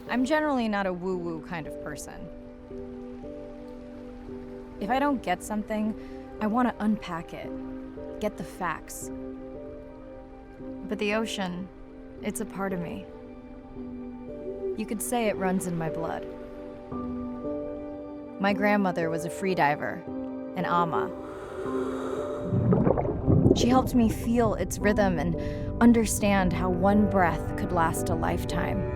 I'm generally not a woo-woo kind of person. If I don't get something, I want to unpack it, get the facts. But the ocean, it's a part of me. You could say it runs in my blood. My grandmother was a freediver, an ama. She helped me feel its rhythm and understand how one breath could last a lifetime.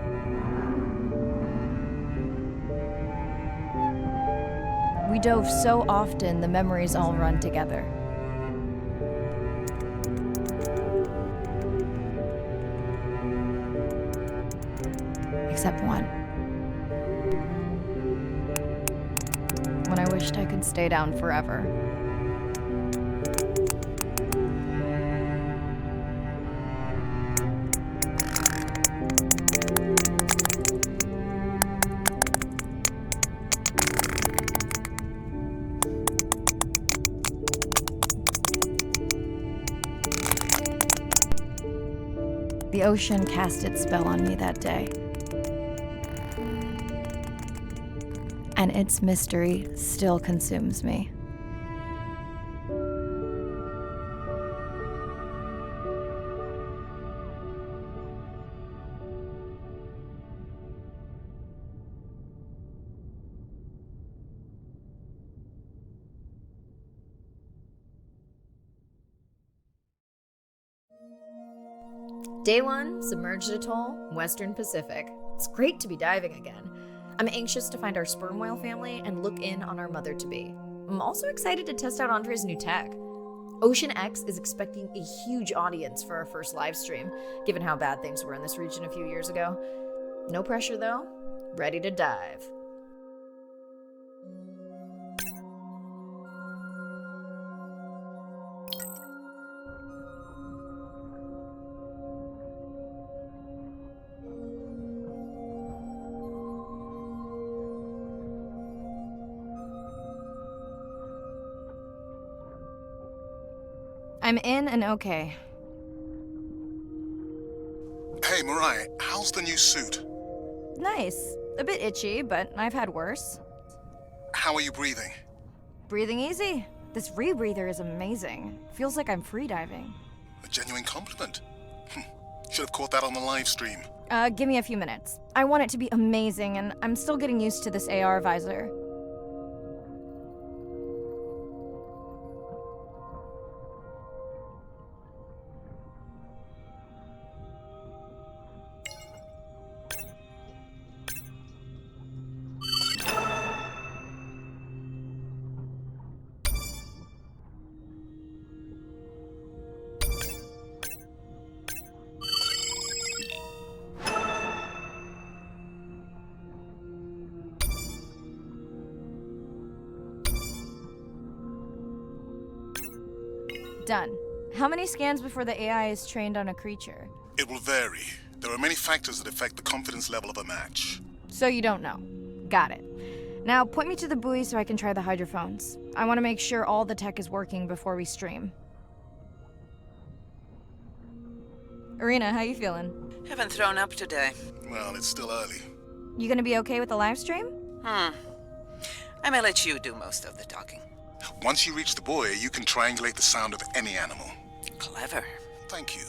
We dove so often, the memories all run together. Except one. When I wished I could stay down forever. The ocean cast its spell on me that day. And its mystery still consumes me. Day 1, submerged atoll, Western Pacific. It's great to be diving again. I'm anxious to find our sperm whale family and look in on our mother-to-be. I'm also excited to test out Andre's new tech. Ocean X is expecting a huge audience for our first live stream, given how bad things were in this region a few years ago. No pressure though, ready to dive. I'm in and okay. Hey, Mariah, how's the new suit? Nice. A bit itchy, but I've had worse. How are you breathing? Breathing easy. This rebreather is amazing. Feels like I'm freediving. A genuine compliment. Should have caught that on the live stream. Give me a few minutes. I want it to be amazing, and I'm still getting used to this AR visor. Done. How many scans before the AI is trained on a creature? It will vary. There are many factors that affect the confidence level of a match. So you don't know. Got it. Now point me to the buoy so I can try the hydrophones. I want to make sure all the tech is working before we stream. Irina, how you feeling? Haven't thrown up today. Well, it's still early. You gonna be okay with the live stream? I may let you do most of the talking. Once you reach the buoy, you can triangulate the sound of any animal. Clever. Thank you.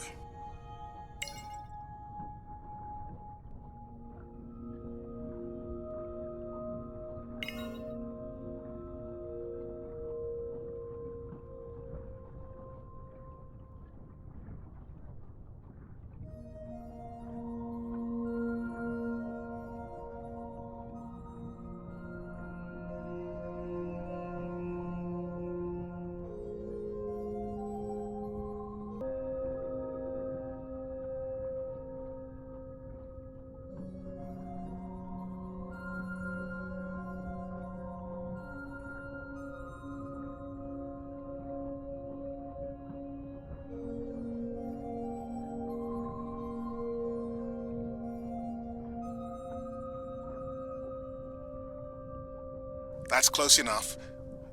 That's close enough.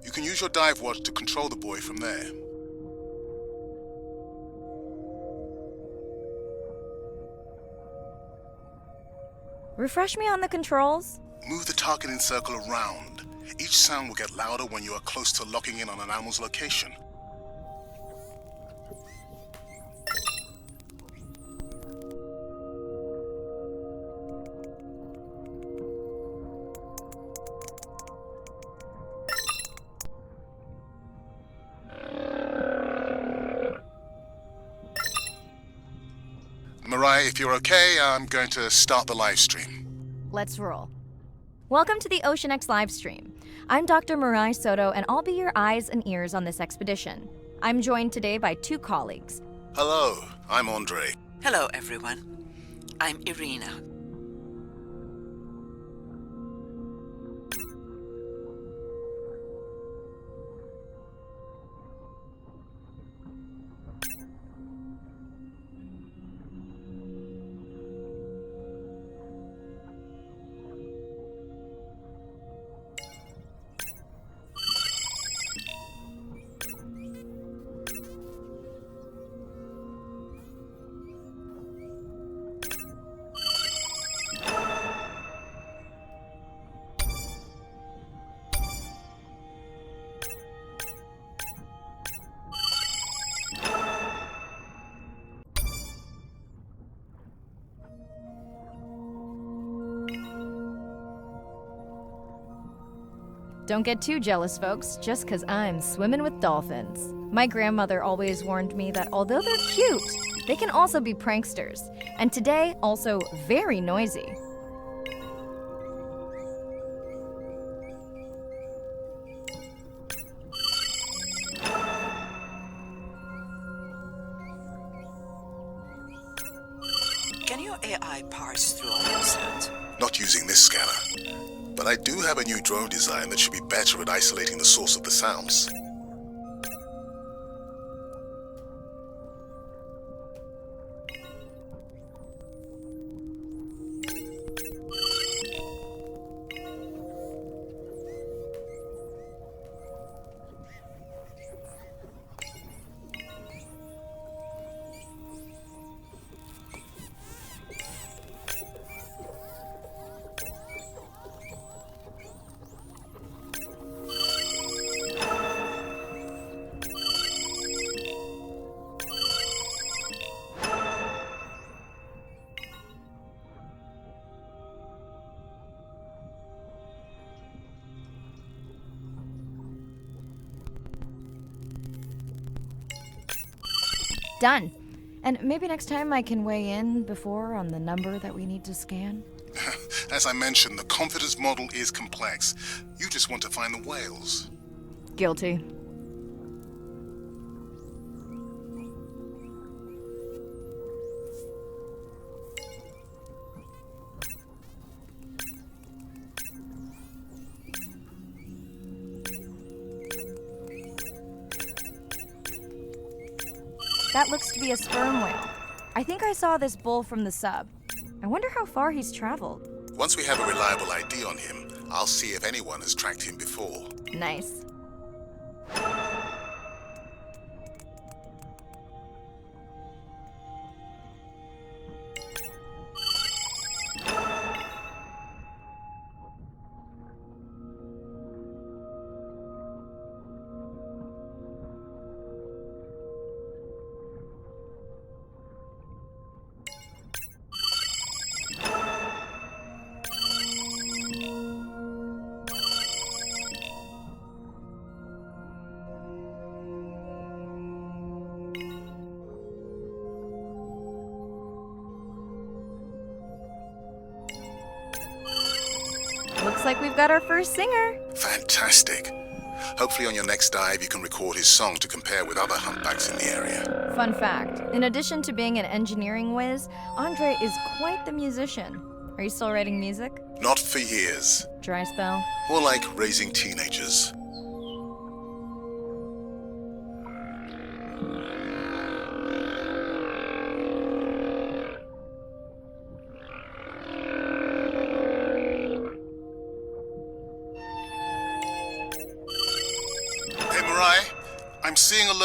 You can use your dive watch to control the buoy from there. Refresh me on the controls? Move the targeting circle around. Each sound will get louder when you are close to locking in on an animal's location. Mariah, if you're okay, I'm going to start the live stream. Let's roll. Welcome to the Ocean X livestream. I'm Dr. Mirai Soto, and I'll be your eyes and ears on this expedition. I'm joined today by two colleagues. Hello, I'm Andre. Hello, everyone. I'm Irina. Don't get too jealous, folks, just 'cause I'm swimming with dolphins. My grandmother always warned me that although they're cute, they can also be pranksters, and today, also very noisy. Can your AI parse through all those sounds? Not using this scanner. But I do have a new drone design that should be better at isolating the source of the sounds. Done. And maybe next time I can weigh in before on the number that we need to scan? As I mentioned, the confidence model is complex. You just want to find the whales. Guilty. That looks to be a sperm whale. I think I saw this bull from the sub. I wonder how far he's traveled. Once we have a reliable ID on him, I'll see if anyone has tracked him before. Nice. Looks like we've got our first singer. Fantastic. Hopefully on your next dive you can record his song to compare with other humpbacks in the area. Fun fact, in addition to being an engineering whiz, Andre is quite the musician. Are you still writing music? Not for years. Dry spell? More like raising teenagers.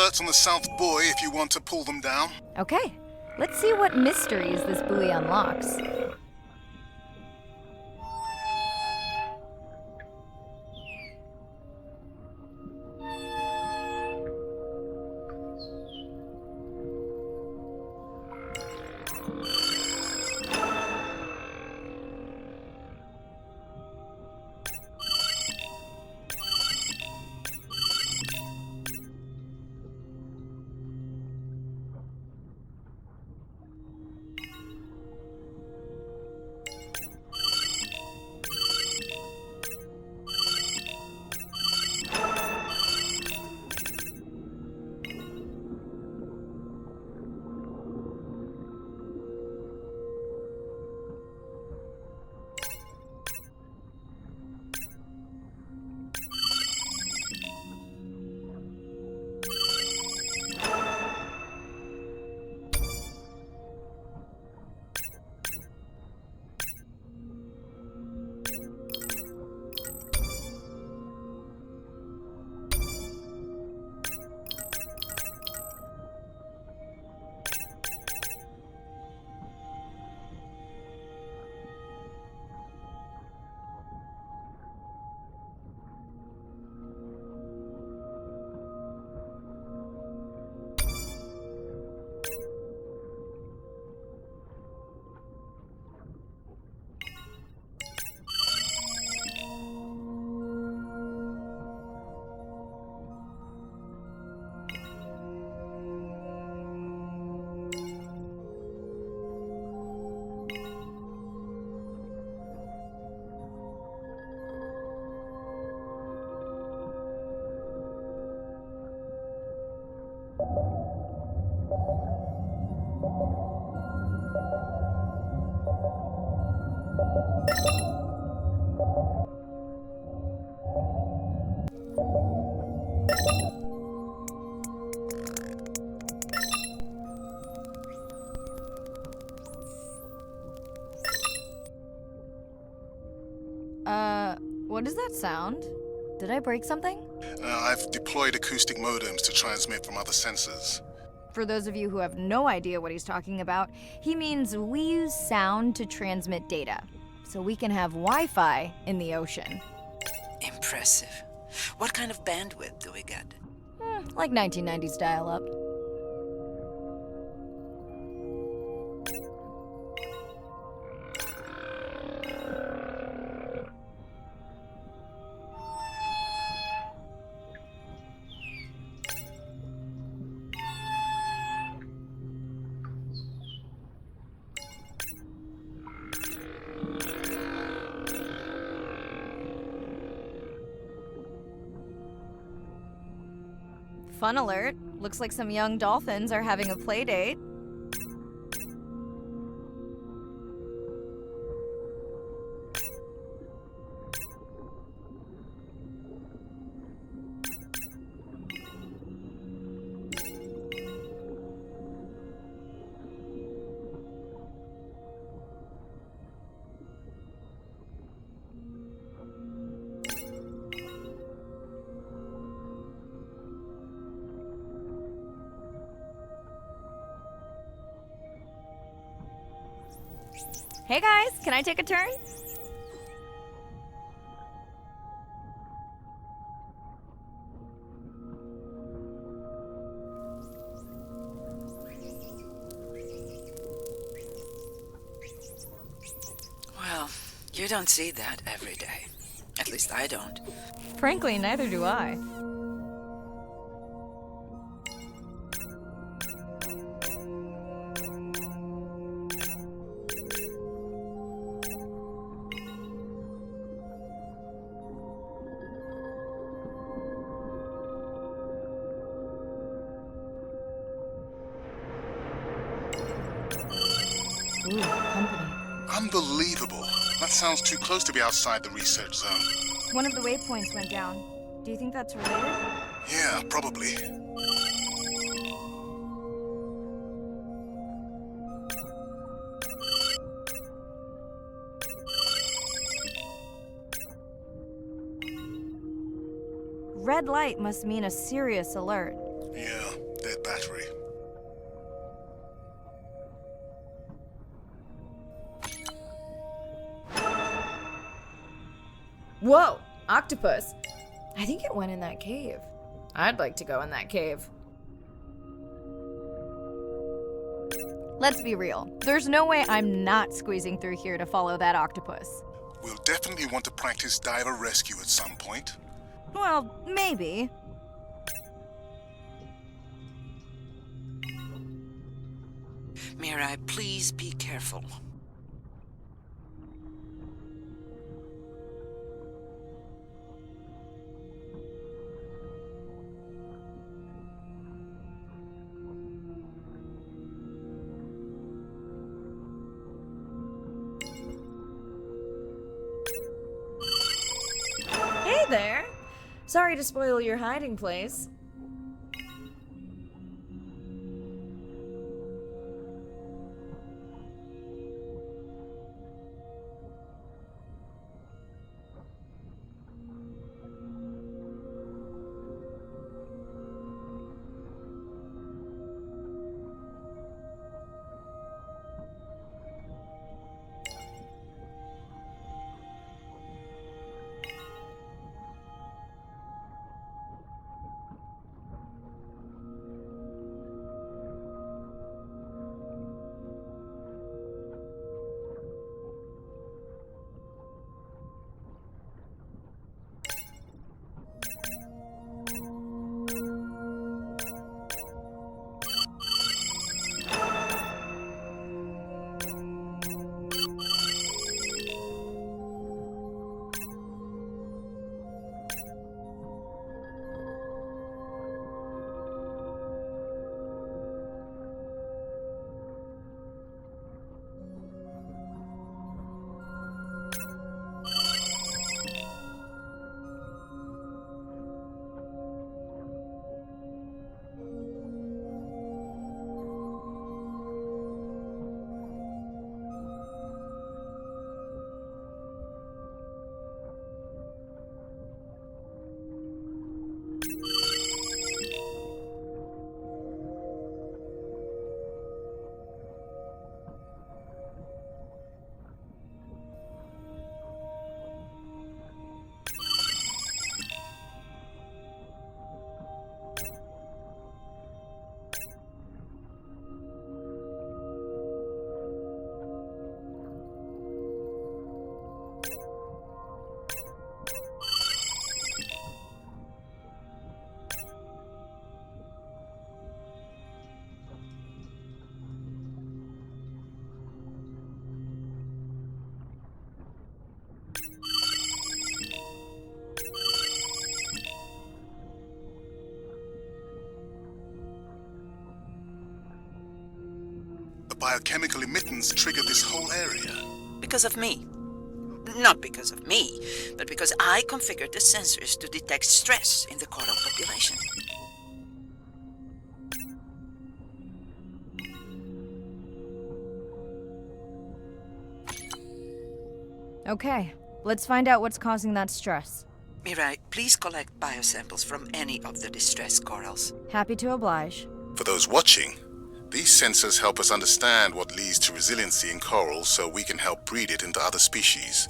alerts on the south buoy if you want to pull them down. Okay, let's see what mysteries this buoy unlocks. What does that sound? Did I break something? I've deployed acoustic modems to transmit from other sensors. For those of you who have no idea what he's talking about, he means we use sound to transmit data, so we can have Wi-Fi in the ocean. Impressive. What kind of bandwidth do we get? Like 1990s dial-up. Fun alert. Looks like some young dolphins are having a play date. Hey guys, can I take a turn? Well, you don't see that every day. At least I don't. Frankly, neither do I. Ooh, company. Unbelievable. That sounds too close to be outside the research zone. One of the waypoints went down. Do you think that's related? Yeah, probably. Red light must mean a serious alert. Yeah. battery. Whoa, octopus. I think it went in that cave. I'd like to go in that cave. Let's be real. There's no way I'm not squeezing through here to follow that octopus. We'll definitely want to practice diver rescue at some point. Well, maybe. Mirai, please be careful. Hey there. Sorry to spoil your hiding place. The biochemical emittance triggered this whole area. Because of me. Not because of me, but because I configured the sensors to detect stress in the coral population. Okay, let's find out what's causing that stress. Mirai, please collect biosamples from any of the distressed corals. Happy to oblige. For those watching, these sensors help us understand what leads to resiliency in corals so we can help breed it into other species.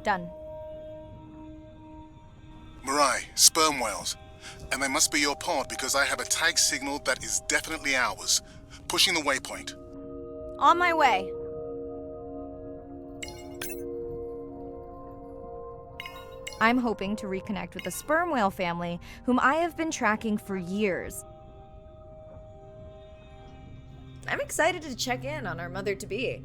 Done. Mirai, sperm whales. And they must be your pod because I have a tag signal that is definitely ours. Pushing the waypoint. On my way. I'm hoping to reconnect with the sperm whale family, whom I have been tracking for years. I'm excited to check in on our mother-to-be.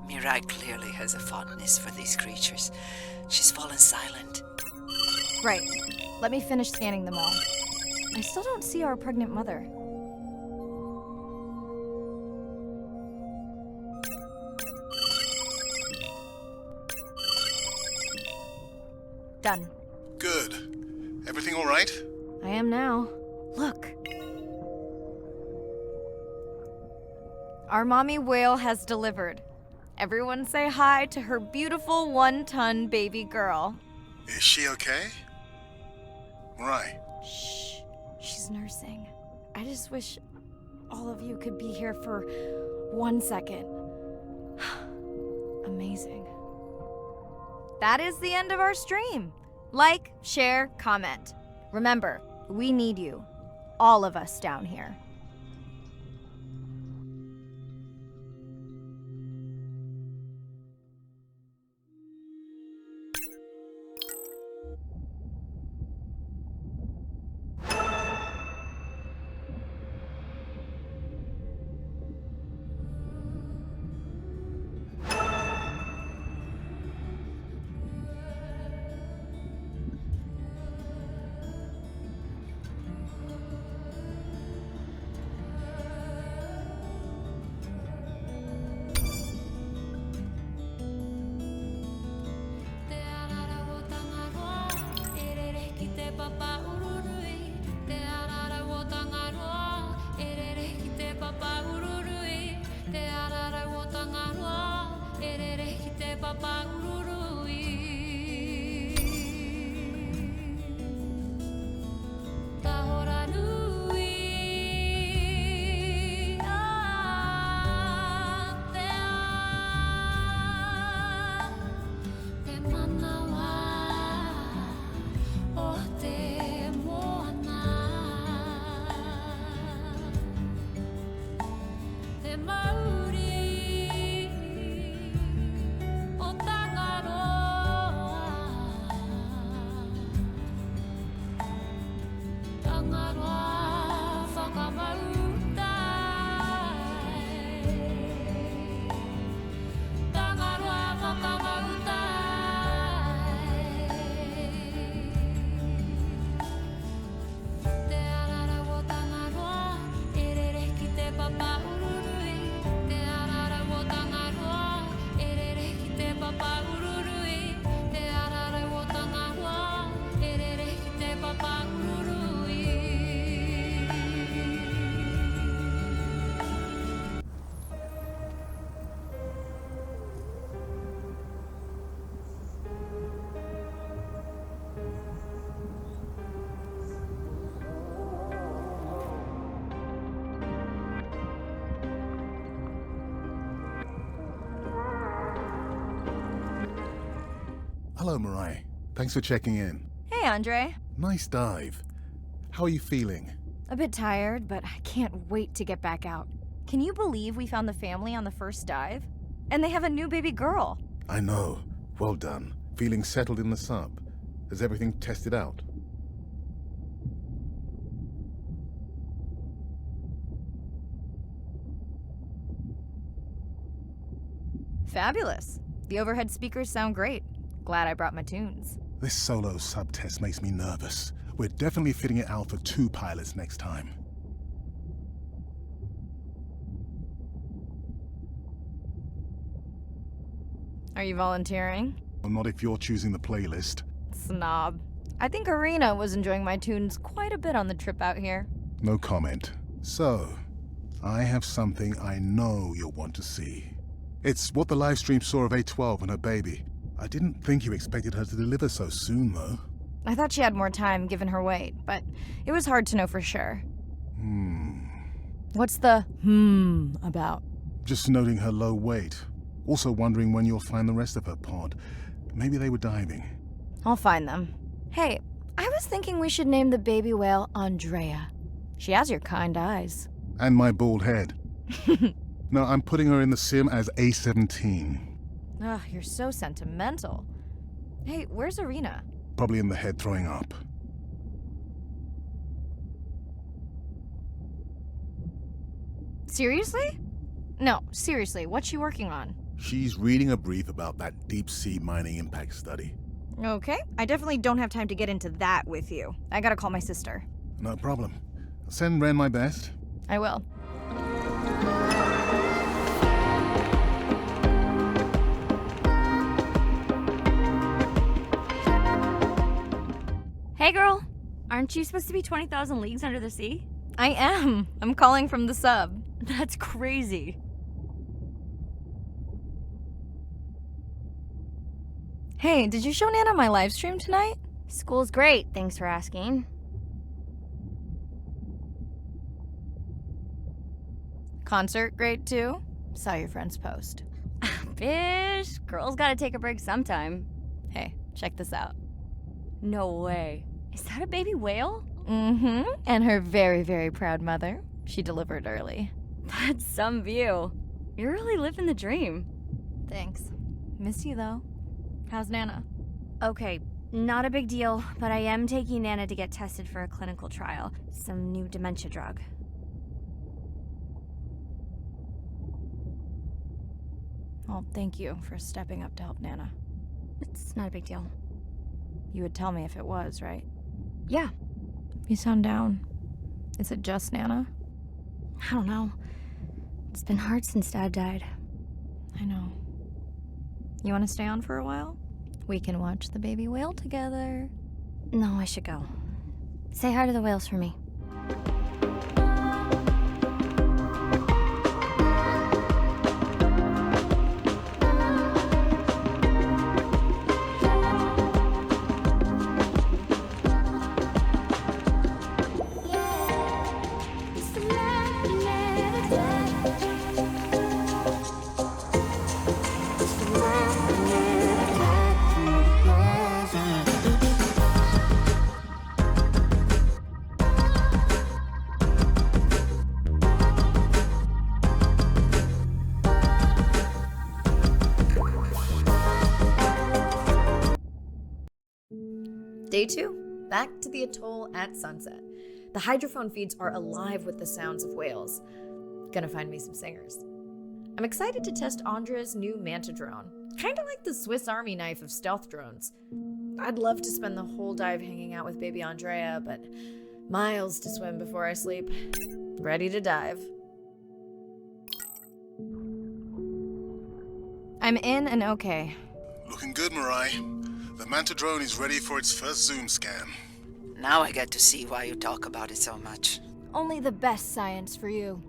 Mirai clearly has a fondness for these creatures. She's fallen silent. Right. Let me finish scanning them all. I still don't see our pregnant mother. Done. Good. Everything all right? I am now. Look. Our mommy whale has delivered. Everyone say hi to her beautiful 1-ton baby girl. Is she okay? Right. Shh. She's nursing. I just wish all of you could be here for 1 second. Amazing. That is the end of our stream. Like, share, comment. Remember, we need you. All of us down here. Hello, Mariah. Thanks for checking in. Hey, Andre. Nice dive. How are you feeling? A bit tired, but I can't wait to get back out. Can you believe we found the family on the first dive? And they have a new baby girl. I know. Well done. Feeling settled in the sub. Has everything tested out? Fabulous. The overhead speakers sound great. Glad I brought my tunes. This solo sub test makes me nervous. We're definitely fitting it out for 2 pilots next time. Are you volunteering? Well, not if you're choosing the playlist. Snob. I think Arena was enjoying my tunes quite a bit on the trip out here. No comment. So, I have something I know you'll want to see. It's what the live stream saw of A12 and her baby. I didn't think you expected her to deliver so soon, though. I thought she had more time given her weight, but it was hard to know for sure. What's the about? Just noting her low weight. Also wondering when you'll find the rest of her pod. Maybe they were diving. I'll find them. Hey, I was thinking we should name the baby whale Andrea. She has your kind eyes. And my bald head. No, I'm putting her in the sim as A17. Ugh, you're so sentimental. Hey, where's Arena? Probably in the head throwing up. Seriously? No, seriously, what's she working on? She's reading a brief about that deep-sea mining impact study. Okay, I definitely don't have time to get into that with you. I gotta call my sister. No problem. Send Ren my best. I will. Hey girl, aren't you supposed to be 20,000 leagues under the sea? I am. I'm calling from the sub. That's crazy. Hey, did you show Nana my live stream tonight? School's great, thanks for asking. Concert great too? Saw your friend's post. Bish, girls gotta take a break sometime. Hey, check this out. No way. Is that a baby whale? Mm-hmm. And her very, very proud mother. She delivered early. That's some view. You're really living the dream. Thanks. Miss you though. How's Nana? Okay, not a big deal, but I am taking Nana to get tested for a clinical trial. Some new dementia drug. Well, thank you for stepping up to help Nana. It's not a big deal. You would tell me if it was, right? Yeah. You sound down. Is it just Nana? I don't know. It's been hard since Dad died. I know. You want to stay on for a while? We can watch the baby whale together. No, I should go. Say hi to the whales for me. Day 2, back to the atoll at sunset. The hydrophone feeds are alive with the sounds of whales. Gonna find me some singers. I'm excited to test Andrea's new Manta drone. Kinda like the Swiss Army knife of stealth drones. I'd love to spend the whole dive hanging out with baby Andrea, but miles to swim before I sleep. Ready to dive. I'm in and okay. Looking good, Mariah. The Manta drone is ready for its first zoom scan. Now I get to see why you talk about it so much. Only the best science for you.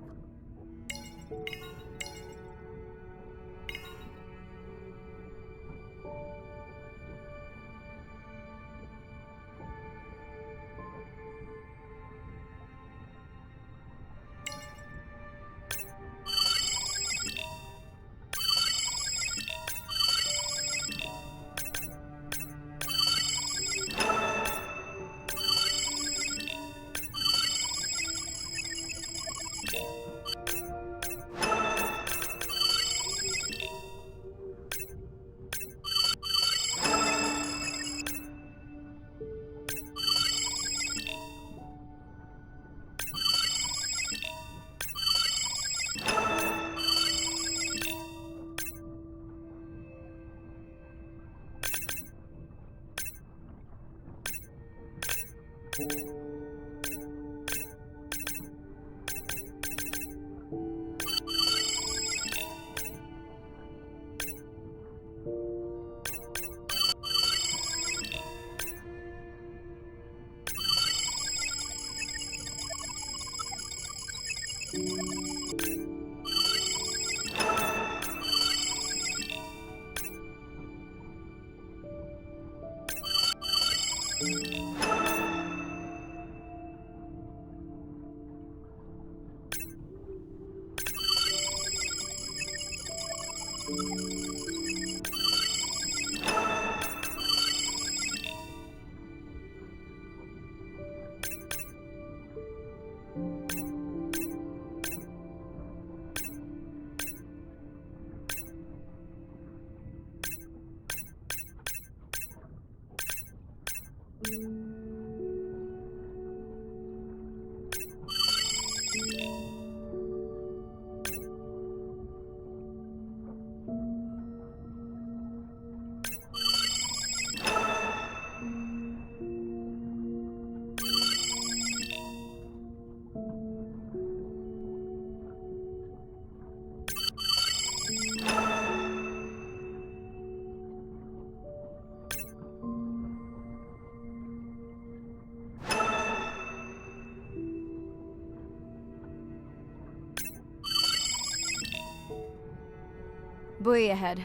Buoy ahead.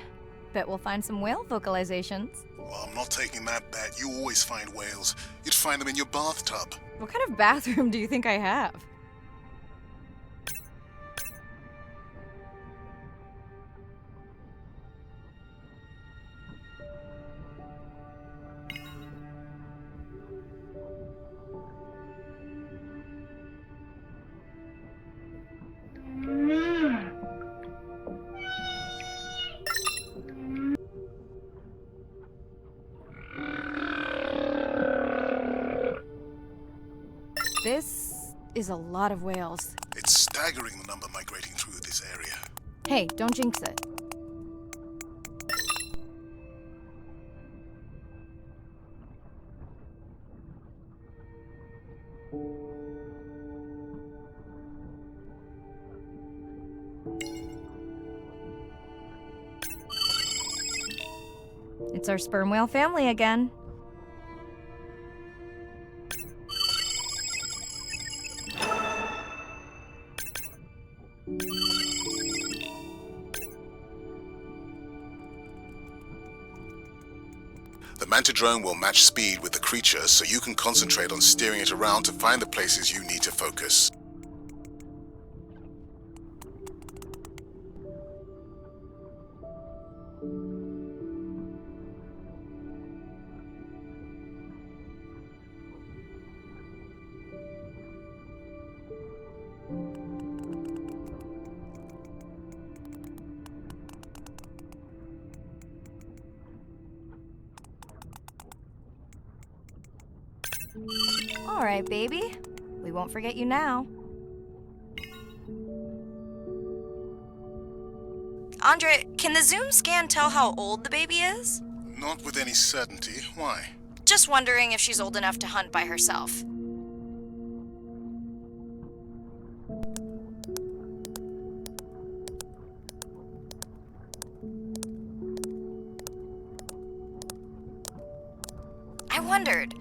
Bet we'll find some whale vocalizations. Well, I'm not taking that bet. You always find whales. You'd find them in your bathtub. What kind of bathroom do you think I have? This is a lot of whales. It's staggering the number migrating through this area. Hey, don't jinx it. It's our sperm whale family again. The Manta drone will match speed with the creature, so you can concentrate on steering it around to find the places you need to focus. All right, baby. We won't forget you now. Andre, can the Zoom scan tell how old the baby is? Not with any certainty. Why? Just wondering if she's old enough to hunt by herself. I wondered.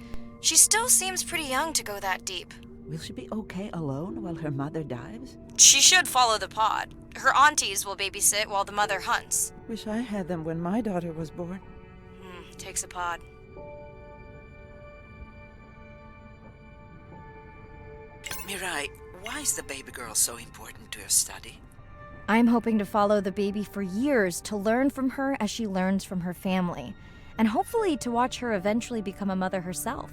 She still seems pretty young to go that deep. Will she be okay alone while her mother dives? She should follow the pod. Her aunties will babysit while the mother hunts. Wish I had them when my daughter was born. Takes a pod. Mirai, why is the baby girl so important to your study? I'm hoping to follow the baby for years to learn from her as she learns from her family, and hopefully to watch her eventually become a mother herself.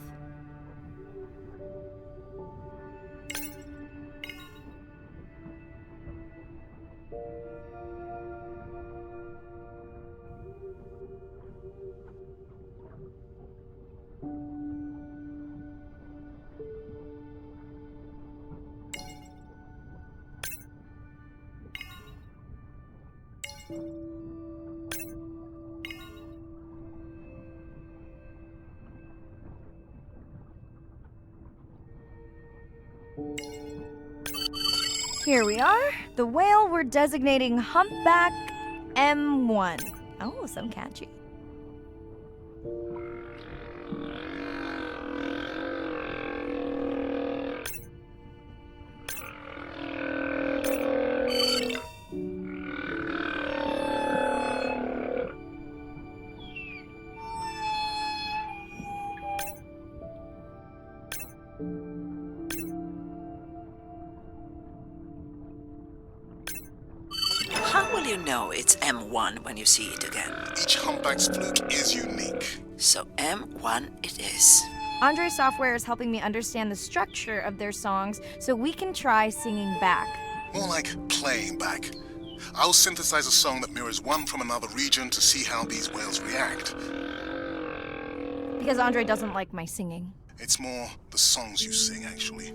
Here we are, the whale we're designating Humpback M1. Oh, so catchy. How will you know it's M1 when you see it again? Each humpback's fluke is unique. So M1 it is. Andre Software is helping me understand the structure of their songs so we can try singing back. More like playing back. I'll synthesize a song that mirrors one from another region to see how these whales react. Because Andre doesn't like my singing. It's more the songs you sing, actually.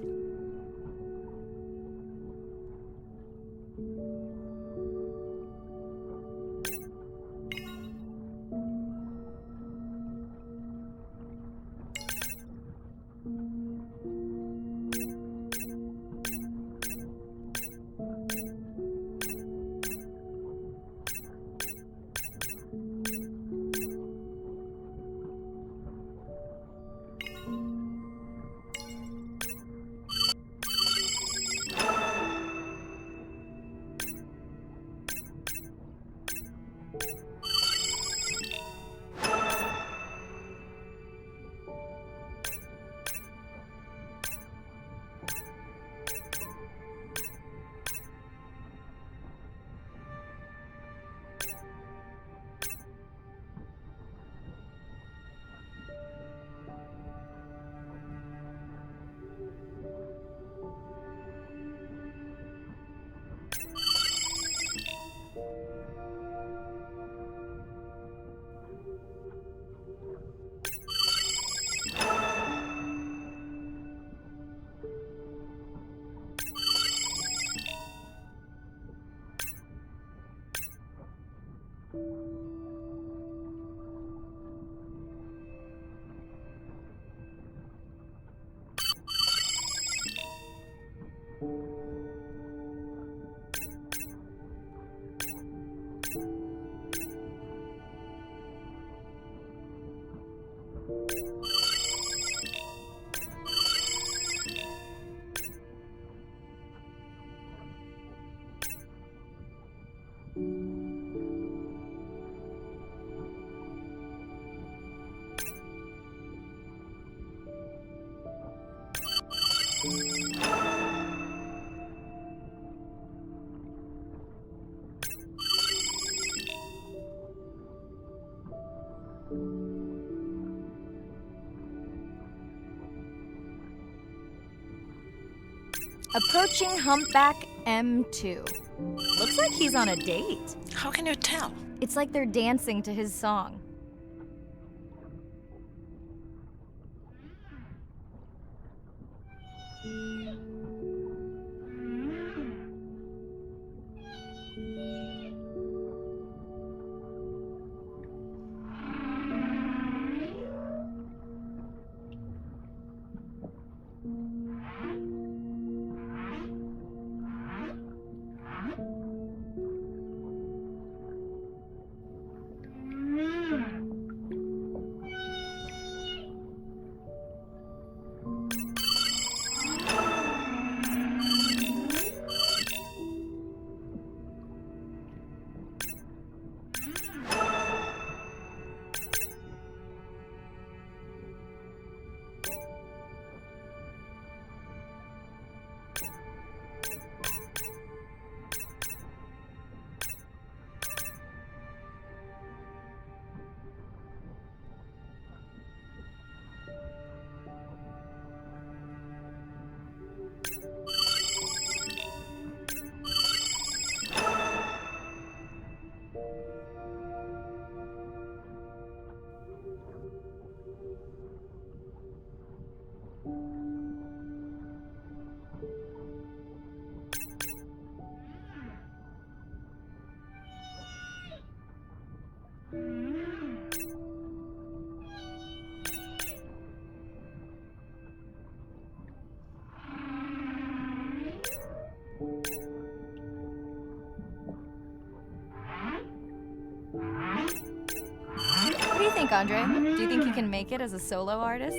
Approaching Humpback M2. Looks like he's on a date. How can you tell? It's like they're dancing to his song. What do you think, Andre? Do you think he can make it as a solo artist?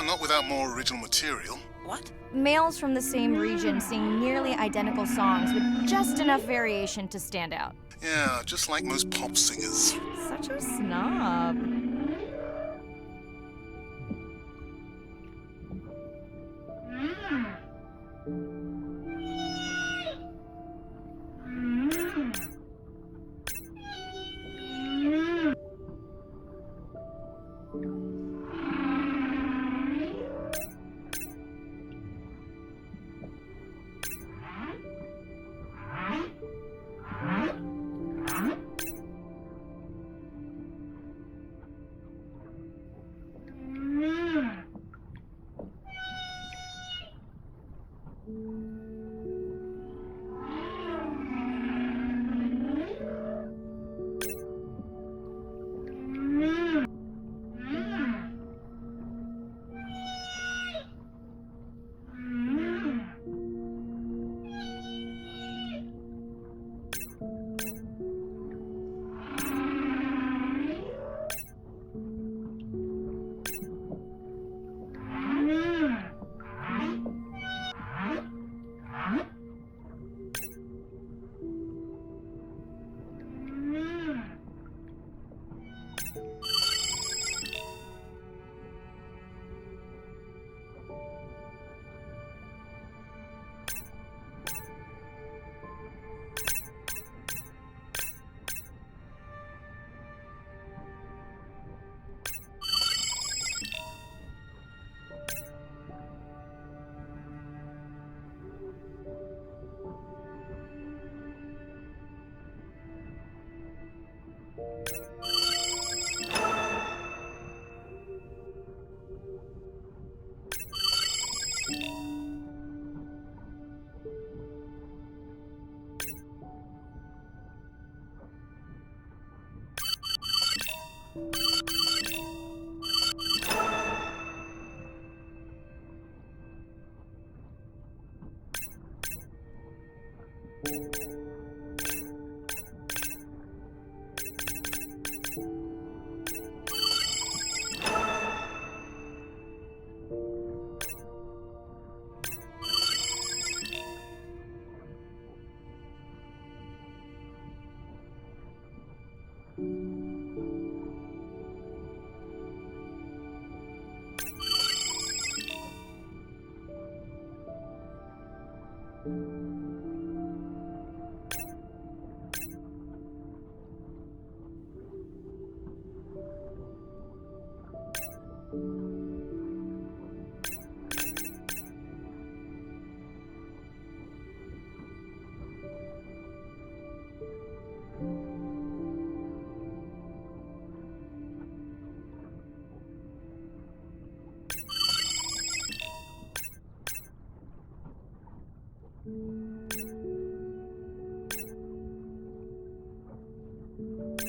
Not without more original material. What? Males from the same region sing nearly identical songs with just enough variation to stand out. Yeah, just like most pop singers. Such a snob.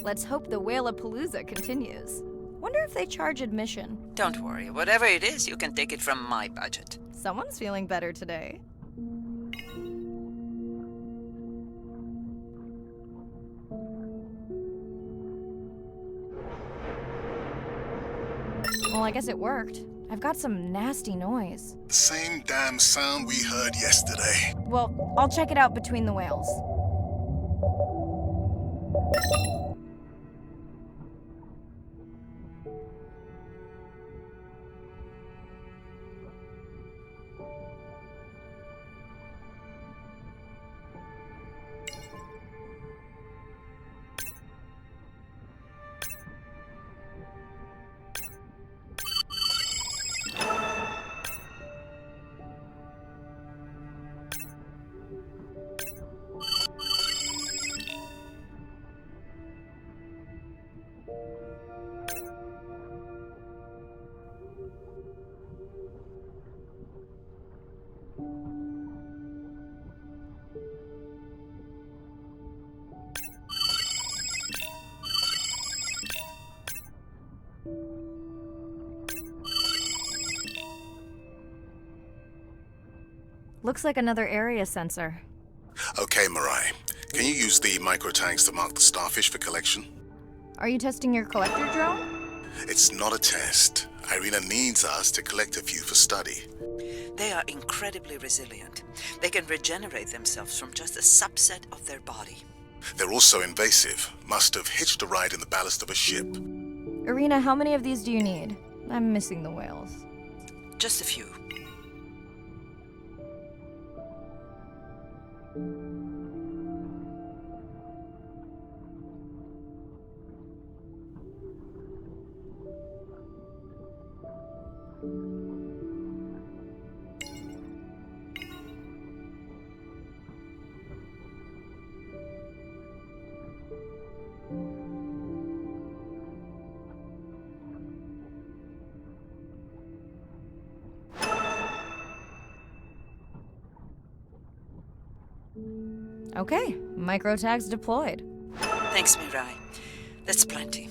Let's hope the Whalapalooza continues. Wonder if they charge admission. Don't worry, whatever it is, you can take it from my budget. Someone's feeling better today. Well, I guess it worked. I've got some nasty noise. Same damn sound we heard yesterday. Well, I'll check it out between the whales. Looks like another area sensor. Okay, Mirai. Can you use the micro-tags to mark the starfish for collection? Are you testing your collector drone? It's not a test. Irina needs us to collect a few for study. They are incredibly resilient. They can regenerate themselves from just a subset of their body. They're also invasive. Must have hitched a ride in the ballast of a ship. Irina, how many of these do you need? I'm missing the whales. Just a few. Okay, micro tags deployed. Thanks, Mirai. That's plenty.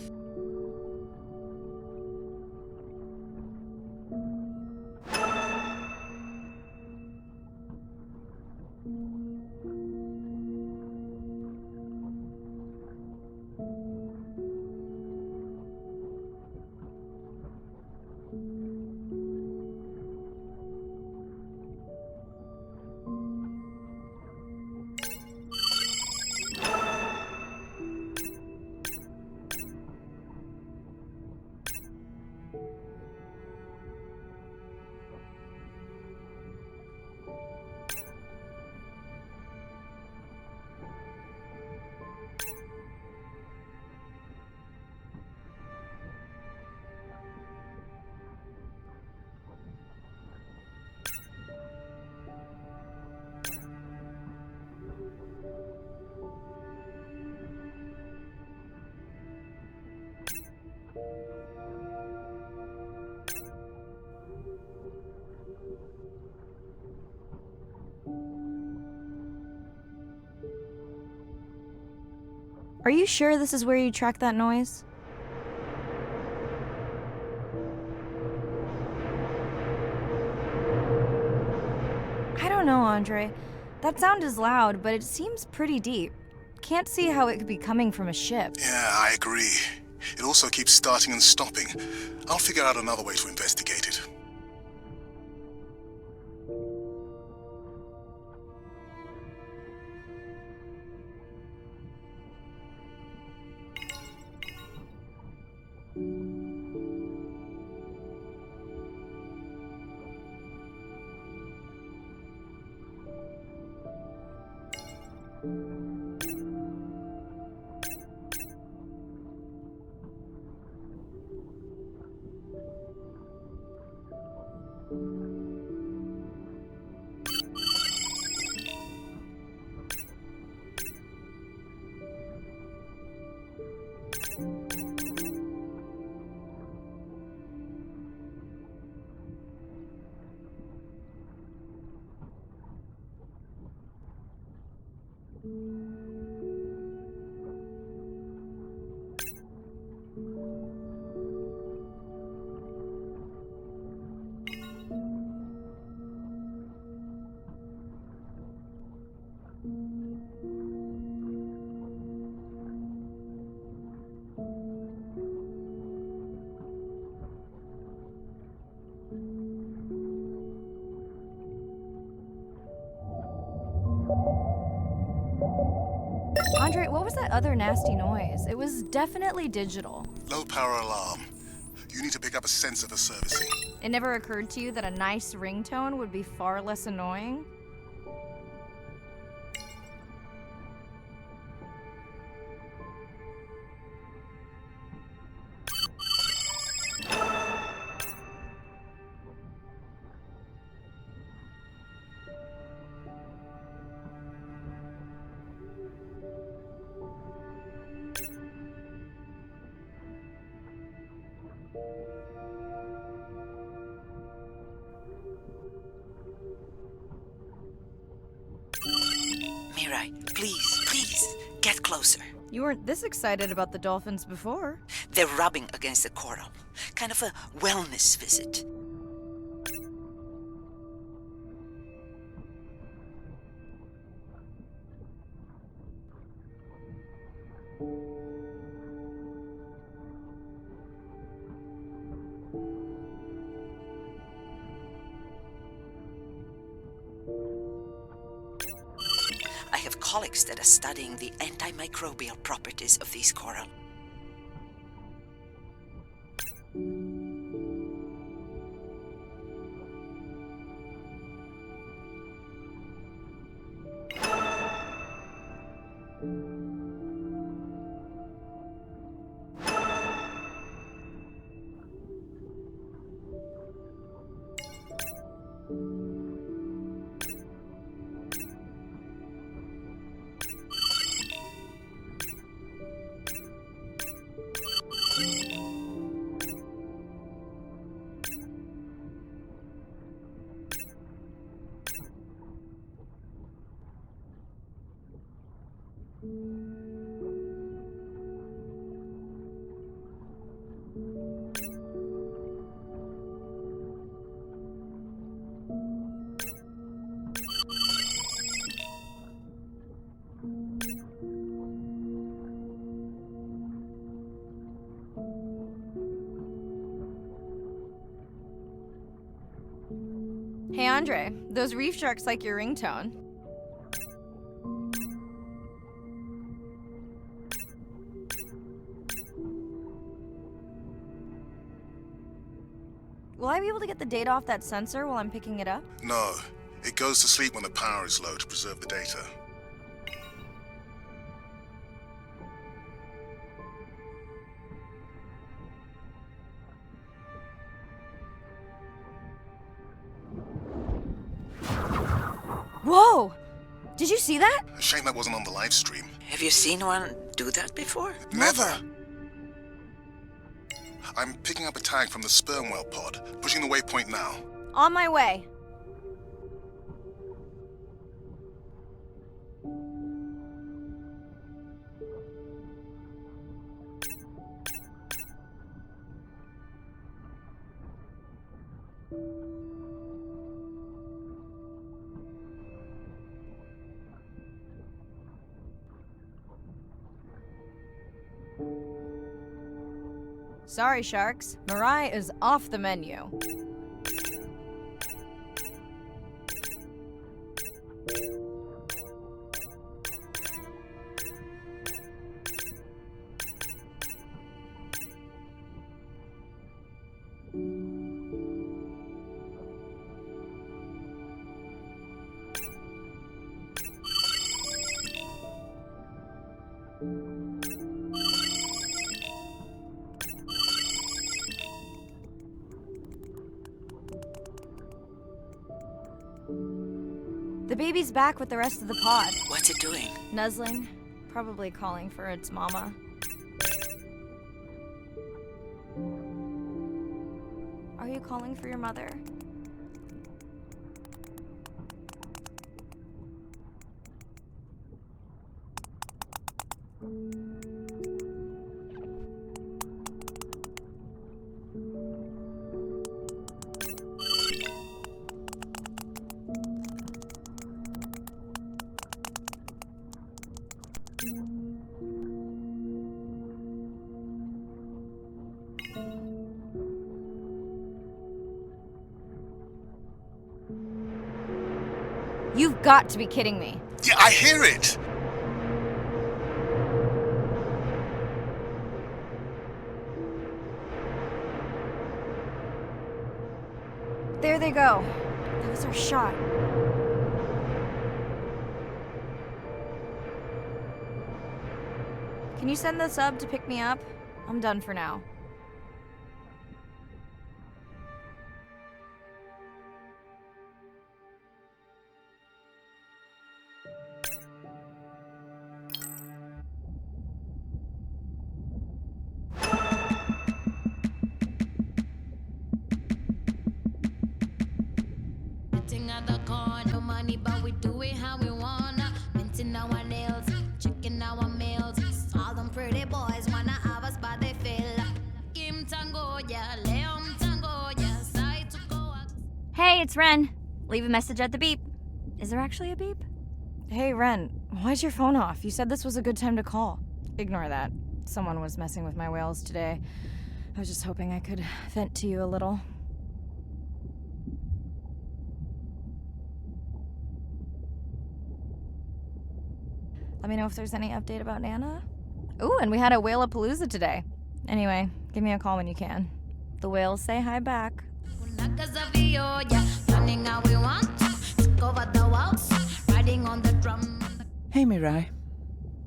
Are you sure this is where you track that noise? I don't know, Andre. That sound is loud, but it seems pretty deep. Can't see how it could be coming from a ship. Yeah, I agree. It also keeps starting and stopping. I'll figure out another way to investigate it. Andre, what was that other nasty noise? It was definitely digital. Low power alarm. You need to pick up a sensor for servicing. It never occurred to you that a nice ringtone would be far less annoying? Mirai, please, get closer. You weren't this excited about the dolphins before. They're rubbing against the coral. Kind of a wellness visit. I have colleagues that are studying the antimicrobial properties of these coral. Andre, those reef sharks like your ringtone. Will I be able to get the data off that sensor while I'm picking it up? No, it goes to sleep when the power is low to preserve the data. Whoa! Did you see that? A shame that wasn't on the live stream. Have you seen one do that before? Never! I'm picking up a tag from the sperm whale pod, pushing the waypoint now. On my way. Sorry, sharks. Mirai is off the menu. The baby's back with the rest of the pod. What's it doing? Nuzzling, probably calling for its mama. Are you calling for your mother? You've got to be kidding me. Yeah, I hear it! There they go. That was our shot. Can you send the sub to pick me up? I'm done for now. Sitting at the corner, money, but we do it how we wanna. Minting our nails, checking our mails. All them pretty boys wanna have us, but they fail. Im tango, yeah, leom tango, yeah, side to go. Hey, it's Ren. Leave a message at the beep. Is there actually a beep? Hey, Ren, why's your phone off? You said this was a good time to call. Ignore that. Someone was messing with my whales today. I was just hoping I could vent to you a little. Let me know if there's any update about Nana. Ooh, and we had a whale-a-palooza today. Anyway, give me a call when you can. The whales say hi back. Running how we want, take over the walls, riding on the drum. Hey, Mirai.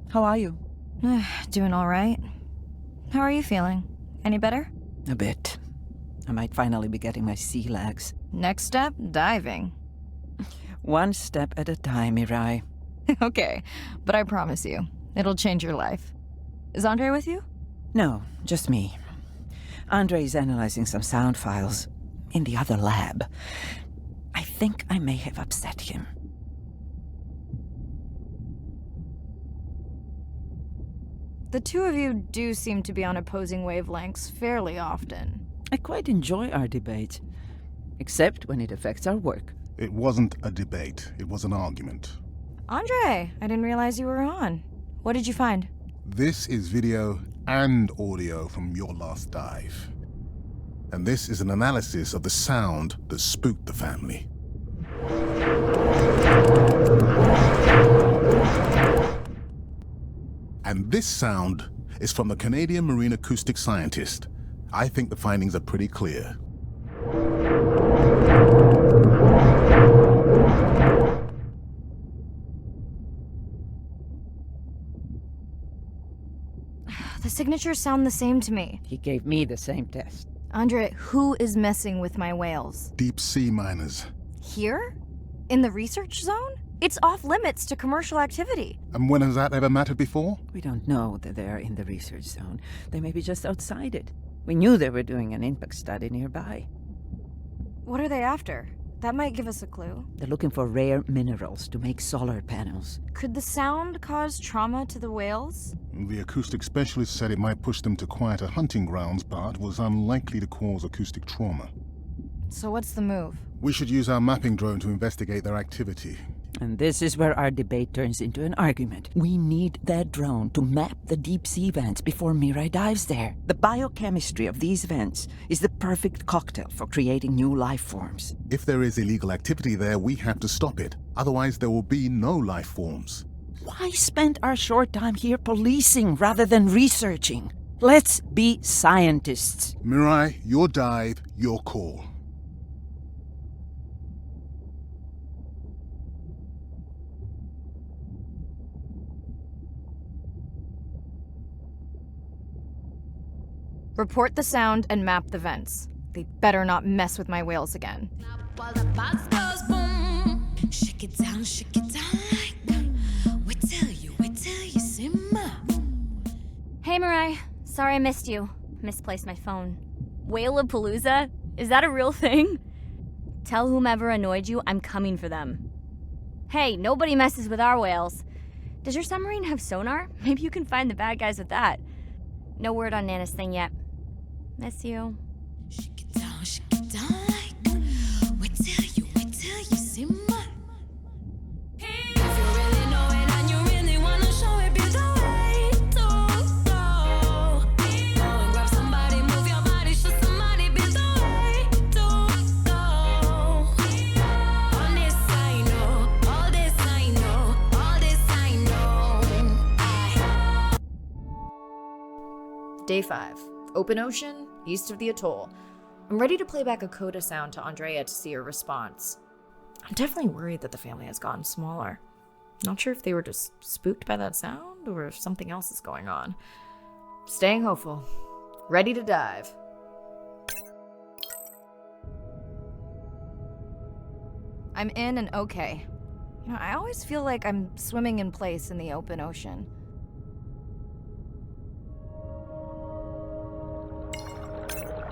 How are you? Doing all right. How are you feeling? Any better? A bit. I might finally be getting my sea legs. Next step, diving. One step at a time, Mirai. Okay, but I promise you, it'll change your life. Is Andre with you? No, just me. Andre's analyzing some sound files in the other lab. I think I may have upset him. The two of you do seem to be on opposing wavelengths fairly often. I quite enjoy our debate, except when it affects our work. It wasn't a debate, it was an argument. Andre, I didn't realize you were on. What did you find? This is video and audio from your last dive. And this is an analysis of the sound that spooked the family. And this sound is from the Canadian marine acoustic scientist. I think the findings are pretty clear. The signatures sound the same to me. He gave me the same test. Andre, who is messing with my whales? Deep sea miners. Here? In the research zone? It's off limits to commercial activity. And when has that ever mattered before? We don't know that they are in the research zone. They may be just outside it. We knew they were doing an impact study nearby. What are they after? That might give us a clue. They're looking for rare minerals to make solar panels. Could the sound cause trauma to the whales? The acoustic specialist said it might push them to quieter hunting grounds, but was unlikely to cause acoustic trauma. So what's the move? We should use our mapping drone to investigate their activity. And this is where our debate turns into an argument. We need that drone to map the deep sea vents before Mirai dives there. The biochemistry of these vents is the perfect cocktail for creating new life forms. If there is illegal activity there, we have to stop it. Otherwise, there will be no life forms. Why spend our short time here policing rather than researching? Let's be scientists. Mirai, your dive, your call. Report the sound and map the vents. They better not mess with my whales again. While the box goes boom, shake it down like that. Wait till you simmer. Hey, Mirai. Sorry I missed you. Misplaced my phone. Whale-a-palooza? Is that a real thing? Tell whomever annoyed you I'm coming for them. Hey, nobody messes with our whales. Does your submarine have sonar? Maybe you can find the bad guys with that. No word on Nana's thing yet. Miss you. Shake it down like that. Wait till you simmer. If you really know it and you really wanna show it, be the way to go. Go and grab somebody, move your body, show somebody, be the way to go. On this I know, all this I know, all this I know. Day 5. Open ocean, east of the atoll. I'm ready to play back a coda sound to Andrea to see her response. I'm definitely worried that the family has gotten smaller. Not sure if they were just spooked by that sound or if something else is going on. Staying hopeful. Ready to dive. I'm in and okay. You know, I always feel like I'm swimming in place in the open ocean.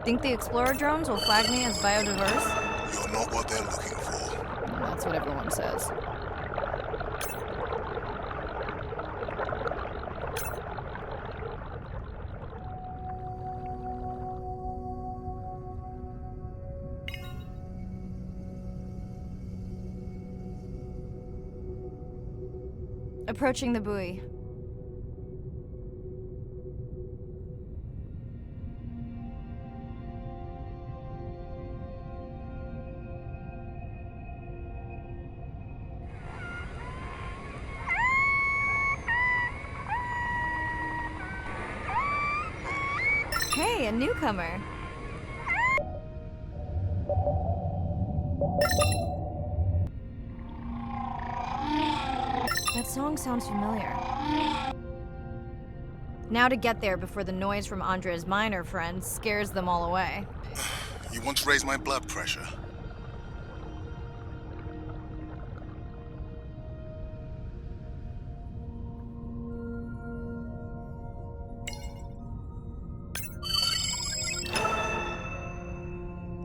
Think the Explorer drones will flag me as biodiverse? You're not what they're looking for. That's what everyone says. Approaching the buoy. Hey, a newcomer. That song sounds familiar. Now to get there before the noise from Andre's miner friends scares them all away. You want to raise my blood pressure?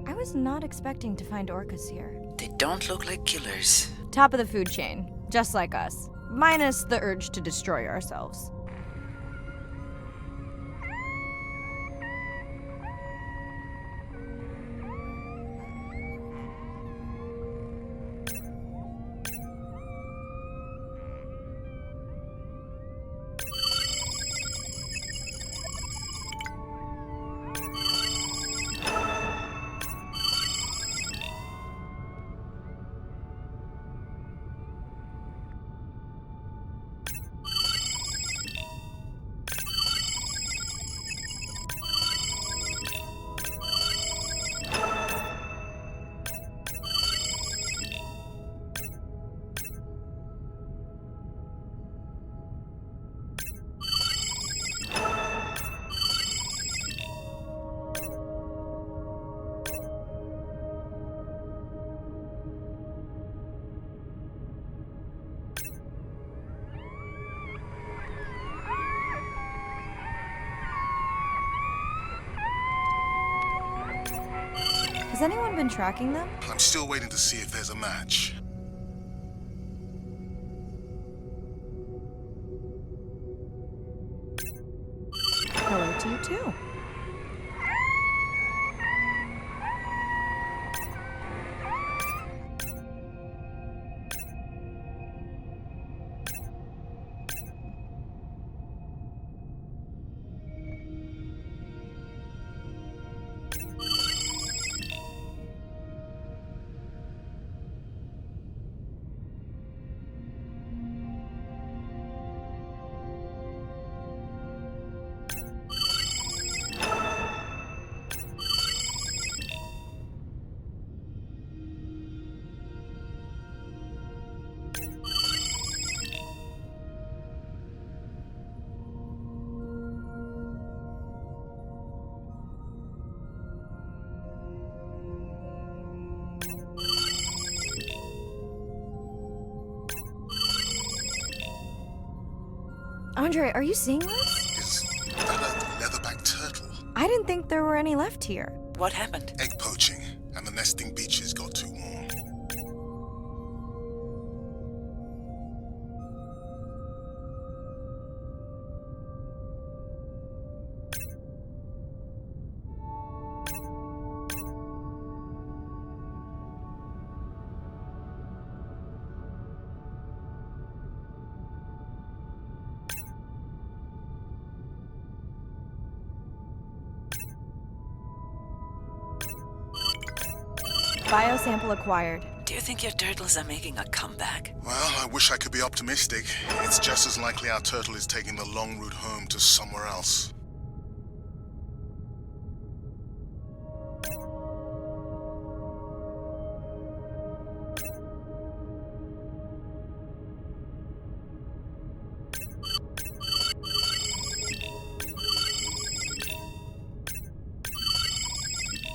I was not expecting to find orcas here. They don't look like killers. Top of the food chain, just like us. Minus the urge to destroy ourselves. Has anyone been tracking them? I'm still waiting to see if there's a match. Hello to you too. Andre, are you seeing this? Is that a leatherback turtle? I didn't think there were any left here. What happened? Egg poaching, and the nesting beaches got too warm. Biosample acquired. Do you think your turtles are making a comeback? Well, I wish I could be optimistic. It's just as likely our turtle is taking the long route home to somewhere else.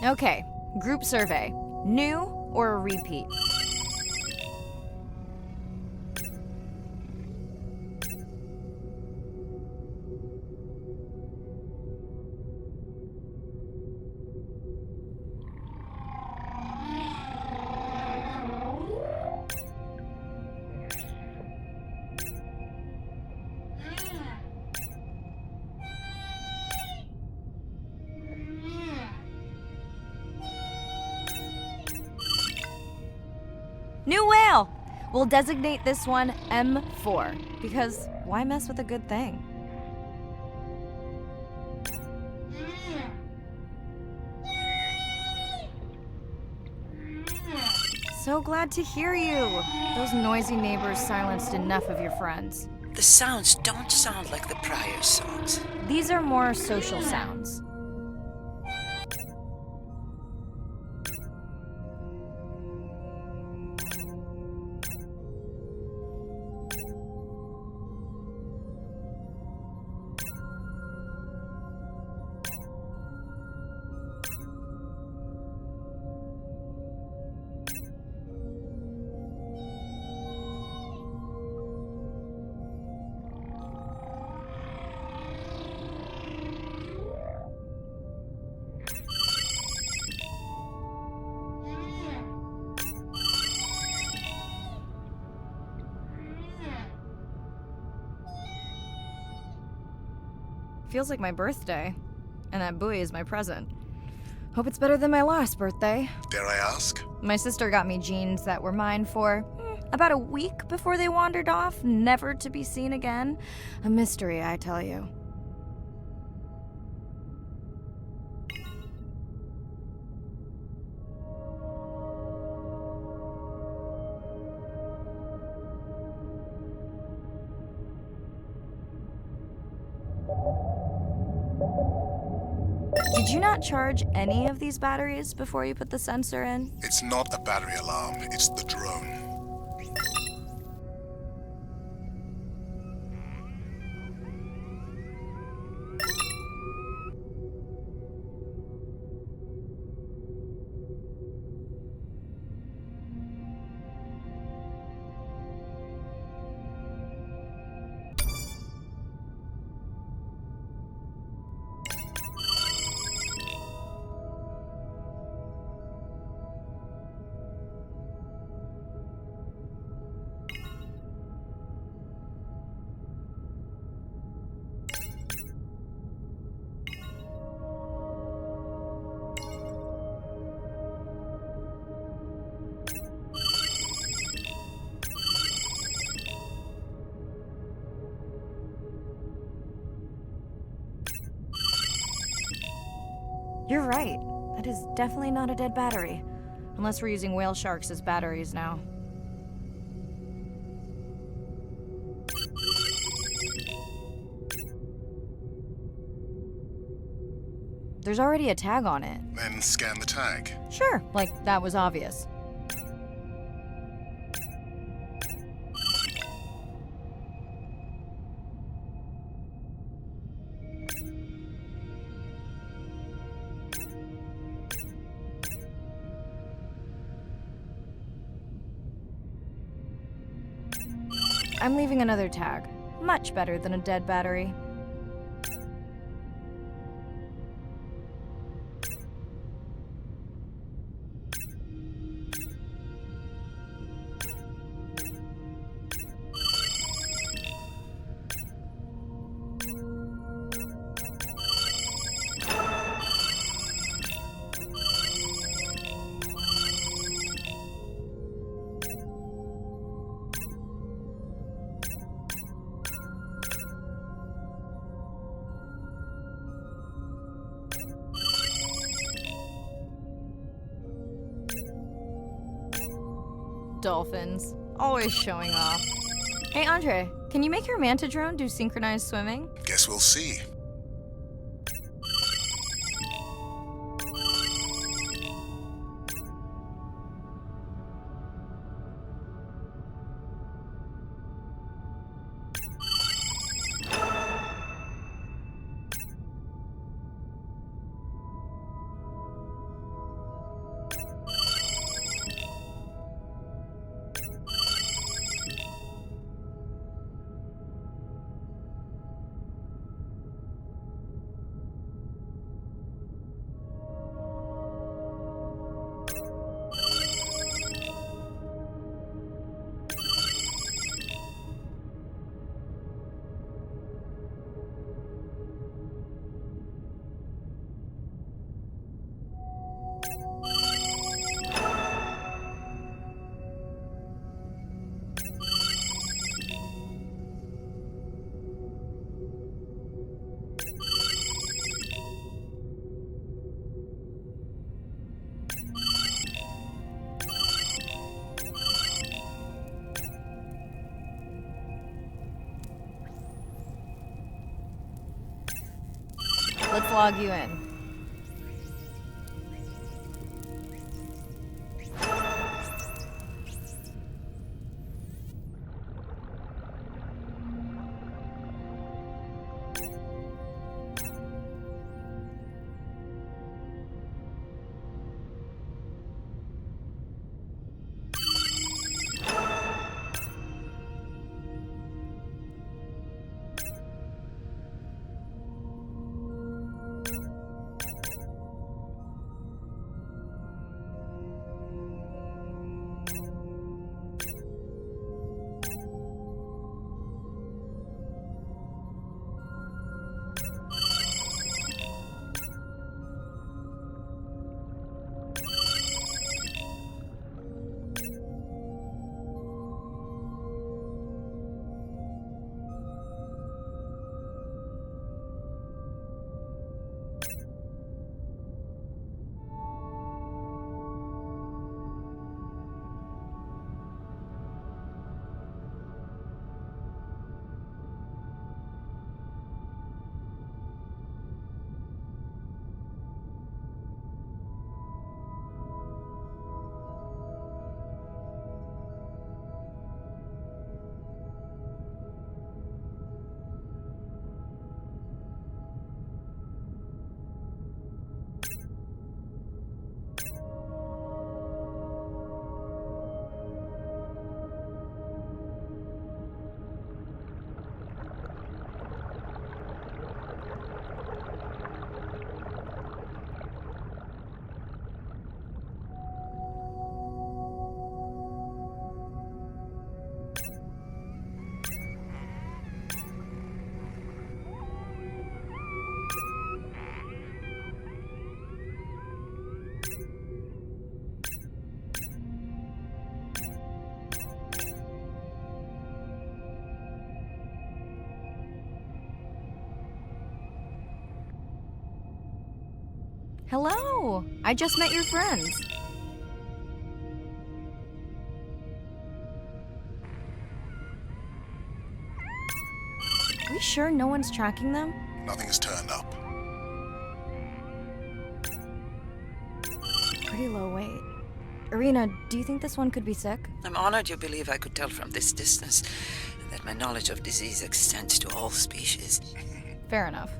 Okay, group survey. New or a repeat? New whale! We'll designate this one M4, because why mess with a good thing? So glad to hear you. Those noisy neighbors silenced enough of your friends. The sounds don't sound like the prior songs. These are more social sounds. Feels like my birthday, and that buoy is my present. Hope it's better than my last birthday. Dare I ask? My sister got me jeans that were mine for about a week before they wandered off, never to be seen again. A mystery, I tell you. Did you not charge any of these batteries before you put the sensor in? It's not a battery alarm, it's the drone. You're right. That is definitely not a dead battery. Unless we're using whale sharks as batteries now. There's already a tag on it. Then scan the tag. Sure, like that was obvious. I'm leaving another tag. Much better than a dead battery. Dolphins. Always showing off. Hey, Andre, can you make your manta drone do synchronized swimming? Guess we'll see. Let's log you in. Hello! I just met your friends. We sure no one's tracking them? Nothing has turned up. Pretty low weight. Irina, do you think this one could be sick? I'm honored you believe I could tell from this distance that my knowledge of disease extends to all species. Fair enough.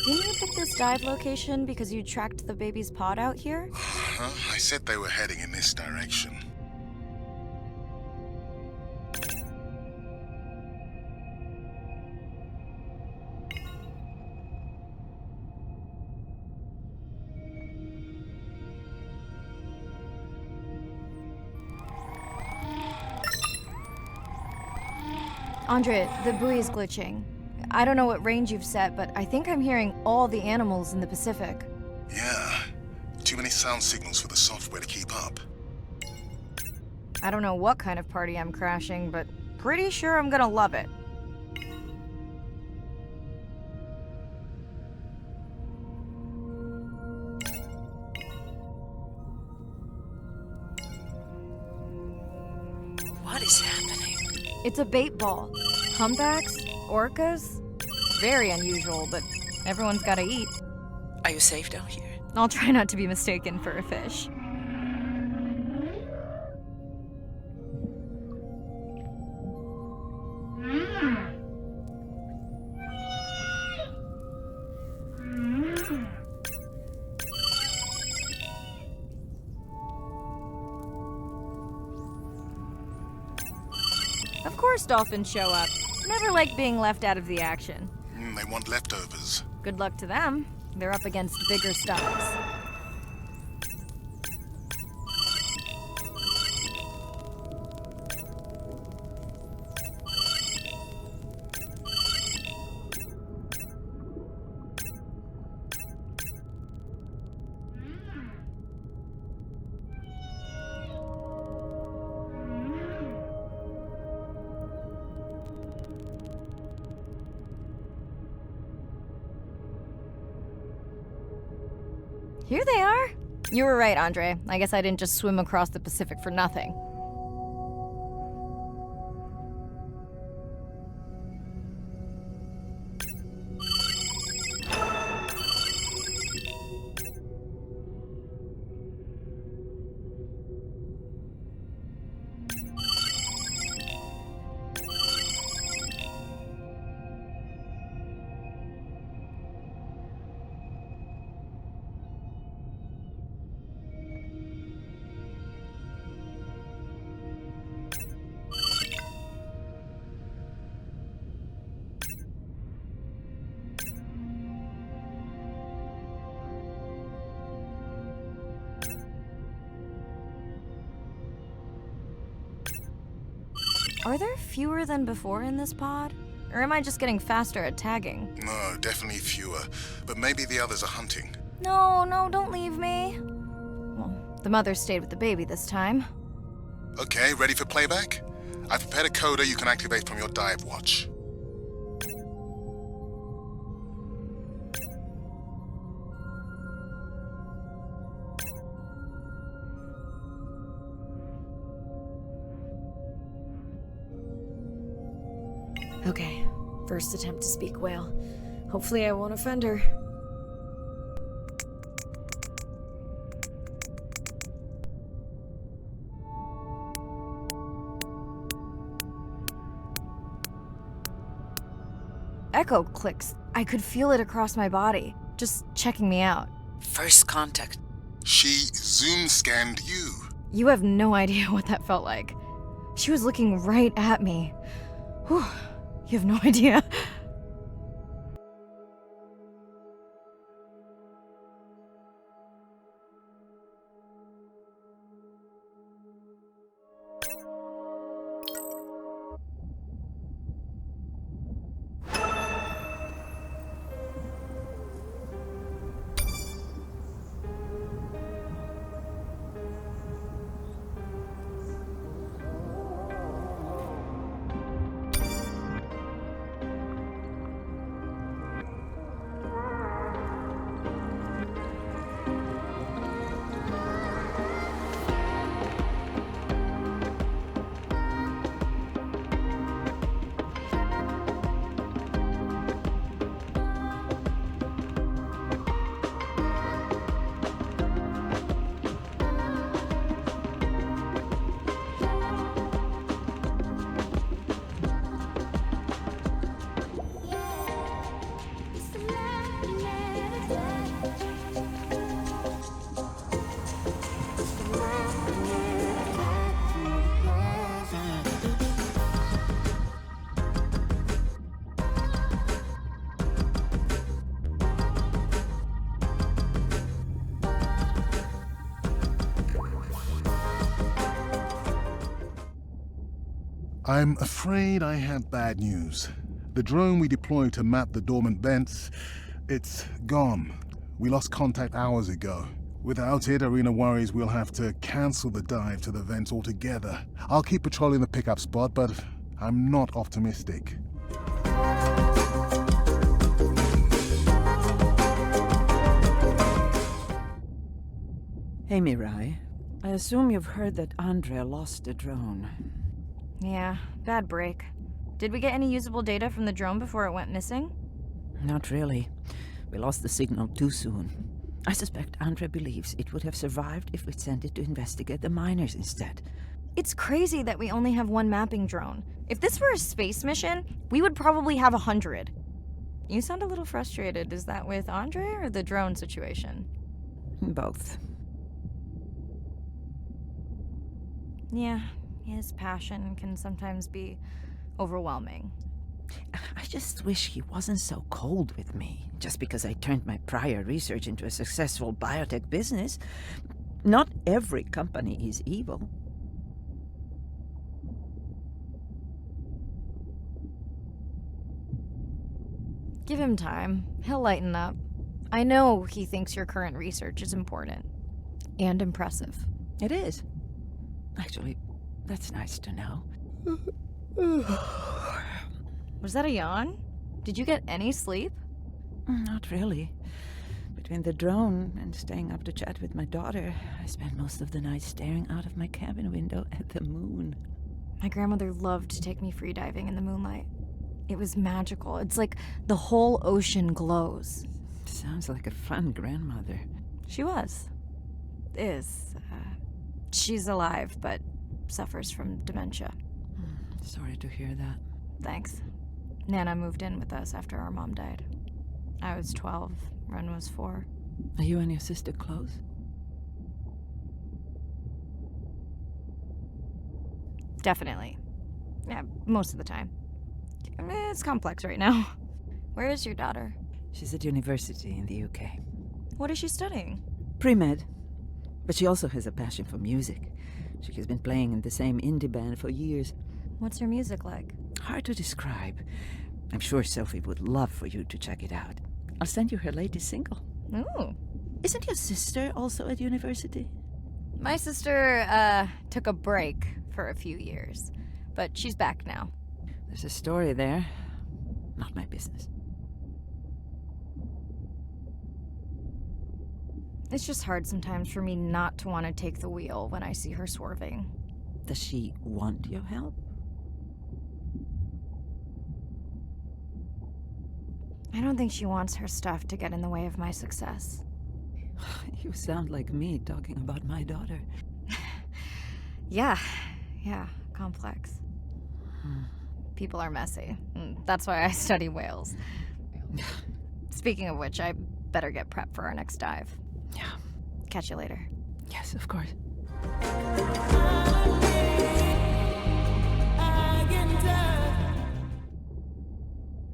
Didn't you pick this dive location because you tracked the baby's pod out here? I said they were heading in this direction. Andre, the buoy is glitching. I don't know what range you've set, but I think I'm hearing all the animals in the Pacific. Yeah. Too many sound signals for the software to keep up. I don't know what kind of party I'm crashing, but pretty sure I'm gonna love it. What is happening? It's a bait ball. Humpbacks? Orcas? Very unusual, but everyone's gotta eat. Are you safe down here? I'll try not to be mistaken for a fish. Of course dolphins show up. Never like being left out of the action. They want leftovers. Good luck to them. They're up against bigger stocks. Here they are! You were right, Andre. I guess I didn't just swim across the Pacific for nothing. Are there fewer than before in this pod? Or am I just getting faster at tagging? No, definitely fewer. But maybe the others are hunting. No, don't leave me. Well, the mother stayed with the baby this time. Okay, ready for playback? I've prepared a coder you can activate from your dive watch. Okay, first attempt to speak whale. Hopefully I won't offend her. Echo clicks. I could feel it across my body, just checking me out. First contact. She zoom scanned you. You have no idea what that felt like. She was looking right at me. Whew, you have no idea. I'm afraid I have bad news. The drone we deployed to map the dormant vents, it's gone. We lost contact hours ago. Without it, Arena worries we'll have to cancel the dive to the vents altogether. I'll keep patrolling the pickup spot, but I'm not optimistic. Hey, Mirai. I assume you've heard that Andrea lost the drone. Yeah, bad break. Did we get any usable data from the drone before it went missing? Not really. We lost the signal too soon. I suspect Andrea believes it would have survived if we'd sent it to investigate the miners instead. It's crazy that we only have one mapping drone. If this were a space mission, we would probably have 100. You sound a little frustrated. Is that with Andre or the drone situation? Both. Yeah, his passion can sometimes be overwhelming. I just wish he wasn't so cold with me, just because I turned my prior research into a successful biotech business. Not every company is evil. Give him time. He'll lighten up. I know he thinks your current research is important. And impressive. It is. Actually, that's nice to know. Was that a yawn? Did you get any sleep? Not really. Between the drone and staying up to chat with my daughter, I spent most of the night staring out of my cabin window at the moon. My grandmother loved to take me freediving in the moonlight. It was magical. It's like the whole ocean glows. Sounds like a fun grandmother. She was. Is. She's alive, but suffers from dementia. Sorry to hear that. Thanks. Nana moved in with us after our mom died. I was 12, Ren was 4. Are you and your sister close? Definitely. Yeah, most of the time. It's complex right now. Where is your daughter? She's at university in the UK. What is she studying? Pre-med. But she also has a passion for music. She has been playing in the same indie band for years. What's her music like? Hard to describe. I'm sure Sophie would love for you to check it out. I'll send you her latest single. Ooh. Isn't your sister also at university? My sister, took a break for a few years, but she's back now. There's a story there. Not my business. It's just hard sometimes for me not to want to take the wheel when I see her swerving. Does she want your help? I don't think she wants her stuff to get in the way of my success. You sound like me talking about my daughter. Yeah, complex. People are messy. That's why I study whales. Speaking of which, I better get prepped for our next dive. Yeah. Catch you later. Yes, of course.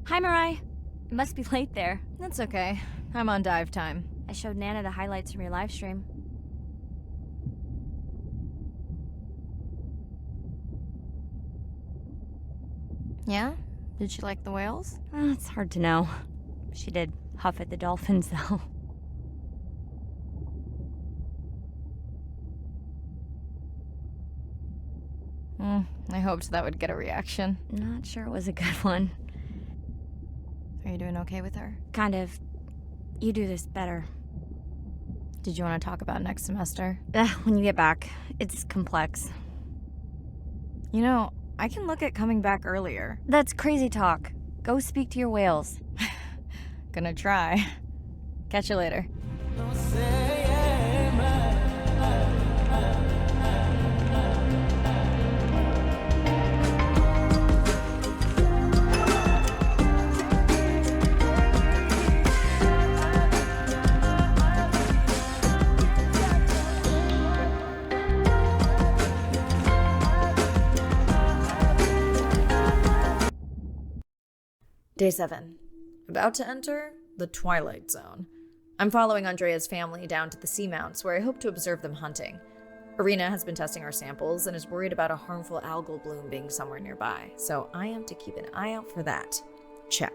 Hi, Mirai. It must be late there. That's okay. I'm on dive time. I showed Nana the highlights from your live stream. Yeah? Did she like the whales? It's hard to know. She did huff at the dolphins, though. I hoped that would get a reaction. Not sure it was a good one. Are you doing okay with her? Kind of. You do this better. Did you want to talk about next semester? When you get back. It's complex. You know, I can look at coming back earlier. That's crazy talk. Go speak to your whales. Gonna try. Catch you later. Day 7. About to enter the Twilight Zone. I'm following Andrea's family down to the seamounts where I hope to observe them hunting. Irina has been testing our samples and is worried about a harmful algal bloom being somewhere nearby, so I am to keep an eye out for that. Check.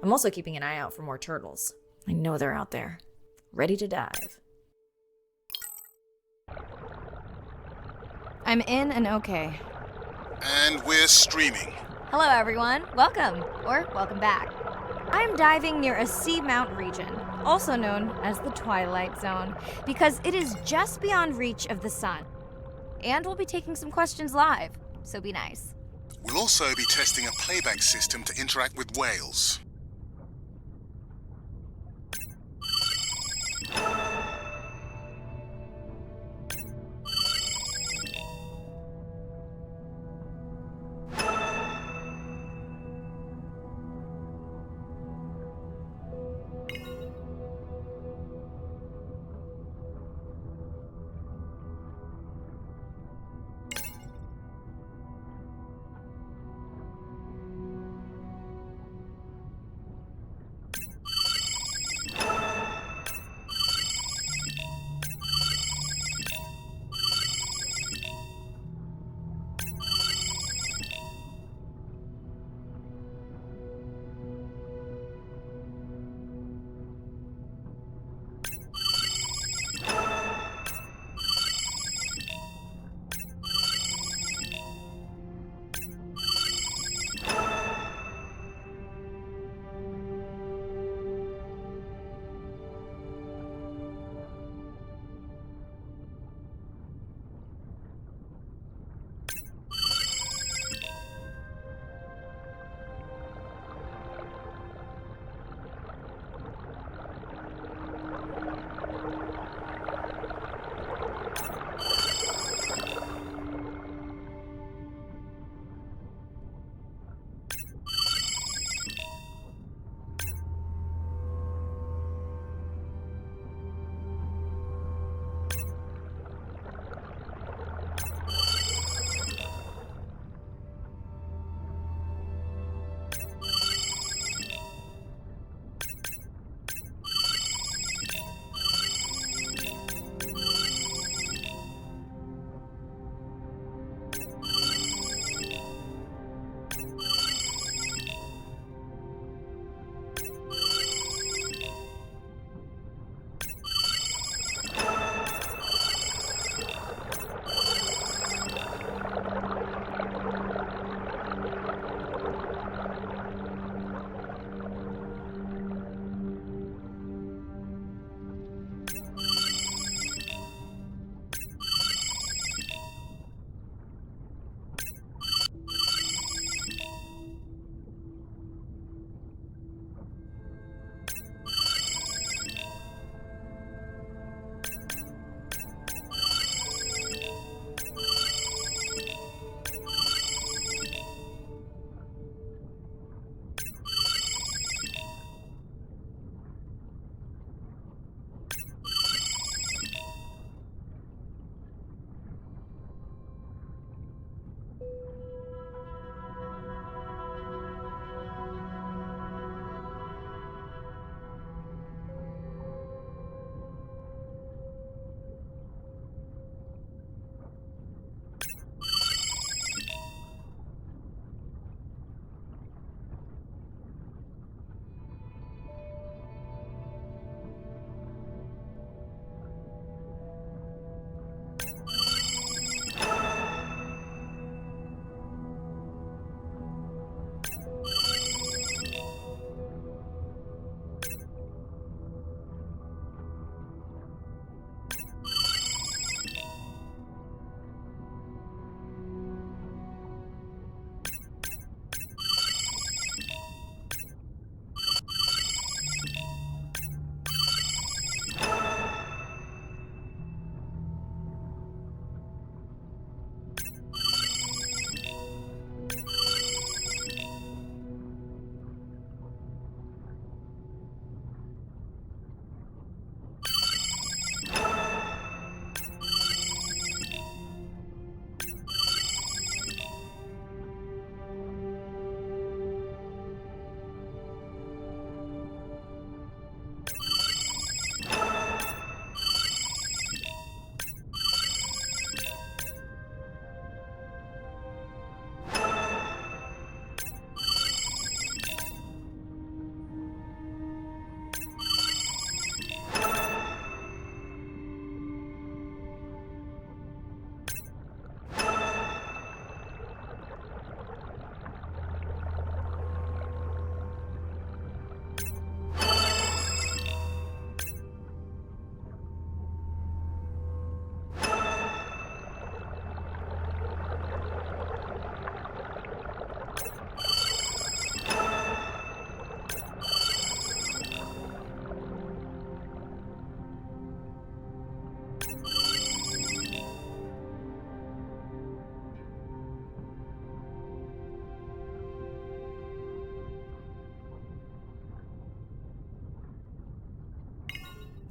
I'm also keeping an eye out for more turtles. I know they're out there, ready to dive. I'm in and okay. And we're streaming. Hello, everyone. Welcome, or welcome back. I'm diving near a seamount region, also known as the Twilight Zone, because it is just beyond reach of the sun. And we'll be taking some questions live, so be nice. We'll also be testing a playback system to interact with whales.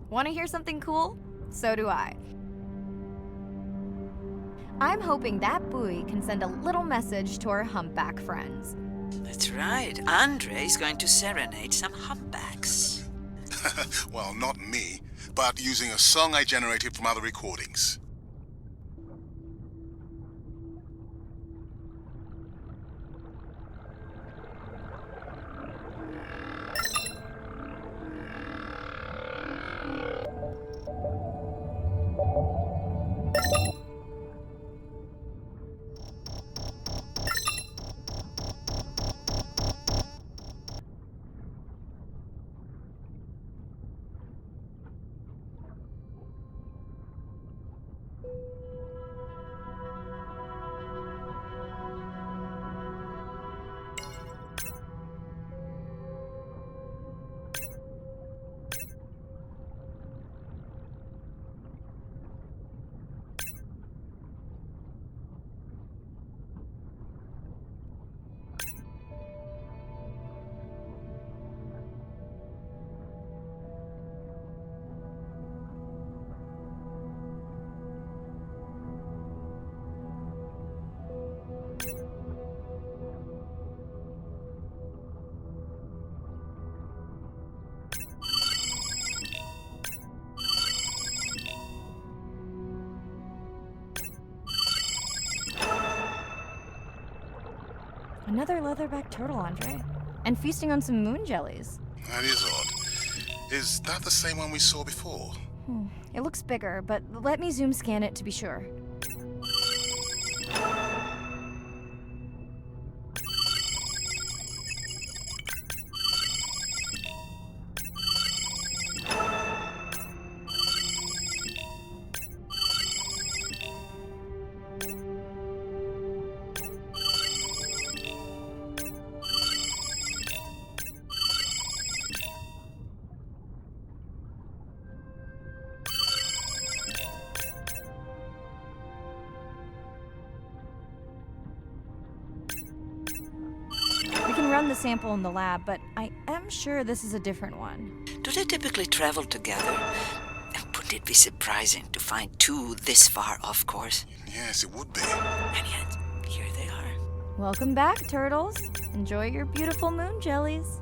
Want to hear something cool? So do I. I'm hoping that buoy can send a little message to our humpback friends. That's right. Andre is going to serenade some humpbacks. Well, not me, but using a song I generated from other recordings. Another leatherback turtle, Andre. And feasting on some moon jellies. That is odd. Is that the same one we saw before? It looks bigger, but let me zoom scan it to be sure. We can run the sample in the lab, but I am sure this is a different one. Do they typically travel together? And wouldn't it be surprising to find two this far off course? Yes, it would be. And yet, here they are. Welcome back, turtles. Enjoy your beautiful moon jellies.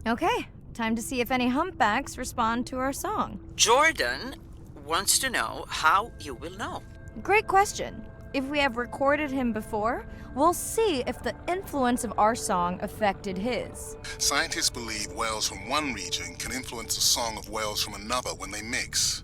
Okay, time to see if any humpbacks respond to our song. Jordan wants to know how you will know. Great question. If we have recorded him before, we'll see if the influence of our song affected his. Scientists believe whales from one region can influence the song of whales from another when they mix.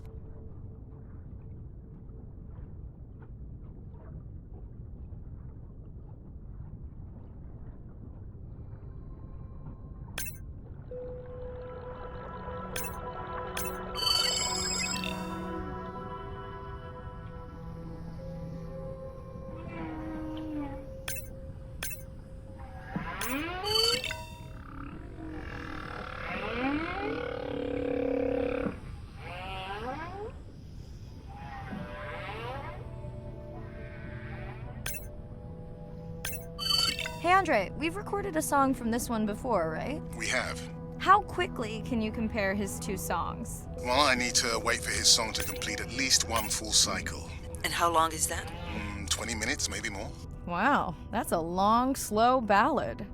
Hey Andre, we've recorded a song from this one before, right? We have. How quickly can you compare his two songs? Well, I need to wait for his song to complete at least one full cycle. And how long is that? 20 minutes, maybe more. Wow, that's a long, slow ballad.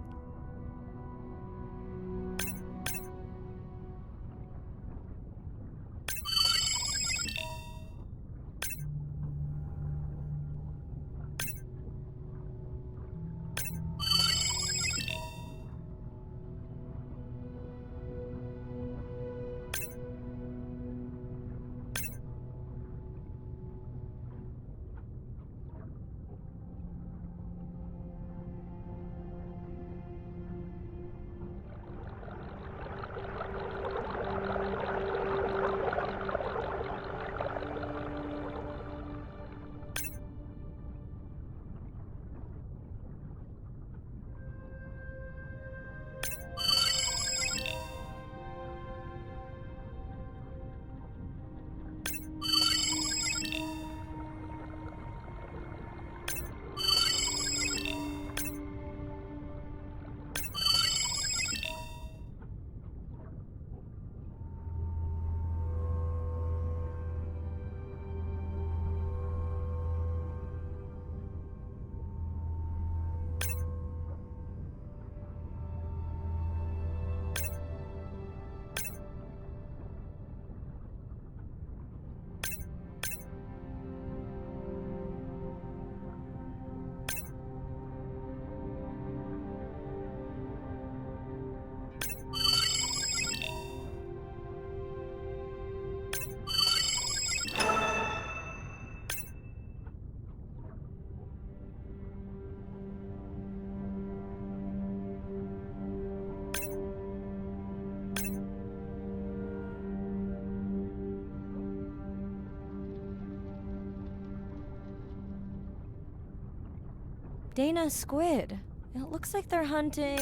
Dana, squid. It looks like they're hunting...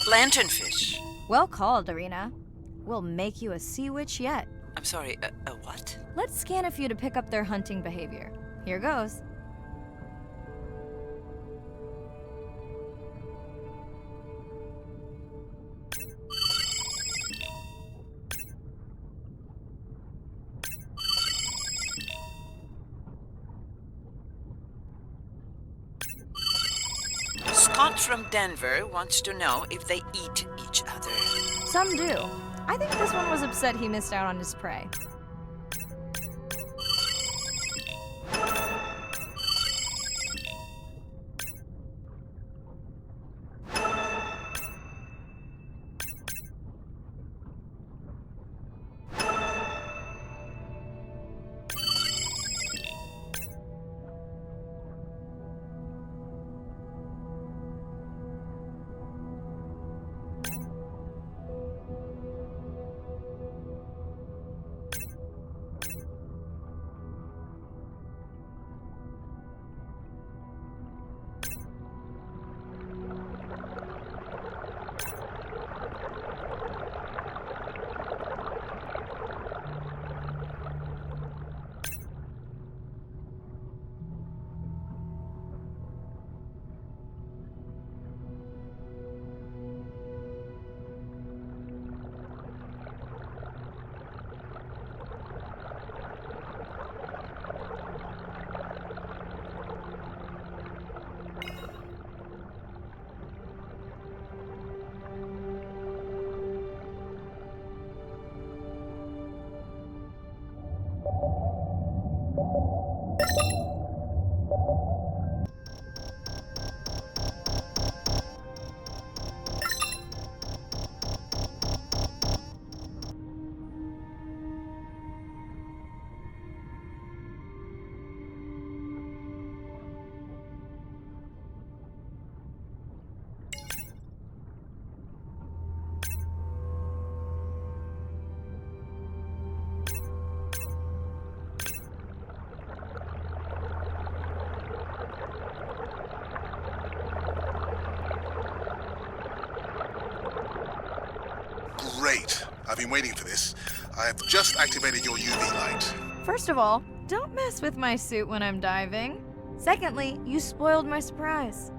Lanternfish. Well called, Irina. We'll make you a sea witch yet. I'm sorry, a what? Let's scan a few to pick up their hunting behavior. Here goes. Scott from Denver wants to know if they eat each other. Some do. I think this one was upset he missed out on his prey. Great. I've been waiting for this. I've just activated your UV light. First of all, don't mess with my suit when I'm diving. Secondly, you spoiled my surprise.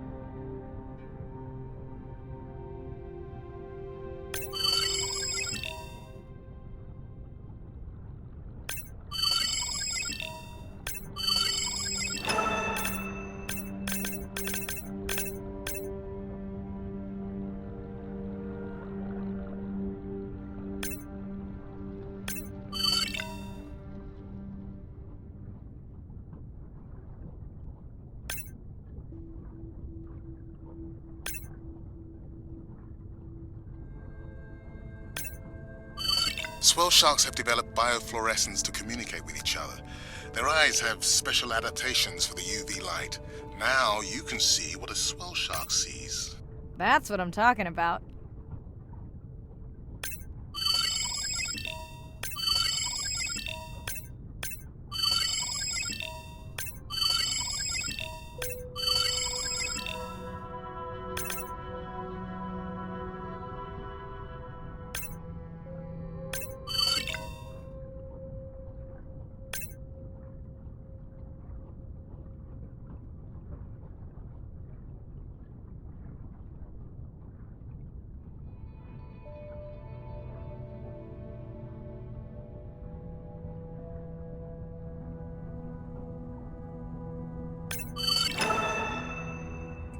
Swell sharks have developed biofluorescence to communicate with each other. Their eyes have special adaptations for the UV light. Now you can see what a swell shark sees. That's what I'm talking about.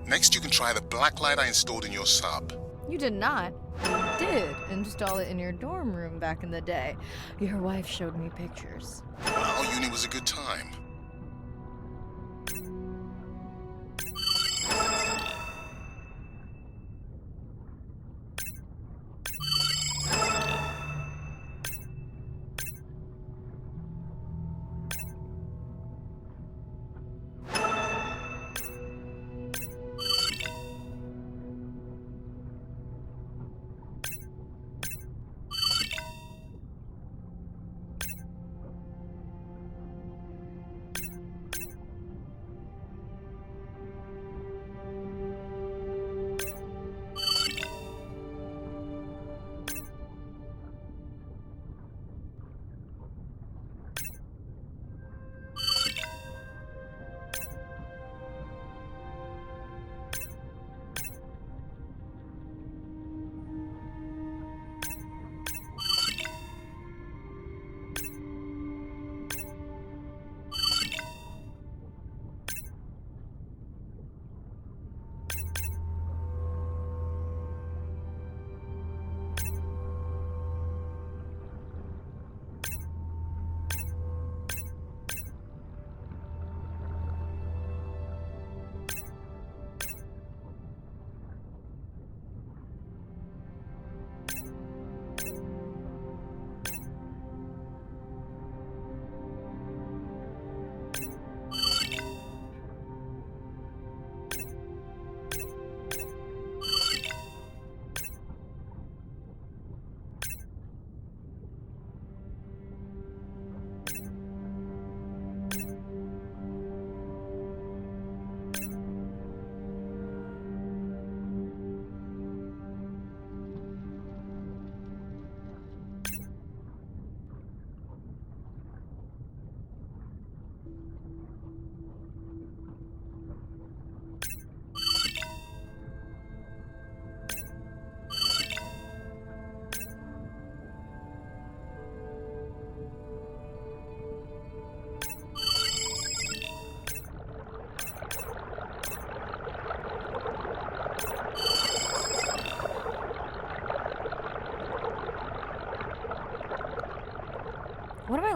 Next, you can try the black light I installed in your sub. You did not. You did install it in your dorm room back in the day. Your wife showed me pictures. Well, uni was a good time.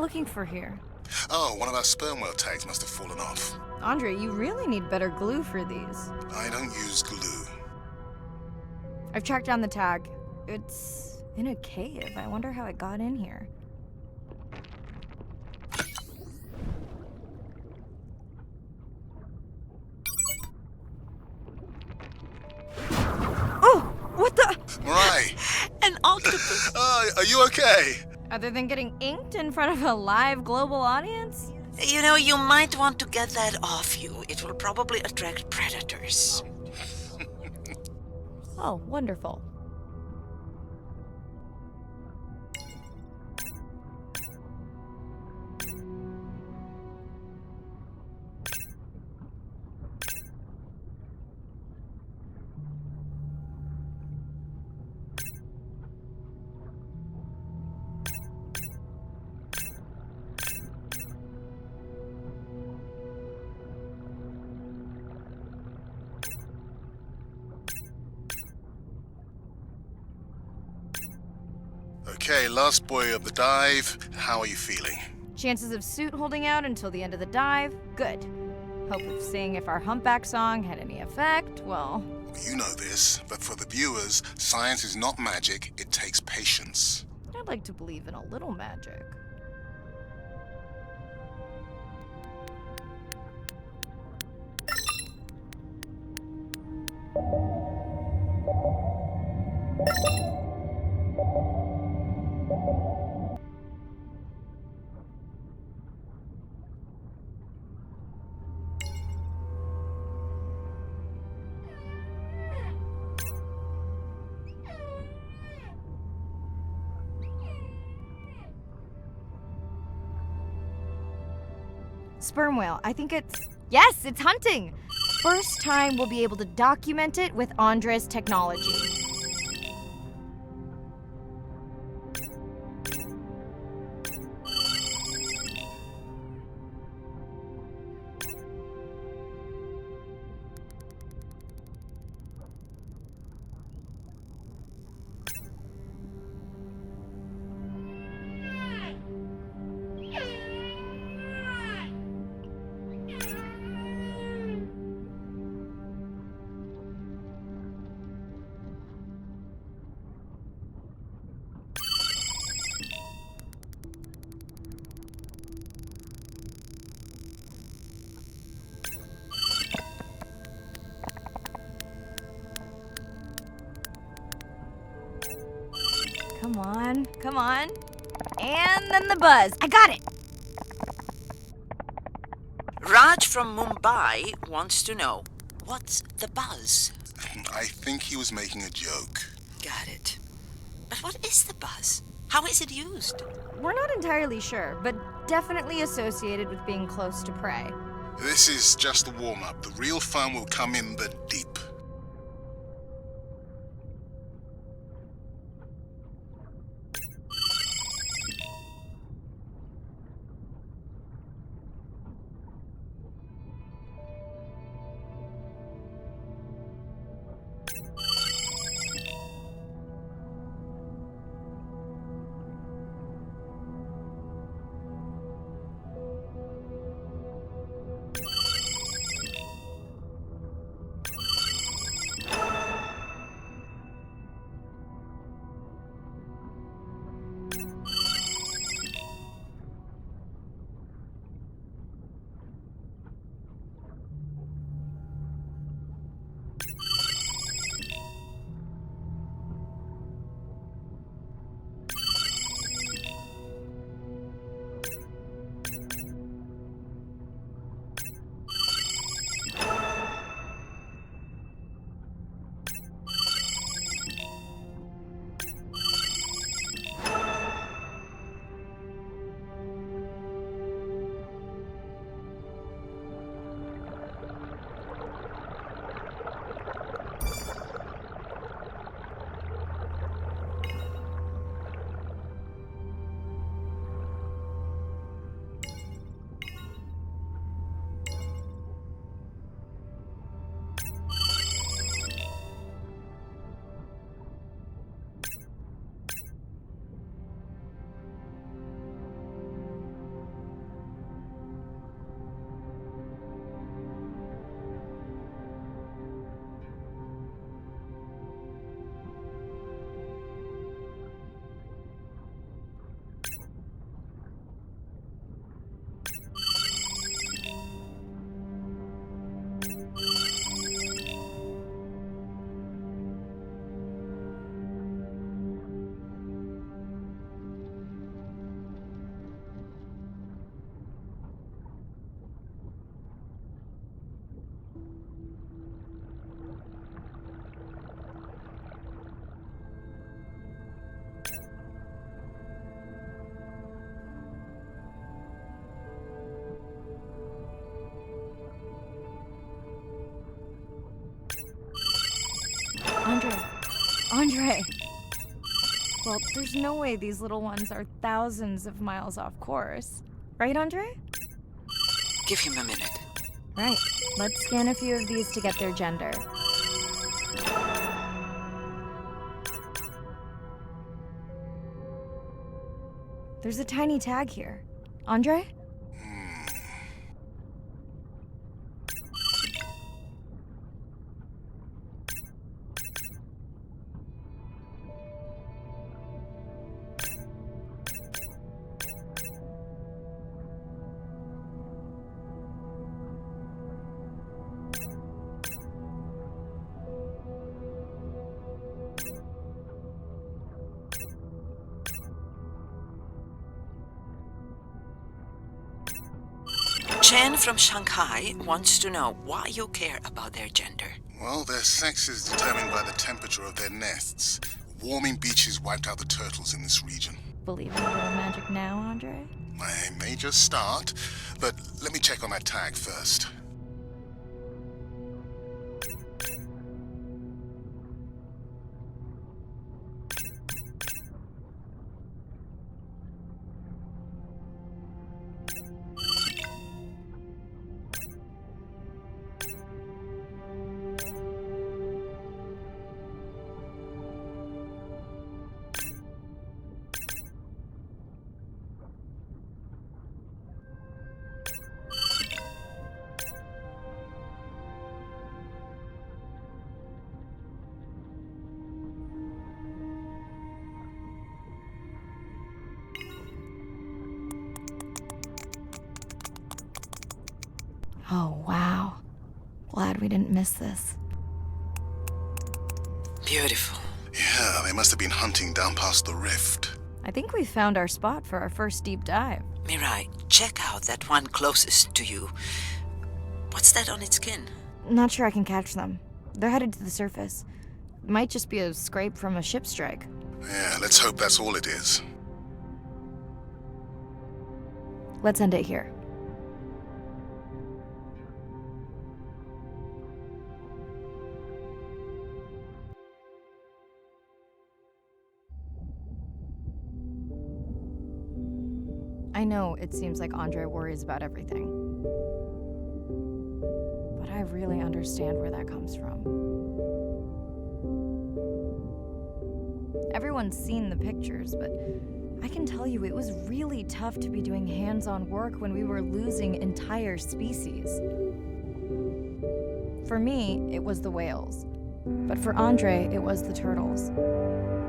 looking for here? Oh, one of our sperm whale tags must have fallen off. Andre, you really need better glue for these. I don't use glue. I've tracked down the tag. It's in a cave. I wonder how it got in here. Oh! What the? Mirai! An octopus! Are you okay? Other than getting inked in front of a live global audience? You know, you might want to get that off you. It will probably attract predators. Oh, wonderful. Okay, last boy of the dive. How are you feeling? Chances of suit holding out until the end of the dive? Good. Hope of seeing if our humpback song had any effect, well... You know this, but for the viewers, science is not magic, it takes patience. I'd like to believe in a little magic. Sperm whale. I think it's... Yes, it's hunting! First time we'll be able to document it with Andre's technology. Come on, come on. And then the buzz. I got it! Raj from Mumbai wants to know, what's the buzz? I think he was making a joke. Got it. But what is the buzz? How is it used? We're not entirely sure, but definitely associated with being close to prey. This is just the warm-up. The real fun will come in the deep. Andre! Well, there's no way these little ones are thousands of miles off course. Right, Andre? Give him a minute. Right. Let's scan a few of these to get their gender. There's a tiny tag here. Andre? Chen from Shanghai wants to know why you care about their gender. Well, their sex is determined by the temperature of their nests. Warming beaches wiped out the turtles in this region. Believe in a little magic now, Andre? I may just start, but let me check on that tag first. Oh, wow. Glad we didn't miss this. Beautiful. Yeah, they must have been hunting down past the rift. I think we found our spot for our first deep dive. Mirai, check out that one closest to you. What's that on its skin? Not sure I can catch them. They're headed to the surface. Might just be a scrape from a ship strike. Yeah, let's hope that's all it is. Let's end it here. I know it seems like Andre worries about everything. But I really understand where that comes from. Everyone's seen the pictures, but I can tell you it was really tough to be doing hands-on work when we were losing entire species. For me, it was the whales. But for Andre, it was the turtles.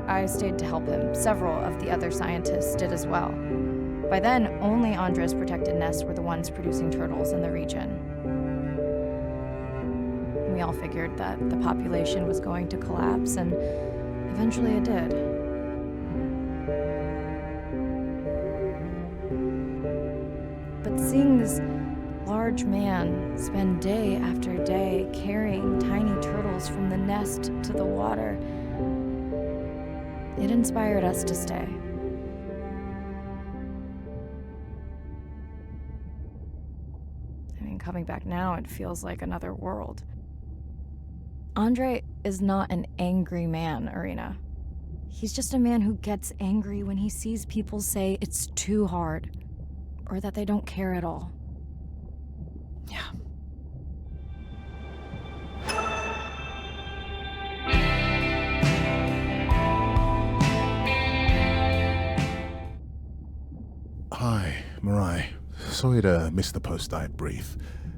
I stayed to help him. Several of the other scientists did as well. By then, only Andre's protected nests were the ones producing turtles in the region. We all figured that the population was going to collapse, and eventually it did. But seeing this large man spend day after day carrying tiny turtles from the nest to the water, it inspired us to stay. Coming back now, it feels like another world. Andre is not an angry man, Irina. He's just a man who gets angry when he sees people say it's too hard, or that they don't care at all. Yeah. Hi, Mirai. Sorry to miss the post-dive brief.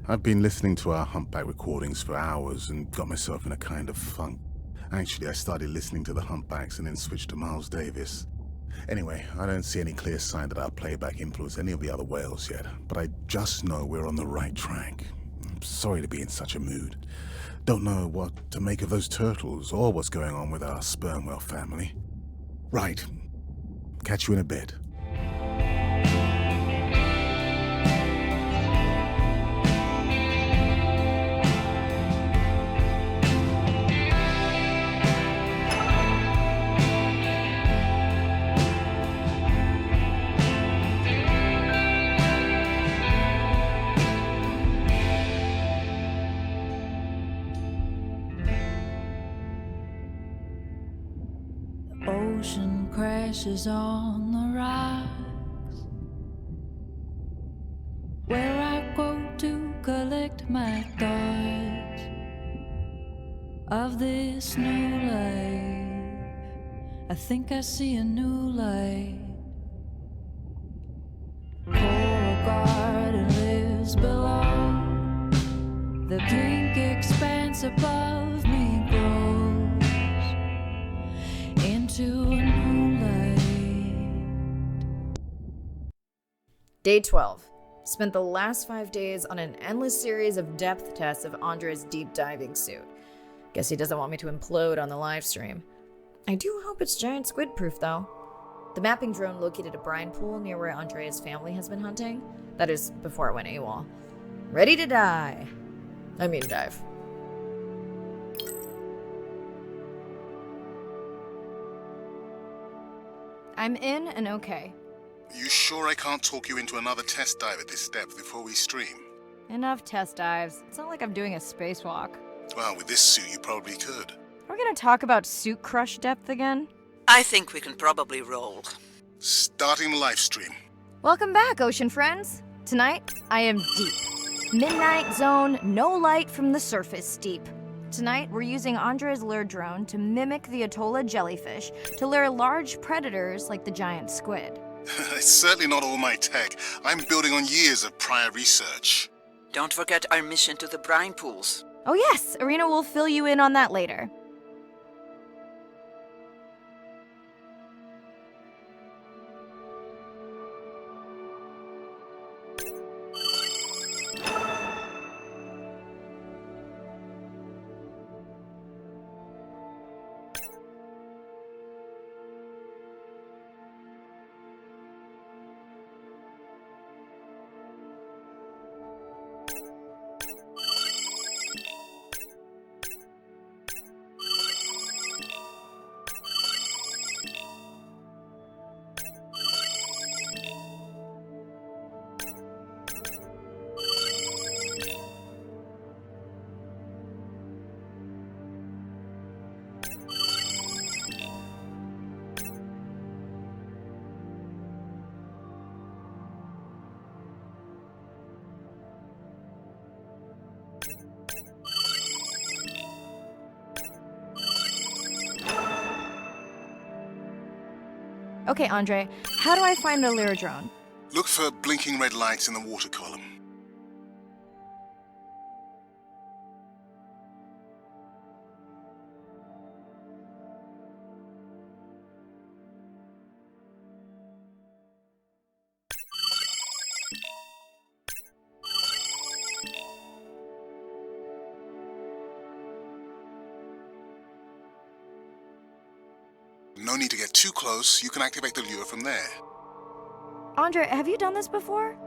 I've been listening to our humpback recordings for hours and got myself in a kind of funk. Actually, I started listening to the humpbacks and then switched to Miles Davis. Anyway, I don't see any clear sign that our playback influenced any of the other whales yet, but I just know we're on the right track. I'm sorry to be in such a mood. Don't know what to make of those turtles or what's going on with our sperm whale family. Right. Catch you in a bit. ashes on the rocks, where I go to collect my thoughts of this new life. I think I see a new light. Coral garden lives below. The pink expanse above me grows into a new light. Day 12. Spent the last 5 days on an endless series of depth tests of Andre's deep diving suit. Guess he doesn't want me to implode on the live stream. I do hope it's giant squid proof though. The mapping drone located a brine pool near where Andrea's family has been hunting. That is, before it went AWOL. Ready to dive. I'm in and okay. You sure I can't talk you into another test dive at this depth before we stream? Enough test dives. It's not like I'm doing a spacewalk. Well, with this suit, you probably could. Are we gonna talk about suit crush depth again? I think we can probably roll. Starting the live stream. Welcome back, ocean friends. Tonight, I am deep. Midnight zone, no light from the surface deep. Tonight, we're using Andre's lure drone to mimic the Atolla jellyfish to lure large predators like the giant squid. It's certainly not all my tech. I'm building on years of prior research. Don't forget our mission to the brine pools. Oh yes, Arena will fill you in on that later. Okay, Andre, how do I find the lure drone? Look for blinking red lights in the water column. No need to get too close. You can activate the lure from there. Andre, have you done this before?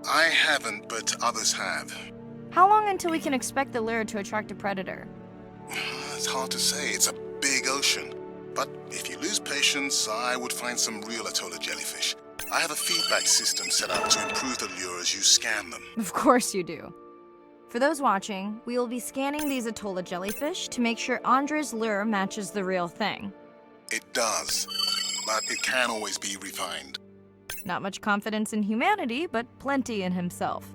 I haven't, but others have. How long until we can expect the lure to attract a predator? It's hard to say. It's a big ocean. But if you lose patience, I would find some real Atolla jellyfish. I have a feedback system set up to improve the lure as you scan them. Of course you do. For those watching, we will be scanning these Atolla jellyfish to make sure Andre's lure matches the real thing. It does, but it can always be refined. Not much confidence in humanity, but plenty in himself.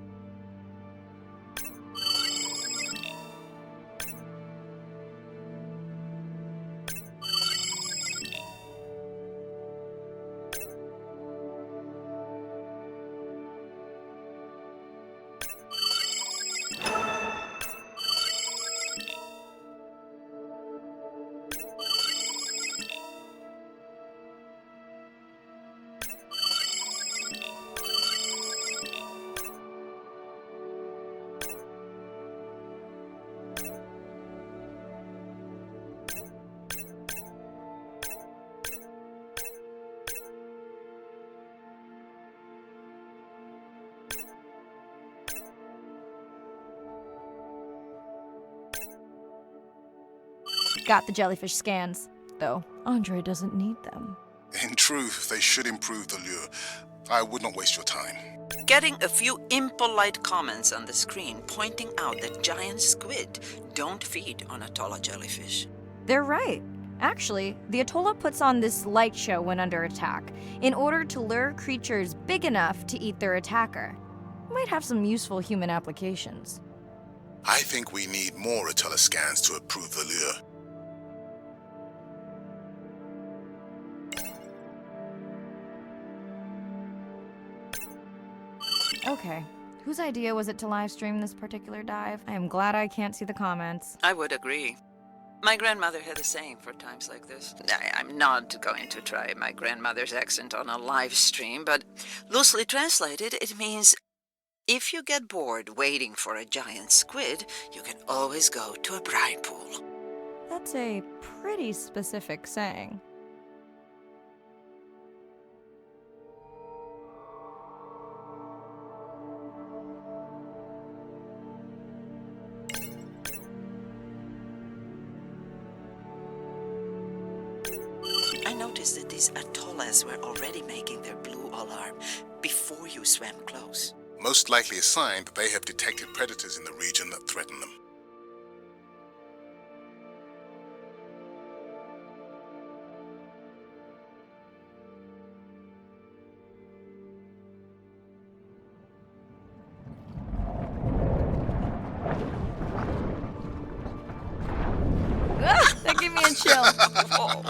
Got the jellyfish scans, though Andre doesn't need them. In truth, they should improve the lure. I would not waste your time. Getting a few impolite comments on the screen pointing out that giant squid don't feed on Atolla jellyfish. They're right. Actually, the Atolla puts on this light show when under attack, in order to lure creatures big enough to eat their attacker. Might have some useful human applications. I think we need more Atolla scans to approve the lure. Okay, whose idea was it to live stream this particular dive? I am glad I can't see the comments. I would agree. My grandmother had a saying for times like this. I'm not going to try my grandmother's accent on a live stream, but loosely translated, it means if you get bored waiting for a giant squid, you can always go to a brine pool. That's a pretty specific saying. I noticed that these atollas were already making their blue alarm before you swam close. Most likely a sign that they have detected predators in the region that threaten them. That gave me a chill. Whoa.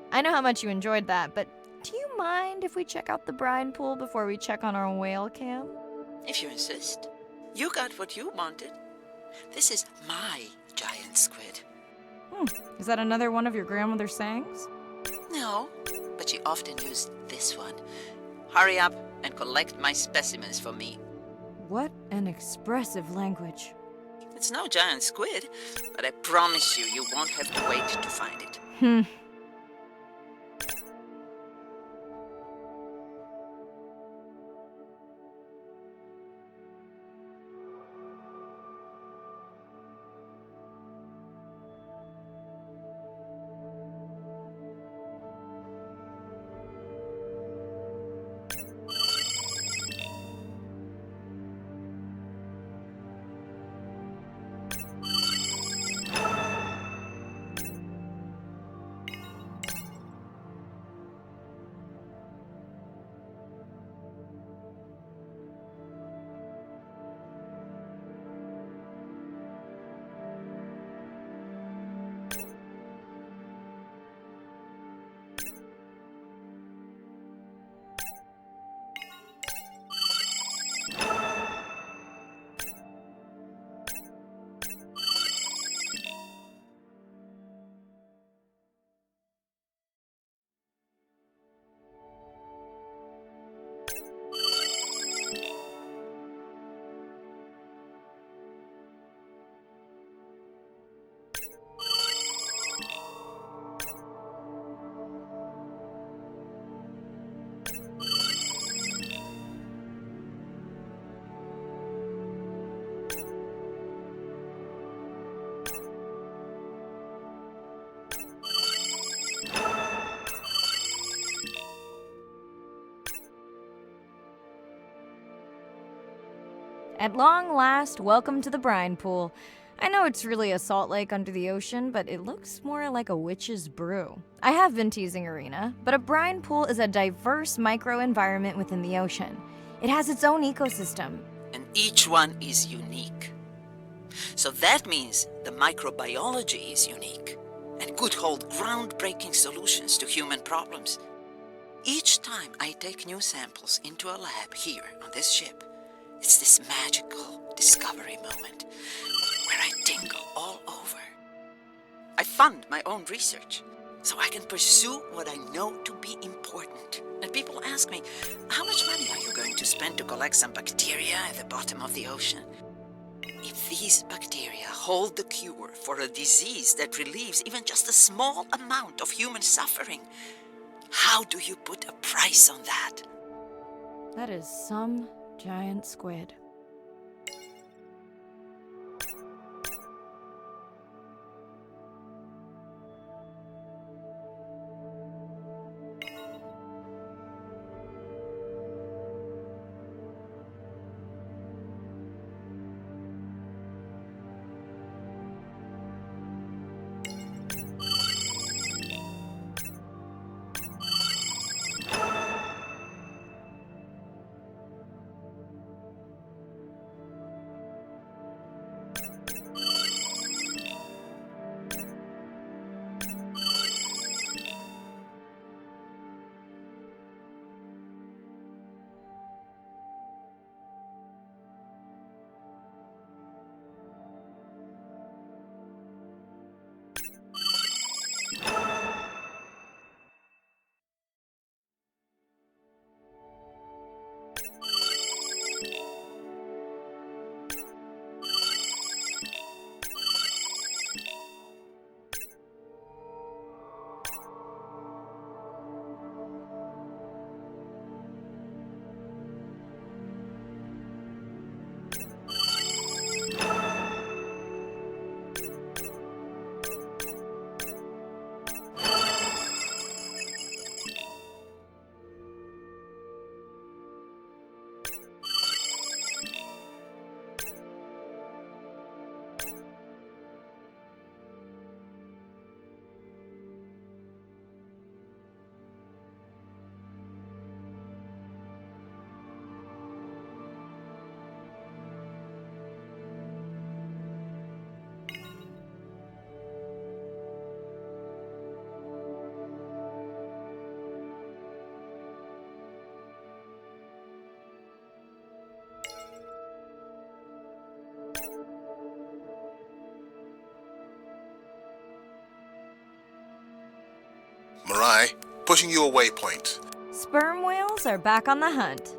I know how much you enjoyed that, but do you mind if we check out the brine pool before we check on our whale cam? If you insist. You got what you wanted. This is my giant squid. Is that another one of your grandmother's sayings? No, but she often used this one. Hurry up and collect my specimens for me. What an expressive language. It's no giant squid, but I promise you, you won't have to wait to find it. At long last, welcome to the brine pool. I know it's really a salt lake under the ocean, but it looks more like a witch's brew. I have been teasing Arena, but a brine pool is a diverse microenvironment within the ocean. It has its own ecosystem. And each one is unique. So that means the microbiology is unique and could hold groundbreaking solutions to human problems. Each time I take new samples into a lab here on this ship, it's this magical discovery moment where I tingle all over. I fund my own research so I can pursue what I know to be important. And people ask me, how much money are you going to spend to collect some bacteria at the bottom of the ocean? If these bacteria hold the cure for a disease that relieves even just a small amount of human suffering, how do you put a price on that? That is some giant squid. Pushing your waypoint. Sperm whales are back on the hunt.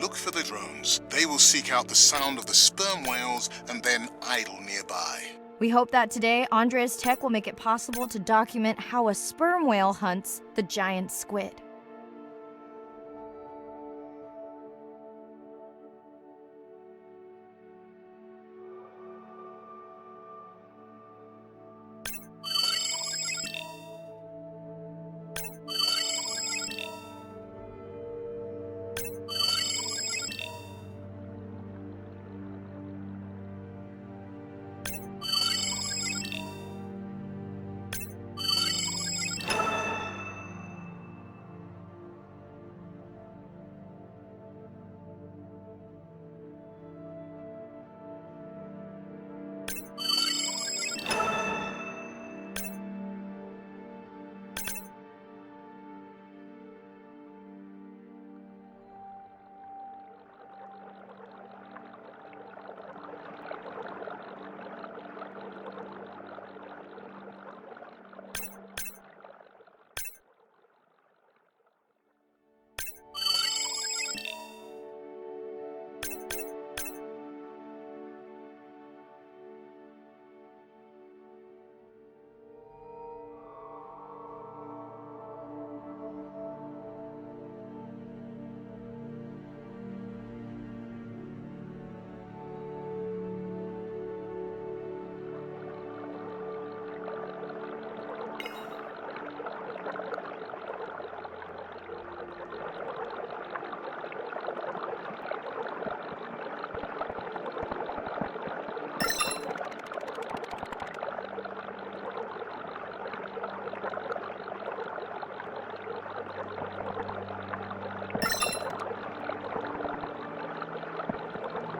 Look for the drones. They will seek out the sound of the sperm whales and then idle nearby. We hope that today, Andrea's tech will make it possible to document how a sperm whale hunts the giant squid.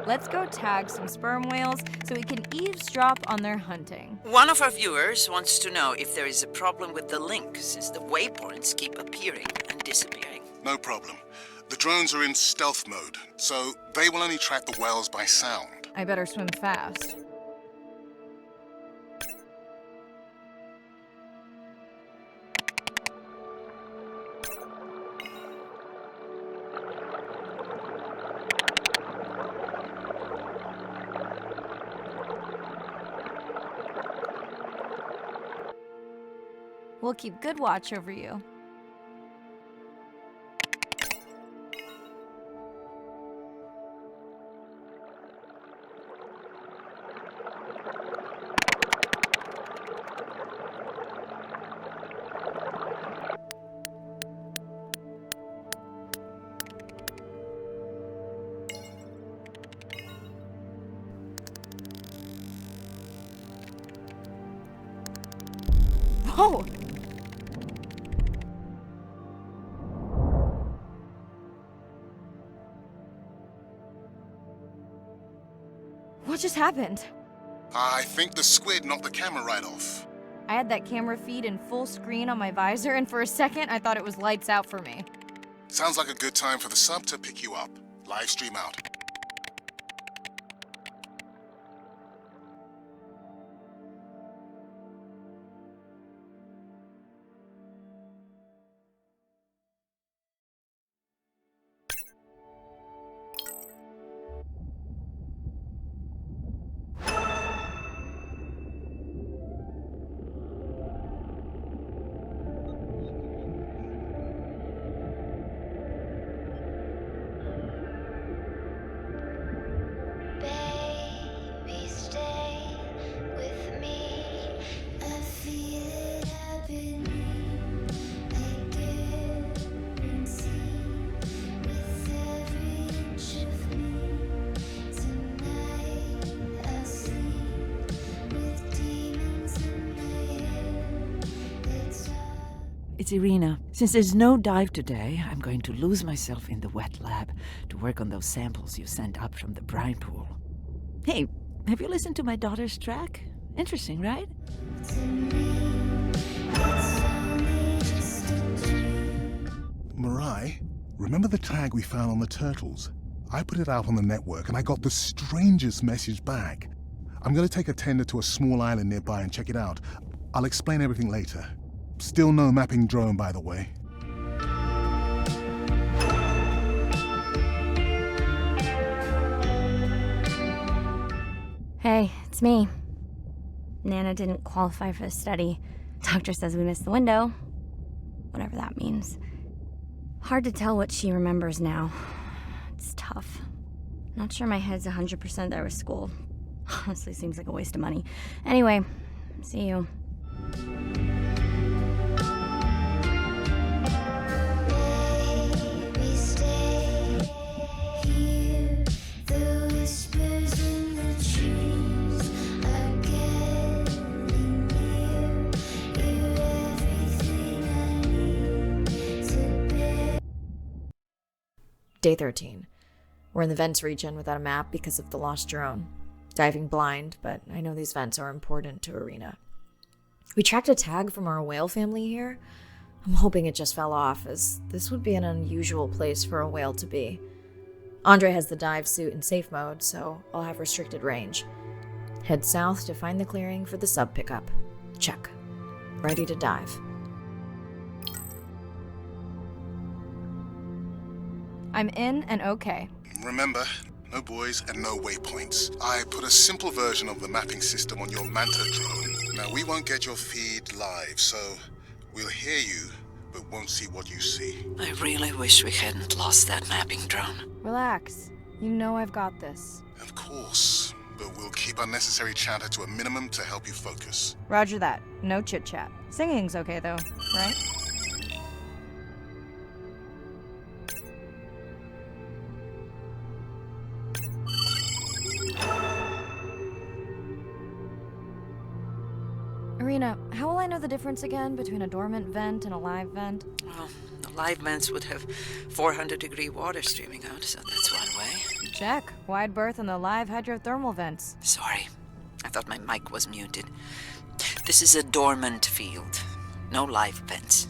Let's go tag some sperm whales so we can eavesdrop on their hunting. One of our viewers wants to know if there is a problem with the link, since the waypoints keep appearing and disappearing. No problem. The drones are in stealth mode, so they will only track the whales by sound. I better swim fast. We'll keep good watch over you. Whoa! What just happened? I think the squid knocked the camera right off. I had that camera feed in full screen on my visor, and for a second I thought it was lights out for me. Sounds like a good time for the sub to pick you up. Live stream out. Baby, stay with me. I feel it happening. I guarantee with every inch of me. Tonight I'll sleep with demons in my head. It's all It's Irina. Since there's no dive today, I'm going to lose myself in the wet lab to work on those samples you sent up from the brine pool. Hey, have you listened to my daughter's track? Interesting, right? to me. It's only just a dream. Mirai, remember the tag we found on the turtles? I put it out on the network and I got the strangest message back. I'm going to take a tender to a small island nearby and check it out. I'll explain everything later. Still no mapping drone, by the way. Hey, it's me. Nana didn't qualify for the study. Doctor says we missed the window. Whatever that means. Hard to tell what she remembers now. It's tough. Not sure my head's 100% there with school. Honestly, seems like a waste of money. Anyway, see you. Baby, stay here. The whispers in the trees are getting near. You're everything I need to bear. Day 13. We're in the vents region without a map because of the lost drone. Diving blind, but I know these vents are important to Arena. We tracked a tag from our whale family here. I'm hoping it just fell off, as this would be an unusual place for a whale to be. Andre has the dive suit in safe mode, so I'll have restricted range. Head south to find the clearing for the sub pickup. Check. Ready to dive. I'm in and okay. Remember, no buoys and no waypoints. I put a simple version of the mapping system on your Manta drone. Now, we won't get your feed live, so we'll hear you, but won't see what you see. I really wish we hadn't lost that mapping drone. Relax. You know I've got this. Of course, but we'll keep unnecessary chatter to a minimum to help you focus. Roger that. No chit-chat. Singing's okay, though, right? Arena, how will I know the difference again between a dormant vent and a live vent? Well, the live vents would have 400-degree water streaming out, so that's one way. Check. Wide berth and the live hydrothermal vents. Sorry, I thought my mic was muted. This is a dormant field. No live vents.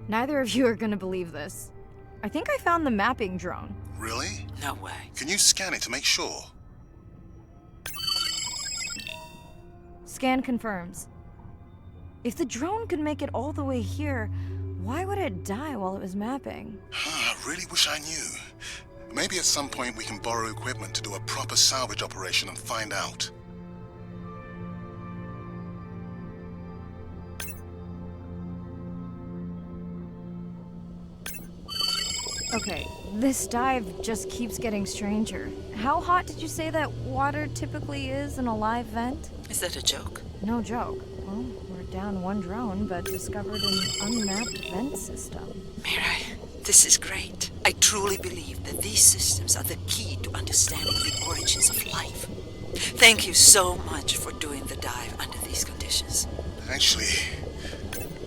Neither of you are gonna believe this. I think I found the mapping drone. Really? No way. Can you scan it to make sure? Scan confirms. If the drone could make it all the way here, why would it die while it was mapping? I really wish I knew. Maybe at some point we can borrow equipment to do a proper salvage operation and find out. Okay, this dive just keeps getting stranger. How hot did you say that water typically is in a live vent? Is that a joke? No joke. Well, we're down one drone, but discovered an unmapped vent system. Mirai, this is great. I truly believe that these systems are the key to understanding the origins of life. Thank you so much for doing the dive under these conditions. Actually,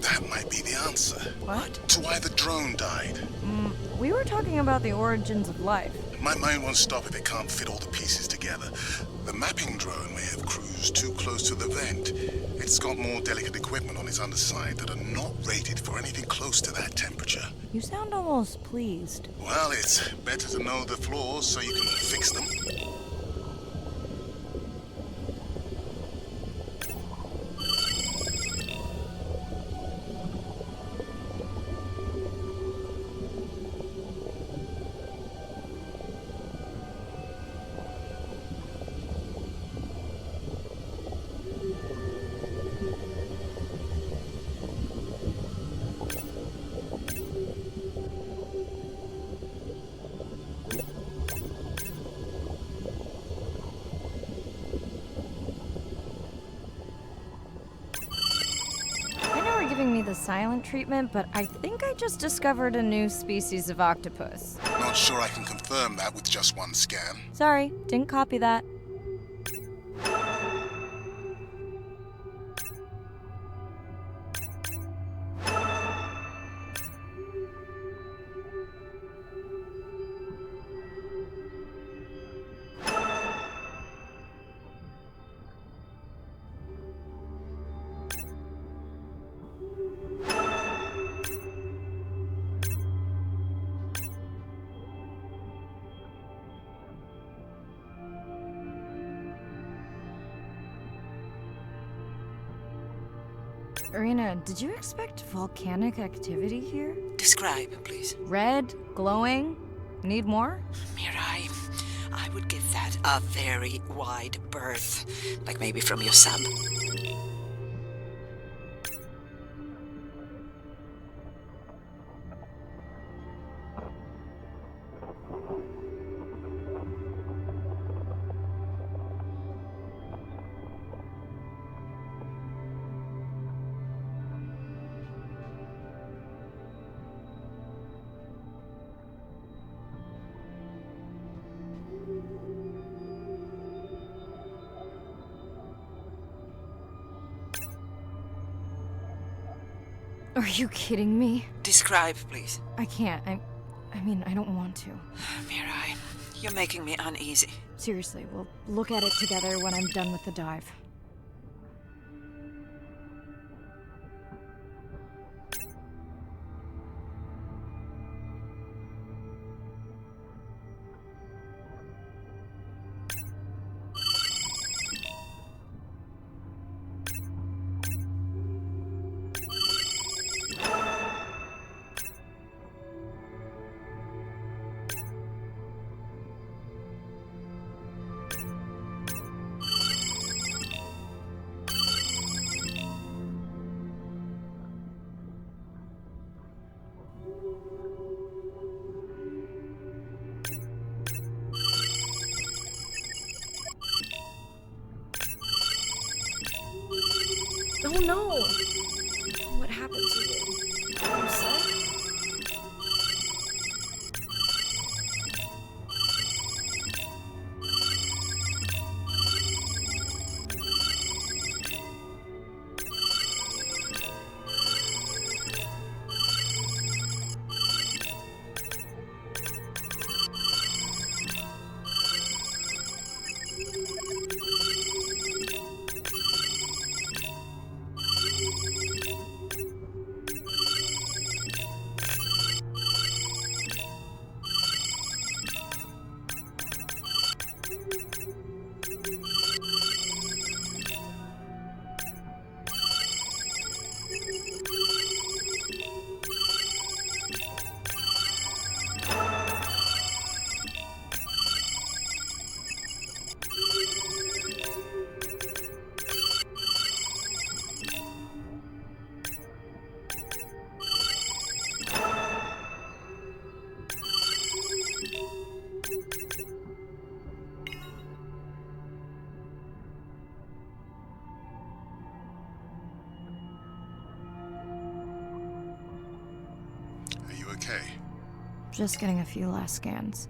that might be the answer. What? To why the drone died. We were talking about the origins of life. My mind won't stop if it can't fit all the pieces together. The mapping drone may have cruised too close to the vent. It's got more delicate equipment on its underside that are not rated for anything close to that temperature. You sound almost pleased. Well, it's better to know the flaws so you can fix them. I know we're giving me the silent treatment, but I think I just discovered a new species of octopus. Not sure I can confirm that with just one scan. Sorry, didn't copy that. Irina, did you expect volcanic activity here? Describe, please. Red, glowing. Need more? Mirai, I would give that a very wide berth. Like maybe from your sub. Are you kidding me? Describe, please. I can't. I mean, I don't want to. Mirai, you're making me uneasy. Seriously, we'll look at it together when I'm done with the dive. okay? Just getting a few last scans.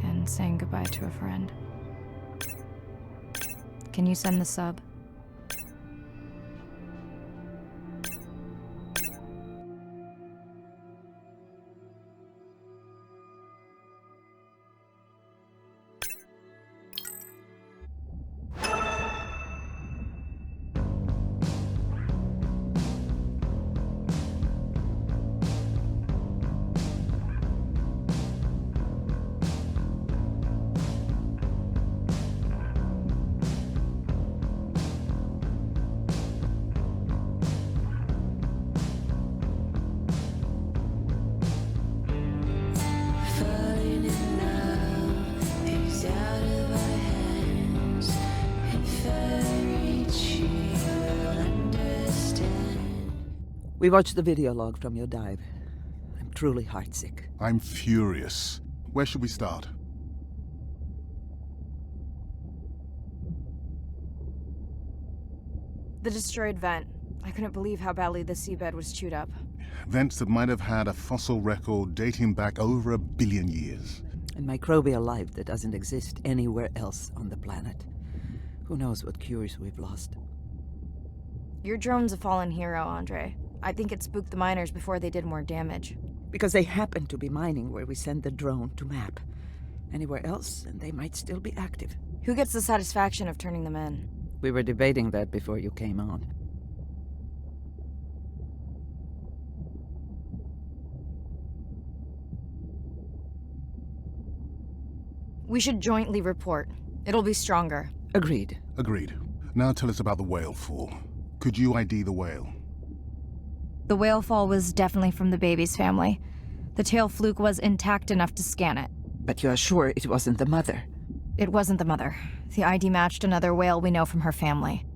And saying goodbye to a friend. Can you send the sub? Falling in love is out of our hands. If I reach you, you'll understand. We watched the video log from your dive. I'm truly heartsick. I'm furious. Where should we start? The destroyed vent. I couldn't believe how badly the seabed was chewed up. Vents that might have had a fossil record dating back over 1 billion years. And microbial life that doesn't exist anywhere else on the planet. Who knows what cures we've lost. Your drone's a fallen hero, Andre. I think it spooked the miners before they did more damage. Because they happen to be mining where we send the drone to map. Anywhere else, and they might still be active. Who gets the satisfaction of turning them in? We were debating that before you came on. We should jointly report. It'll be stronger. Agreed. Agreed. Now tell us about the whale fall. Could you ID the whale? The whale fall was definitely from the baby's family. The tail fluke was intact enough to scan it. But you're sure it wasn't the mother? It wasn't the mother. The ID matched another whale we know from her family.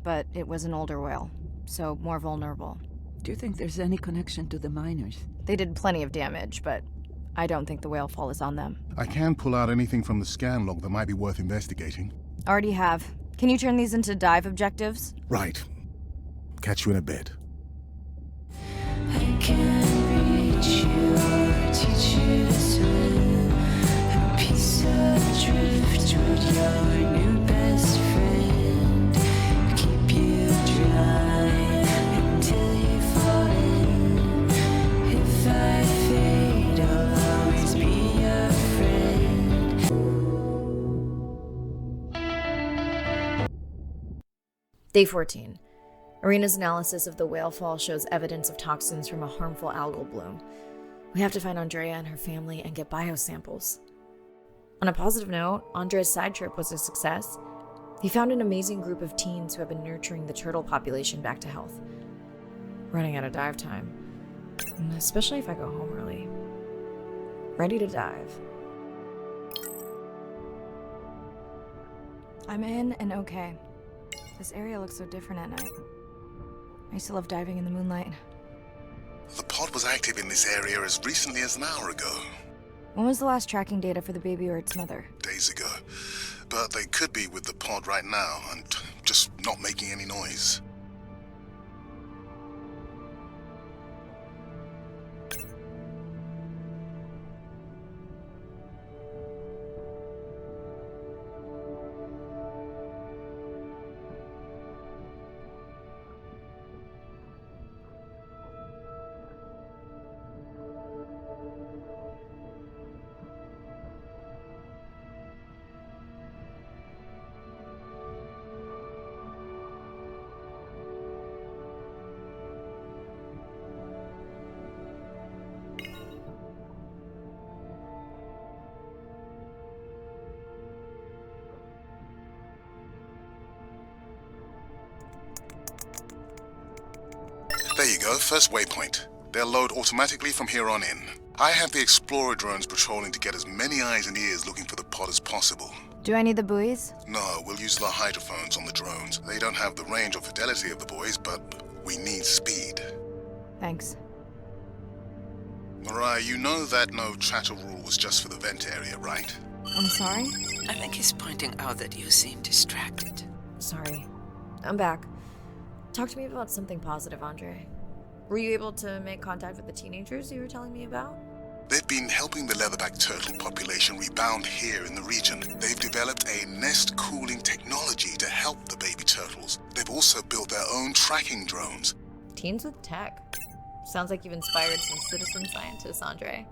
But it was an older whale, so more vulnerable. Do you think there's any connection to the miners? They did plenty of damage, but I don't think the whale fall is on them. I can pull out anything from the scan log that might be worth investigating. Already have. Can you turn these into dive objectives? Right. Catch you in a bit. I can reach you or teach you to swim. A piece of driftwood, your new best friend. Keep you dry until you fall in. If I fade, I'll always be your friend. Day 14. Arena's analysis of the whale fall shows evidence of toxins from a harmful algal bloom. We have to find Andrea and her family and get biosamples. On a positive note, Andrea's side trip was a success. He found an amazing group of teens who have been nurturing the turtle population back to health. Running out of dive time, especially if I go home early. Ready to dive. I'm in and okay. This area looks so different at night. I used to love diving in the moonlight. The pod was active in this area as recently as an hour ago. When was the last tracking data for the baby or its mother? Days ago. But they could be with the pod right now and just not making any noise. There you go, first waypoint. They'll load automatically from here on in. I have the Explorer drones patrolling to get as many eyes and ears looking for the pod as possible. Do I need the buoys? No, we'll use the hydrophones on the drones. They don't have the range or fidelity of the boys, but we need speed. Thanks. Mariah, you know that no chatter rule was just for the vent area, right? I'm sorry? I think he's pointing out that you seem distracted. Sorry. I'm back. Talk to me about something positive, Andre. Were you able to make contact with the teenagers you were telling me about? They've been helping the leatherback turtle population rebound here in the region. They've developed a nest cooling technology to help the baby turtles. They've also built their own tracking drones. Teens with tech. Sounds like you've inspired some citizen scientists, Andre.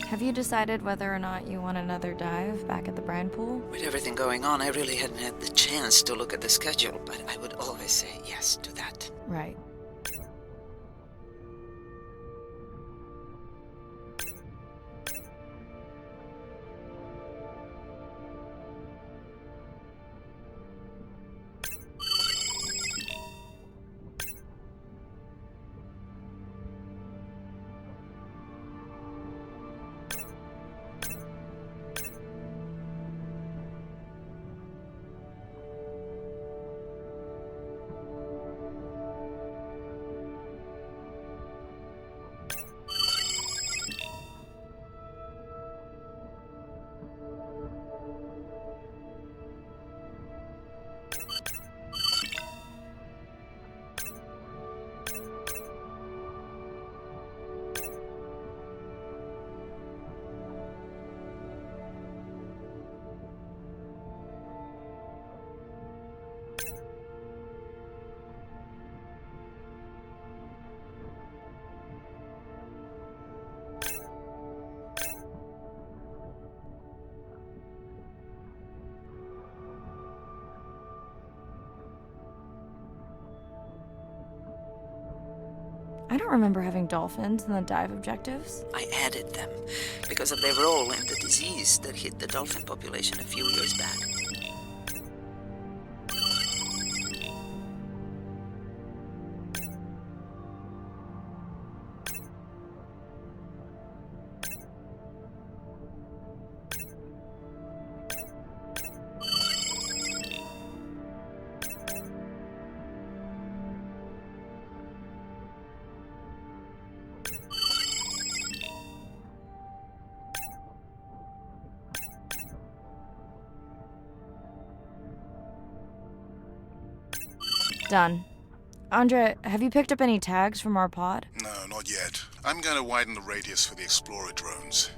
Have you decided whether or not you want another dive back at the brine pool? With everything going on, I really hadn't had the chance to look at the schedule, but I would always say yes to that. Right. I don't remember having dolphins in the dive objectives. I added them because of their role in the disease that hit the dolphin population a few years back. Done. Andre, have you picked up any tags from our pod? No, not yet. I'm going to widen the radius for the Explorer drones.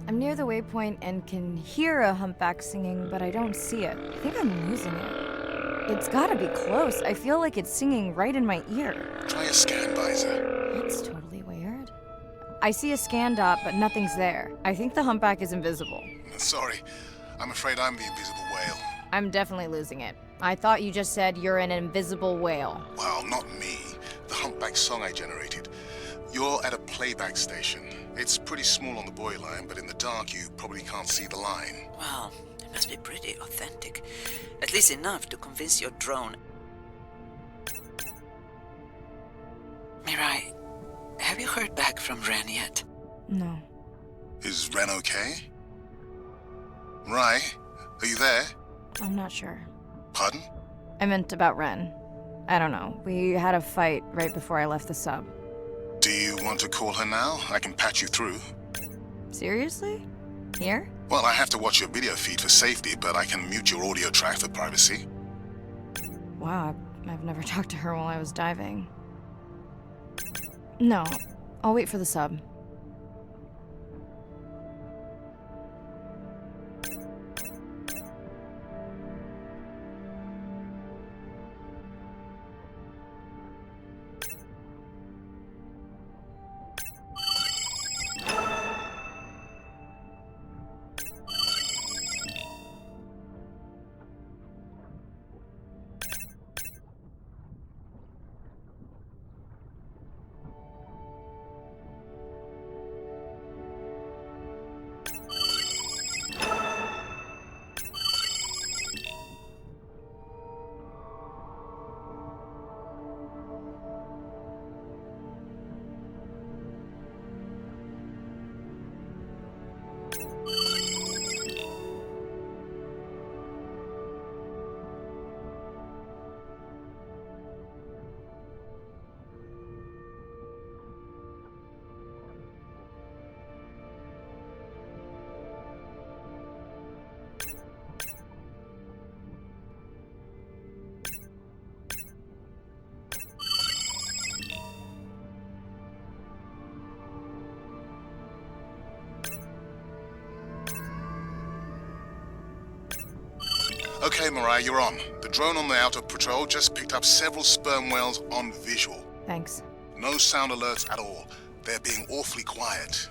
I'm near the waypoint and can hear a humpback singing, but I don't see it. I think I'm losing it. It's gotta be close. I feel like it's singing right in my ear. Try a scan visor. That's totally weird. I see a scan dot, but nothing's there. I think the humpback is invisible. Sorry, I'm afraid I'm the invisible whale. I'm definitely losing it. I thought you just said you're an invisible whale. Well, not me. The humpback song I generated. You're at a playback station. It's pretty small on the buoy line, but in the dark you probably can't see the line. Well, it must be pretty authentic. At least enough to convince your drone. Mirai, have you heard back from Ren yet? No. Is Ren okay? Rai, are you there? I'm not sure. Pardon? I meant about Ren. I don't know. We had a fight right before I left the sub. Do you want to call her now? I can patch you through. Seriously? Here? Well, I have to watch your video feed for safety, but I can mute your audio track for privacy. Wow, I've never talked to her while I was diving. No, I'll wait for the sub. Okay, Mariah, you're on. The drone on the outer patrol just picked up several sperm whales on visual. Thanks. No sound alerts at all. They're being awfully quiet.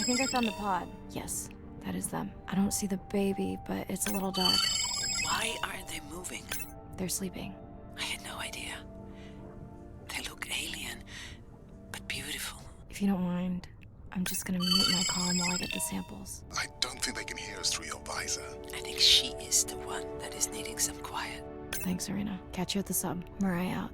think I found the pod. Yes, that is them. I don't see the baby, but it's a little dark. Why aren't they moving? They're sleeping. I had no idea. They look alien, but beautiful. If you don't mind, I'm just gonna mute my comm while I get the samples. I don't think they can hear us through your visor. I think she is the one that is needing some quiet. Thanks, Arena. Catch you at the sub. Mariah out.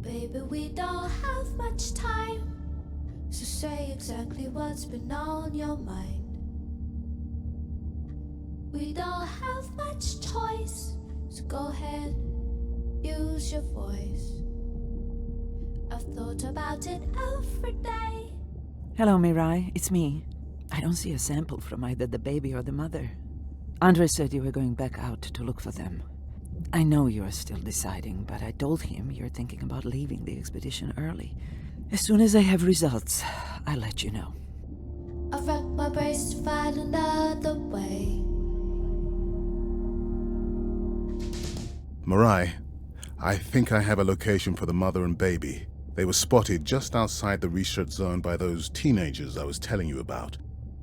Baby, we don't have much time, so say exactly what's been on your mind. We don't have much choice, so go ahead, use your voice. I've thought about it every day. Hello, Mirai. It's me. I don't see a sample from either the baby or the mother. Andre said you were going back out to look for them. I know you are still deciding, but I told him you're thinking about leaving the expedition early. As soon as I have results, I'll let you know. I've wrecked my brace to find another way. Marai, I think I have a location for the mother and baby. They were spotted just outside the research zone by those teenagers I was telling you about.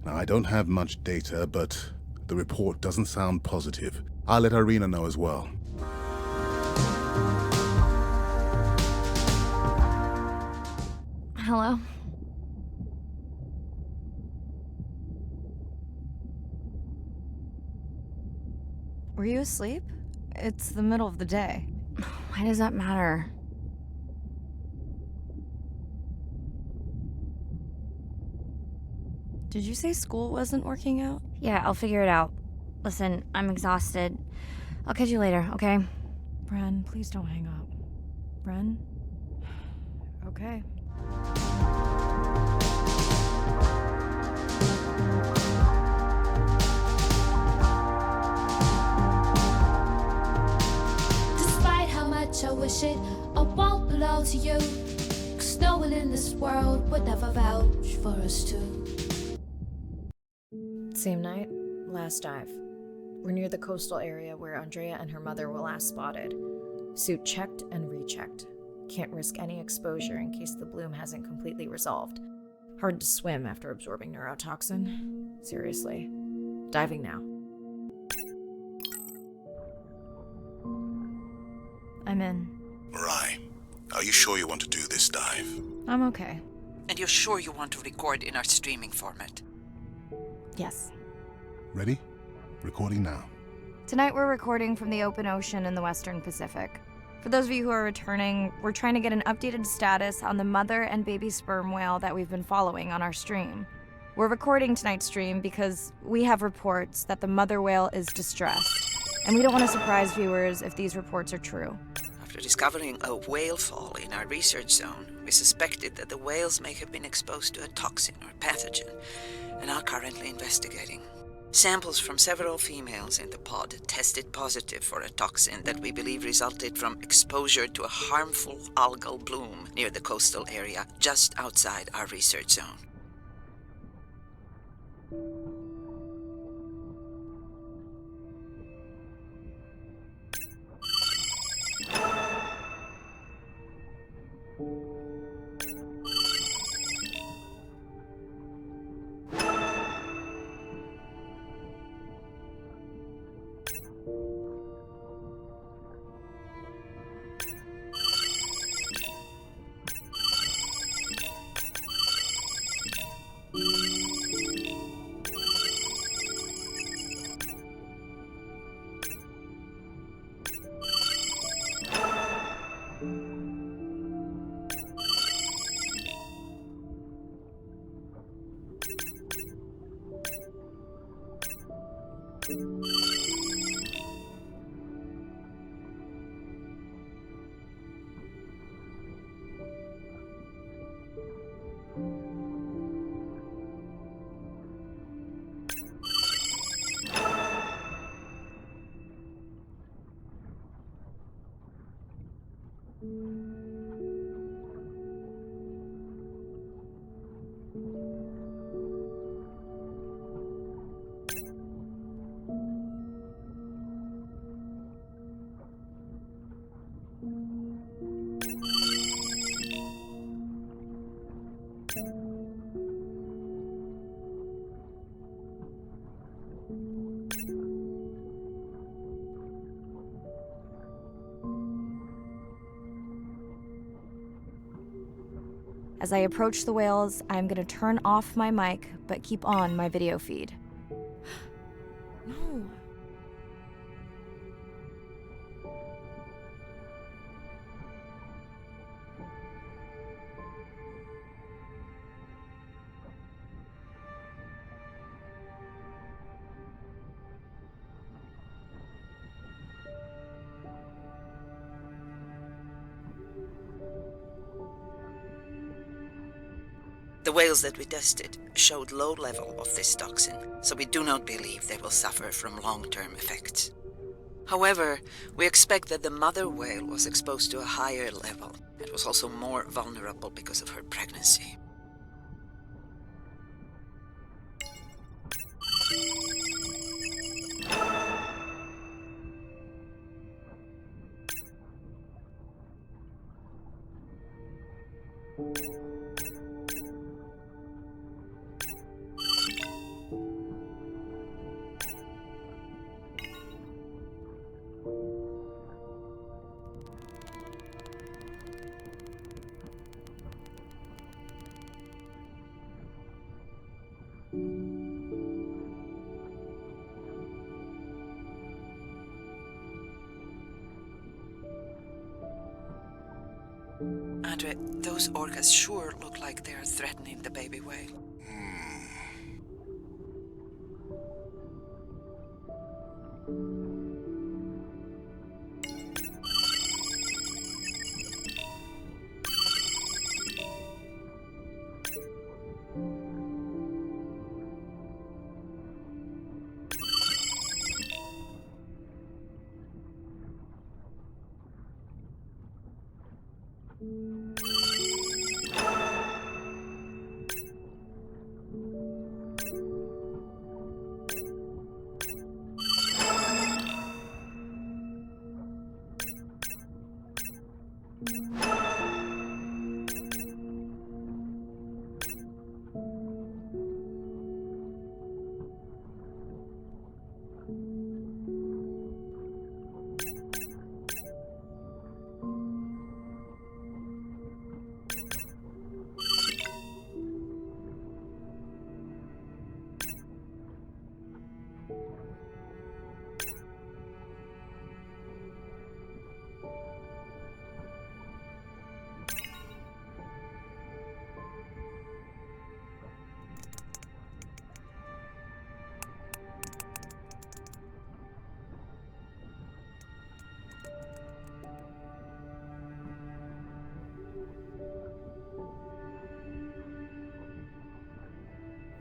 Now, I don't have much data, but the report doesn't sound positive. I'll let Irina know as well. Hello? Were you asleep? It's the middle of the day. Why does that matter? Did you say school wasn't working out? Yeah, I'll figure it out. Listen, I'm exhausted. I'll catch you later, okay? Bren, please don't hang up. Bren? Okay. Despite how much I wish it, I won't belong to you. 'Cause no one in this world would ever vouch for us two. Same night, last dive. We're near the coastal area where Andrea and her mother were last spotted. Suit checked and rechecked. Can't risk any exposure in case the bloom hasn't completely resolved. Hard to swim after absorbing neurotoxin. Seriously. Diving now. I'm in. Marai, are you sure you want to do this dive? I'm okay. And you're sure you want to record in our streaming format? Yes. Ready? Recording now. Tonight we're recording from the open ocean in the Western Pacific. For those of you who are returning, we're trying to get an updated status on the mother and baby sperm whale that we've been following on our stream. We're recording tonight's stream because we have reports that the mother whale is distressed, and we don't want to surprise viewers if these reports are true. After discovering a whale fall in our research zone, we suspected that the whales may have been exposed to a toxin or pathogen, and are currently investigating. Samples from several females in the pod tested positive for a toxin that we believe resulted from exposure to a harmful algal bloom near the coastal area just outside our research zone. As I approach the whales, I'm gonna turn off my mic, but keep on my video feed. No. The whales that we tested showed low level of this toxin, so we do not believe they will suffer from long-term effects. However, we expect that the mother whale was exposed to a higher level and was also more vulnerable because of her pregnancy. Andre, those orcas sure look like they are threatening the baby whale.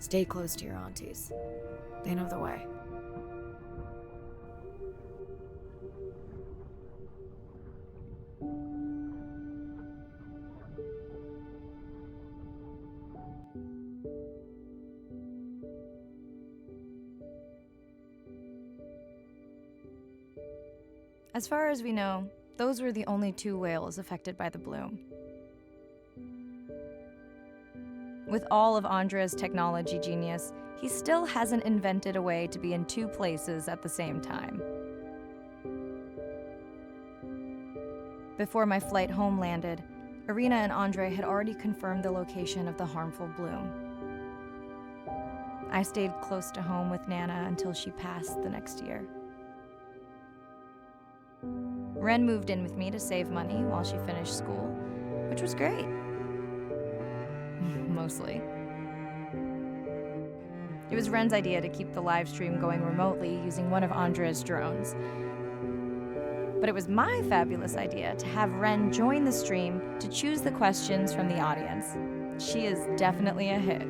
Stay close to your aunties. They know the way. As far as we know, those were the only 2 whales affected by the bloom. With all of Andre's technology genius, he still hasn't invented a way to be in 2 places at the same time. Before my flight home landed, Irina and Andre had already confirmed the location of the harmful bloom. I stayed close to home with Nana until she passed the next year. Ren moved in with me to save money while she finished school, which was great. Mostly. It was Ren's idea to keep the live stream going remotely using one of Andre's drones. But it was my fabulous idea to have Ren join the stream to choose the questions from the audience. She is definitely a hit.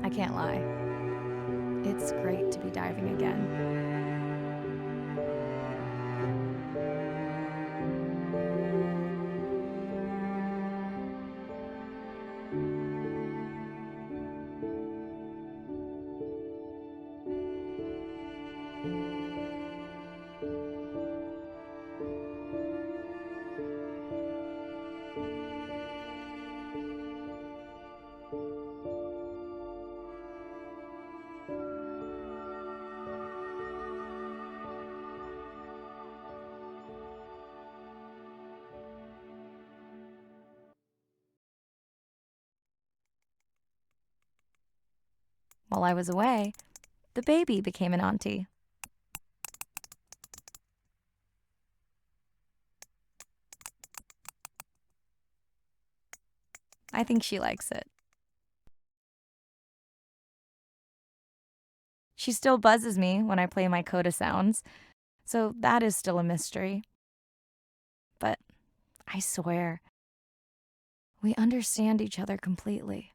I can't lie. It's great to be diving again. While I was away, the baby became an auntie. I think she likes it. She still buzzes me when I play my coda sounds, so that is still a mystery. But I swear, we understand each other completely.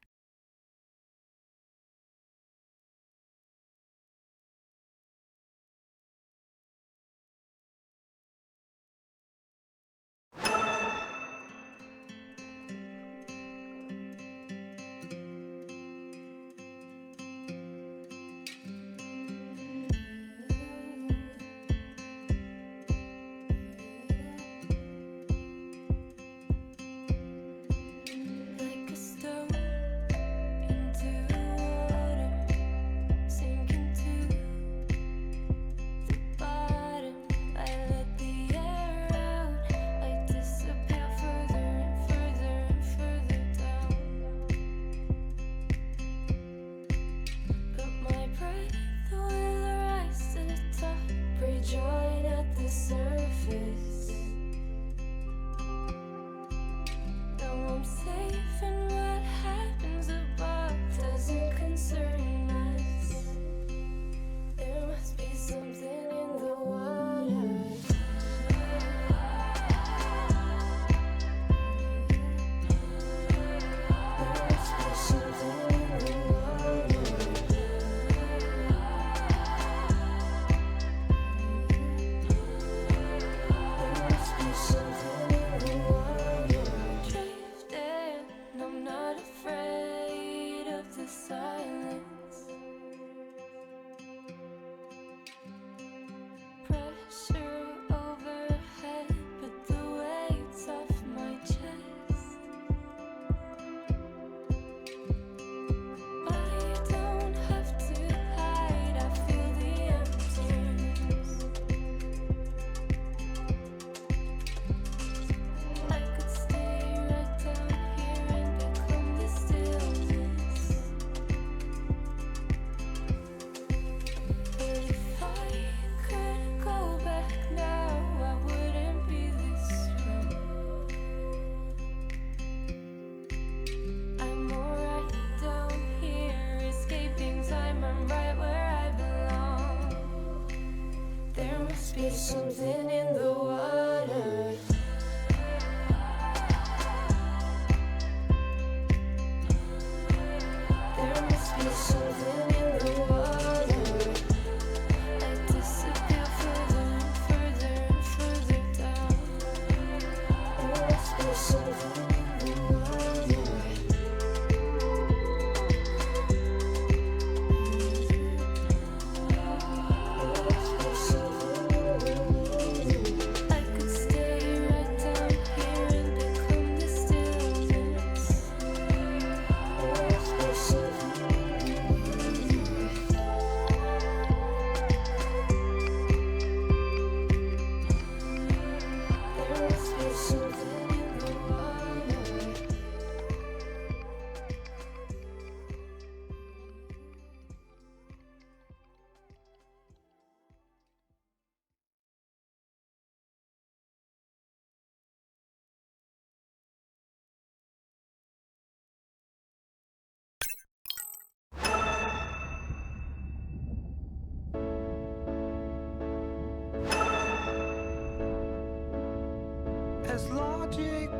Something in the water.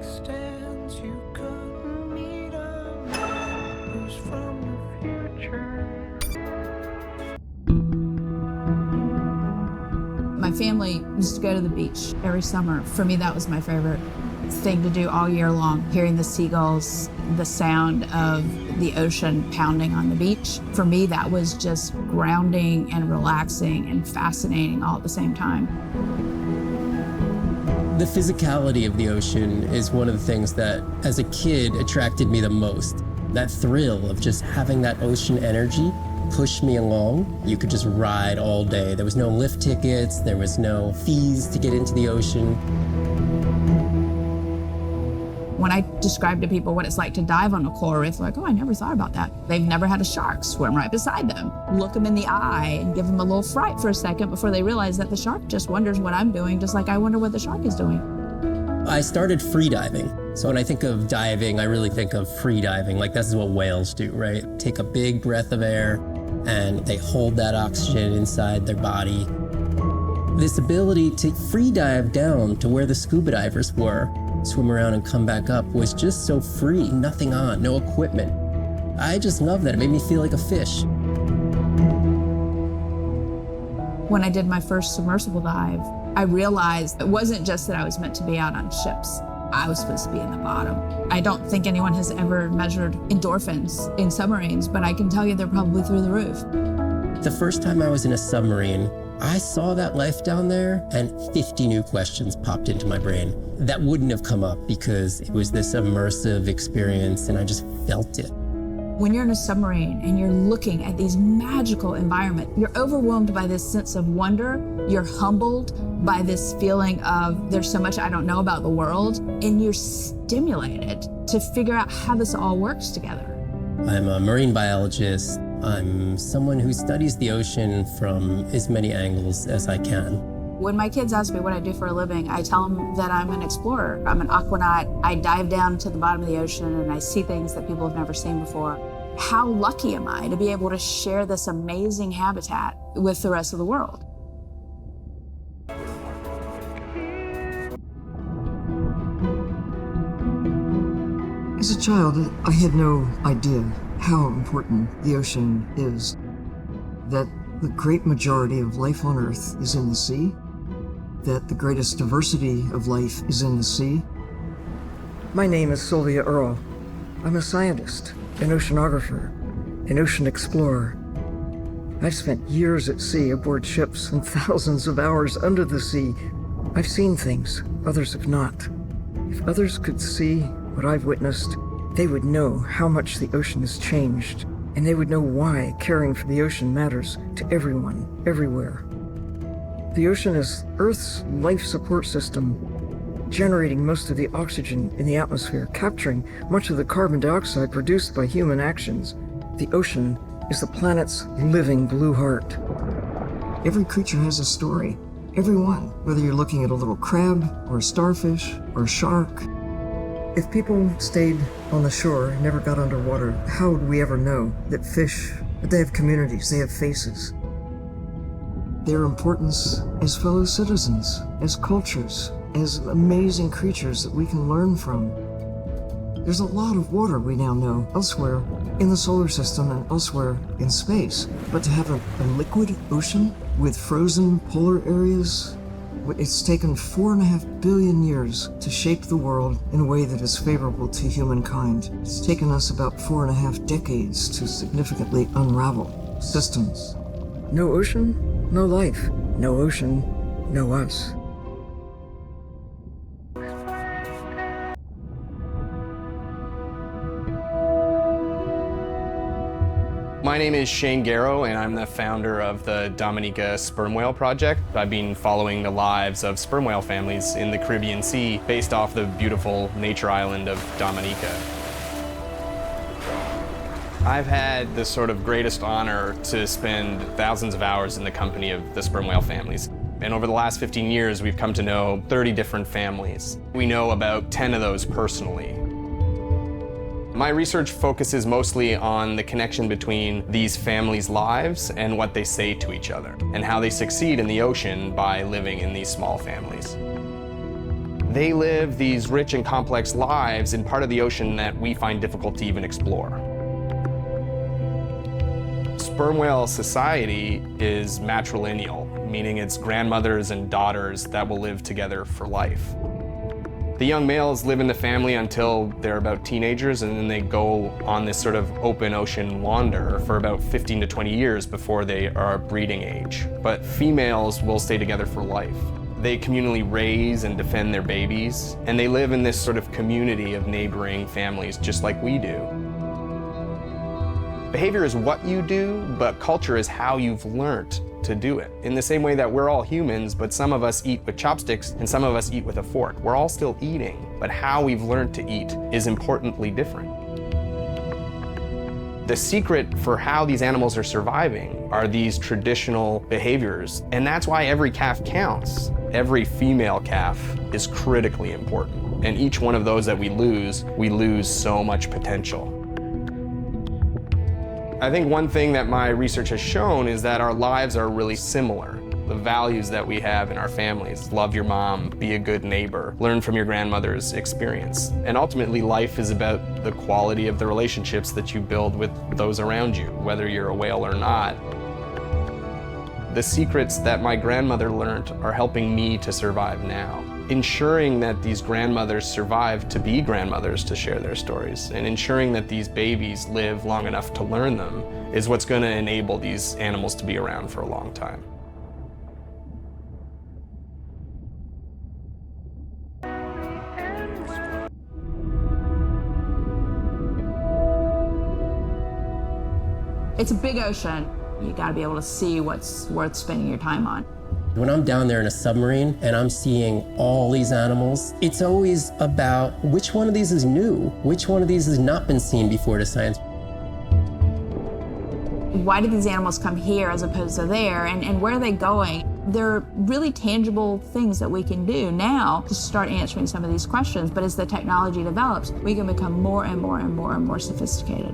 extends, you couldn't meet a man who's from the future. My family used to go to the beach every summer. For me, that was my favorite thing to do all year long, hearing the seagulls, the sound of the ocean pounding on the beach. For me, that was just grounding and relaxing and fascinating all at the same time. The physicality of the ocean is one of the things that, as a kid, attracted me the most. That thrill of just having that ocean energy push me along. You could just ride all day. There was no lift tickets, there was no fees to get into the ocean. When I describe to people what it's like to dive on a coral reef, they're like, oh, I never thought about that. They've never had a shark swim right beside them. Look them in the eye and give them a little fright for a second before they realize that the shark just wonders what I'm doing, just like I wonder what the shark is doing. I started free diving. So when I think of diving, I really think of free diving. Like, this is what whales do, right? Take a big breath of air and they hold that oxygen inside their body. This ability to free dive down to where the scuba divers were, swim around and come back up, was just so free, nothing on, no equipment. I just love that. It made me feel like a fish. When I did my first submersible dive, I realized it wasn't just that I was meant to be out on ships. I was supposed to be in the bottom. I don't think anyone has ever measured endorphins in submarines, but I can tell you they're probably through the roof. The first time I was in a submarine, I saw that life down there and 50 new questions popped into my brain that wouldn't have come up because it was this immersive experience and I just felt it. When you're in a submarine and you're looking at these magical environments, you're overwhelmed by this sense of wonder. You're humbled by this feeling of there's so much I don't know about the world, and you're stimulated to figure out how this all works together. I'm a marine biologist. I'm someone who studies the ocean from as many angles as I can. When my kids ask me what I do for a living, I tell them that I'm an explorer. I'm an aquanaut. I dive down to the bottom of the ocean and I see things that people have never seen before. How lucky am I to be able to share this amazing habitat with the rest of the world? As a child, I had no idea how important the ocean is, that the great majority of life on Earth is in the sea, that the greatest diversity of life is in the sea. My name is Sylvia Earle. I'm a scientist, an oceanographer, an ocean explorer. I've spent years at sea aboard ships and thousands of hours under the sea. I've seen things others have not. If others could see what I've witnessed, they would know how much the ocean has changed, and they would know why caring for the ocean matters to everyone, everywhere. The ocean is Earth's life support system, generating most of the oxygen in the atmosphere, capturing much of the carbon dioxide produced by human actions. The ocean is the planet's living blue heart. Every creature has a story. Every one, whether you're looking at a little crab, or a starfish, or a shark. If people stayed on the shore and never got underwater, how would we ever know that fish, that they have communities, they have faces? Their importance as fellow citizens, as cultures, as amazing creatures that we can learn from. There's a lot of water we now know elsewhere in the solar system and elsewhere in space. But to have a liquid ocean with frozen polar areas, it's taken 4.5 billion years to shape the world in a way that is favorable to humankind. It's taken us about 4.5 decades to significantly unravel systems. No ocean, no life. No ocean, no us. My name is Shane Garrow, and I'm the founder of the Dominica Sperm Whale Project. I've been following the lives of sperm whale families in the Caribbean Sea based off the beautiful nature island of Dominica. I've had the sort of greatest honor to spend thousands of hours in the company of the sperm whale families. And over the last 15 years, we've come to know 30 different families. We know about 10 of those personally. My research focuses mostly on the connection between these families' lives and what they say to each other, and how they succeed in the ocean by living in these small families. They live these rich and complex lives in part of the ocean that we find difficult to even explore. Sperm whale society is matrilineal, meaning it's grandmothers and daughters that will live together for life. The young males live in the family until they're about teenagers, and then they go on this sort of open ocean wander for about 15 to 20 years before they are breeding age. But females will stay together for life. They communally raise and defend their babies, and they live in this sort of community of neighboring families just like we do. Behavior is what you do, but culture is how you've learned to do it. In the same way that we're all humans, but some of us eat with chopsticks and some of us eat with a fork. We're all still eating, but how we've learned to eat is importantly different. The secret for how these animals are surviving are these traditional behaviors, and that's why every calf counts. Every female calf is critically important, and each one of those that we lose so much potential. I think one thing that my research has shown is that our lives are really similar. The values that we have in our families, love your mom, be a good neighbor, learn from your grandmother's experience. And ultimately, life is about the quality of the relationships that you build with those around you, whether you're a whale or not. The secrets that my grandmother learned are helping me to survive now. Ensuring that these grandmothers survive to be grandmothers to share their stories, and ensuring that these babies live long enough to learn them is what's going to enable these animals to be around for a long time. It's a big ocean. You gotta be able to see what's worth spending your time on. When I'm down there in a submarine and I'm seeing all these animals, it's always about which one of these is new, which one of these has not been seen before to science. Why did these animals come here as opposed to there, and where are they going? There are really tangible things that we can do now to start answering some of these questions, but as the technology develops, we can become more and more and more and more sophisticated.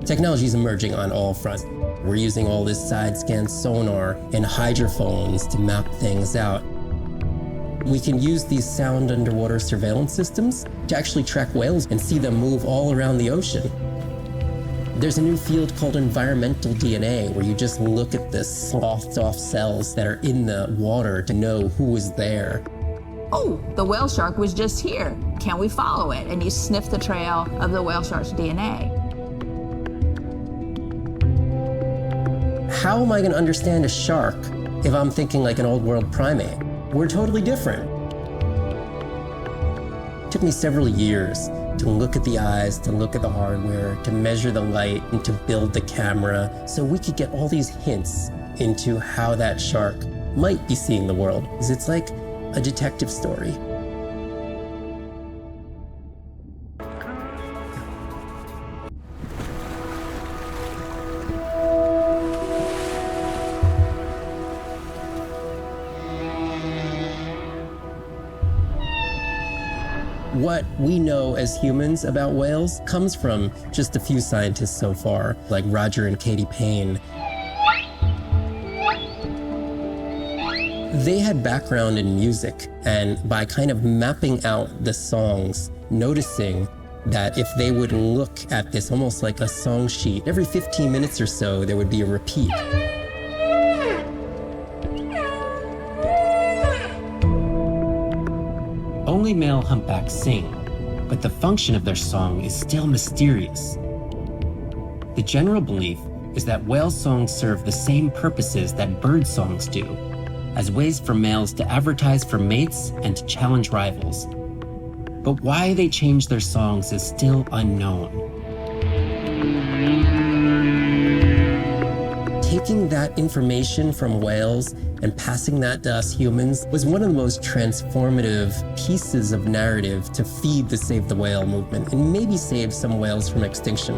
Technology is emerging on all fronts. We're using all this side-scan sonar and hydrophones to map things out. We can use these sound underwater surveillance systems to actually track whales and see them move all around the ocean. There's a new field called environmental DNA, where you just look at the sloughed off cells that are in the water to know who is there. Oh, the whale shark was just here. Can we follow it? And you sniff the trail of the whale shark's DNA. How am I going to understand a shark if I'm thinking like an old world primate? We're totally different. It took me several years to look at the eyes, to look at the hardware, to measure the light, and to build the camera so we could get all these hints into how that shark might be seeing the world. It's like a detective story. What we know as humans about whales comes from just a few scientists so far, like Roger and Katie Payne. They had background in music, and by kind of mapping out the songs, noticing that if they would look at this almost like a song sheet, every 15 minutes or so there would be a repeat. Only male humpbacks sing, but the function of their song is still mysterious. The general belief is that whale songs serve the same purposes that bird songs do, as ways for males to advertise for mates and to challenge rivals. But why they change their songs is still unknown. Taking that information from whales and passing that to us humans was one of the most transformative pieces of narrative to feed the Save the Whale movement and maybe save some whales from extinction.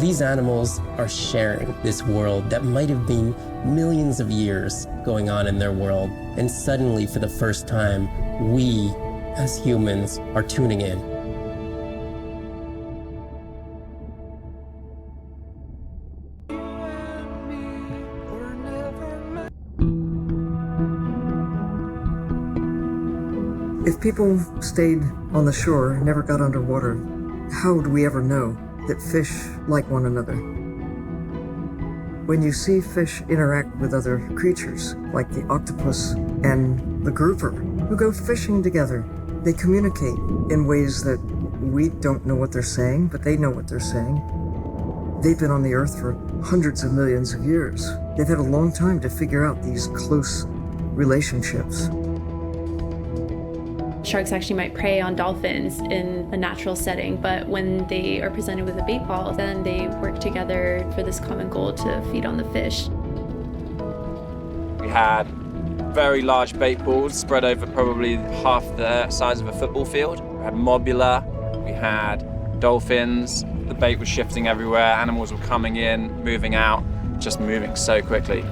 These animals are sharing this world that might have been millions of years going on in their world, and suddenly, for the first time, we, as humans, are tuning in. You and me were never meant. If people stayed on the shore, never got underwater, how would we ever know that fish like one another? When you see fish interact with other creatures, like the octopus and the grouper, who go fishing together, they communicate in ways that we don't know what they're saying, but they know what they're saying. They've been on the earth for hundreds of millions of years. They've had a long time to figure out these close relationships. Sharks actually might prey on dolphins in a natural setting, but when they are presented with a bait ball, then they work together for this common goal to feed on the fish. We had very large bait balls spread over probably half the size of a football field. We had mobula, we had dolphins, the bait was shifting everywhere, animals were coming in, moving out, just moving so quickly.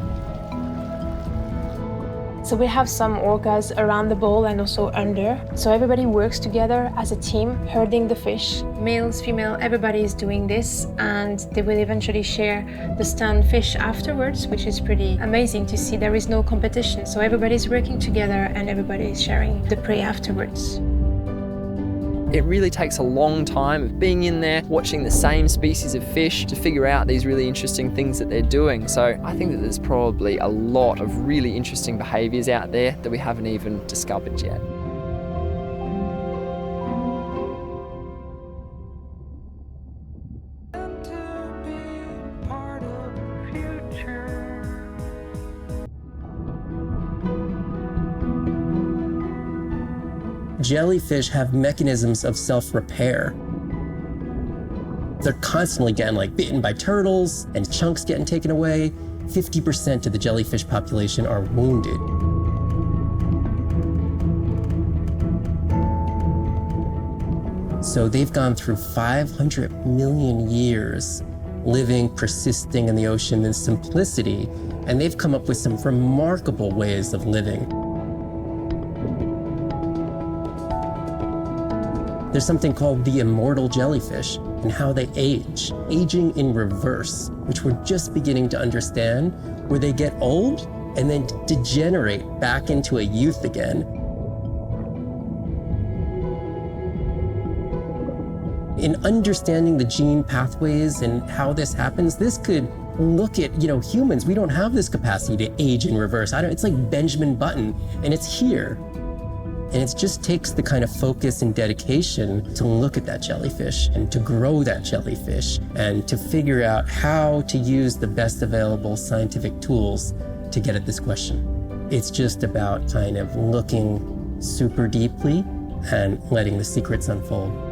So we have some orcas around the bowl and also under. So everybody works together as a team, herding the fish. Males, female, everybody is doing this, and they will eventually share the stunned fish afterwards, which is pretty amazing to see. There is no competition, so everybody's working together and everybody is sharing the prey afterwards. It really takes a long time of being in there, watching the same species of fish to figure out these really interesting things that they're doing. So I think that there's probably a lot of really interesting behaviours out there that we haven't even discovered yet. Jellyfish have mechanisms of self-repair. They're constantly getting bitten by turtles and chunks getting taken away. 50% of the jellyfish population are wounded. So they've gone through 500 million years living, persisting in the ocean in simplicity, and they've come up with some remarkable ways of living. There's something called the immortal jellyfish and how they age, aging in reverse, which we're just beginning to understand, where they get old and then degenerate back into a youth again. In understanding the gene pathways and how this happens, this could look at, humans. We don't have this capacity to age in reverse. It's like Benjamin Button, and it's here. And it just takes the kind of focus and dedication to look at that jellyfish and to grow that jellyfish and to figure out how to use the best available scientific tools to get at this question. It's just about kind of looking super deeply and letting the secrets unfold.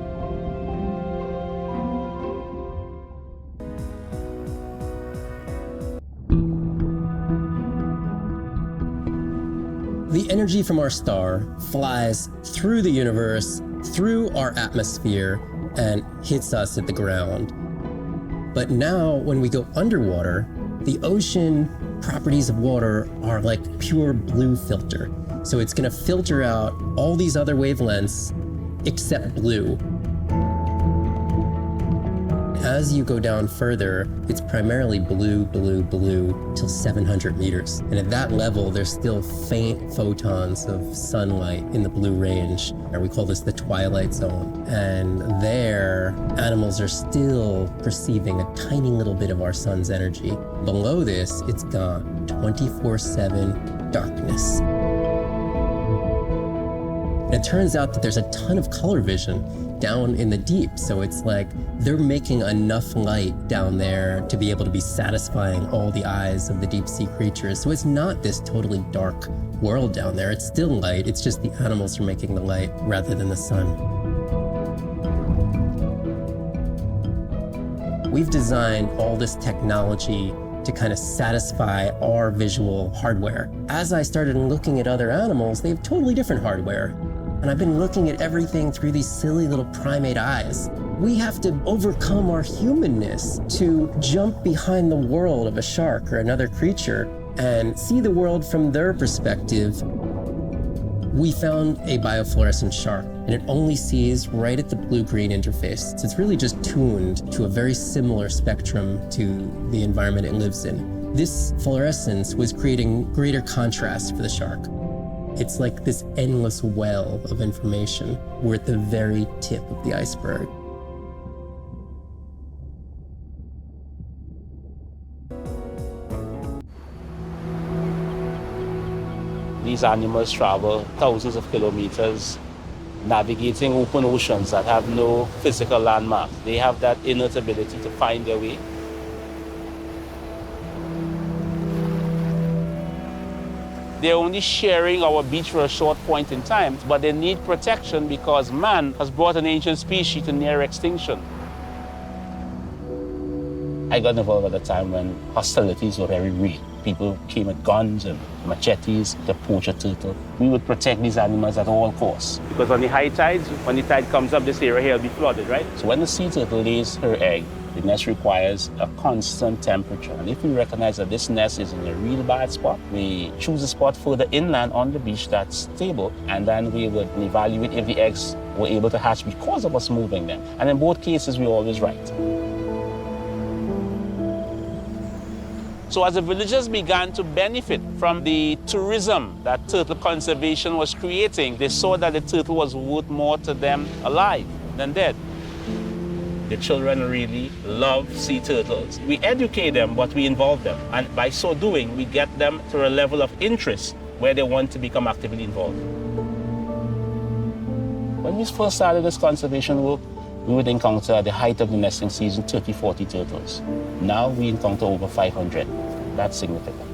The energy from our star flies through the universe, through our atmosphere, and hits us at the ground. But now, when we go underwater, the ocean properties of water are like pure blue filter. So it's going to filter out all these other wavelengths except blue. As you go down further, it's primarily blue, blue, blue till 700 meters. And at that level, there's still faint photons of sunlight in the blue range, and we call this the twilight zone. And there, animals are still perceiving a tiny little bit of our sun's energy. Below this, it's gone. 24/7 darkness. And it turns out that there's a ton of color vision down in the deep. So it's like they're making enough light down there to be able to be satisfying all the eyes of the deep sea creatures. So it's not this totally dark world down there. It's still light. It's just the animals are making the light rather than the sun. We've designed all this technology to kind of satisfy our visual hardware. As I started looking at other animals, they have totally different hardware. And I've been looking at everything through these silly little primate eyes. We have to overcome our humanness to jump behind the world of a shark or another creature and see the world from their perspective. We found a biofluorescent shark, and it only sees right at the blue-green interface. So it's really just tuned to a very similar spectrum to the environment it lives in. This fluorescence was creating greater contrast for the shark. It's like this endless well of information. We're at the very tip of the iceberg. These animals travel thousands of kilometers, navigating open oceans that have no physical landmarks. They have that innate ability to find their way. They're only sharing our beach for a short point in time, but they need protection because man has brought an ancient species to near extinction. I got involved at a time when hostilities were very real. People came with guns and machetes to poach a turtle. We would protect these animals at all costs. Because on the high tides, when the tide comes up, this area here will be flooded, right? So when the sea turtle lays her egg, the nest requires a constant temperature. And if we recognize that this nest is in a real bad spot, we choose a spot further inland on the beach that's stable, and then we would evaluate if the eggs were able to hatch because of us moving them. And in both cases, we're always right. So as the villagers began to benefit from the tourism that turtle conservation was creating, they saw that the turtle was worth more to them alive than dead. The children really love sea turtles. We educate them, but we involve them. And by so doing, we get them to a level of interest where they want to become actively involved. When we first started this conservation work, we would encounter at the height of the nesting season 30, 40 turtles. Now we encounter over 500. That's significant.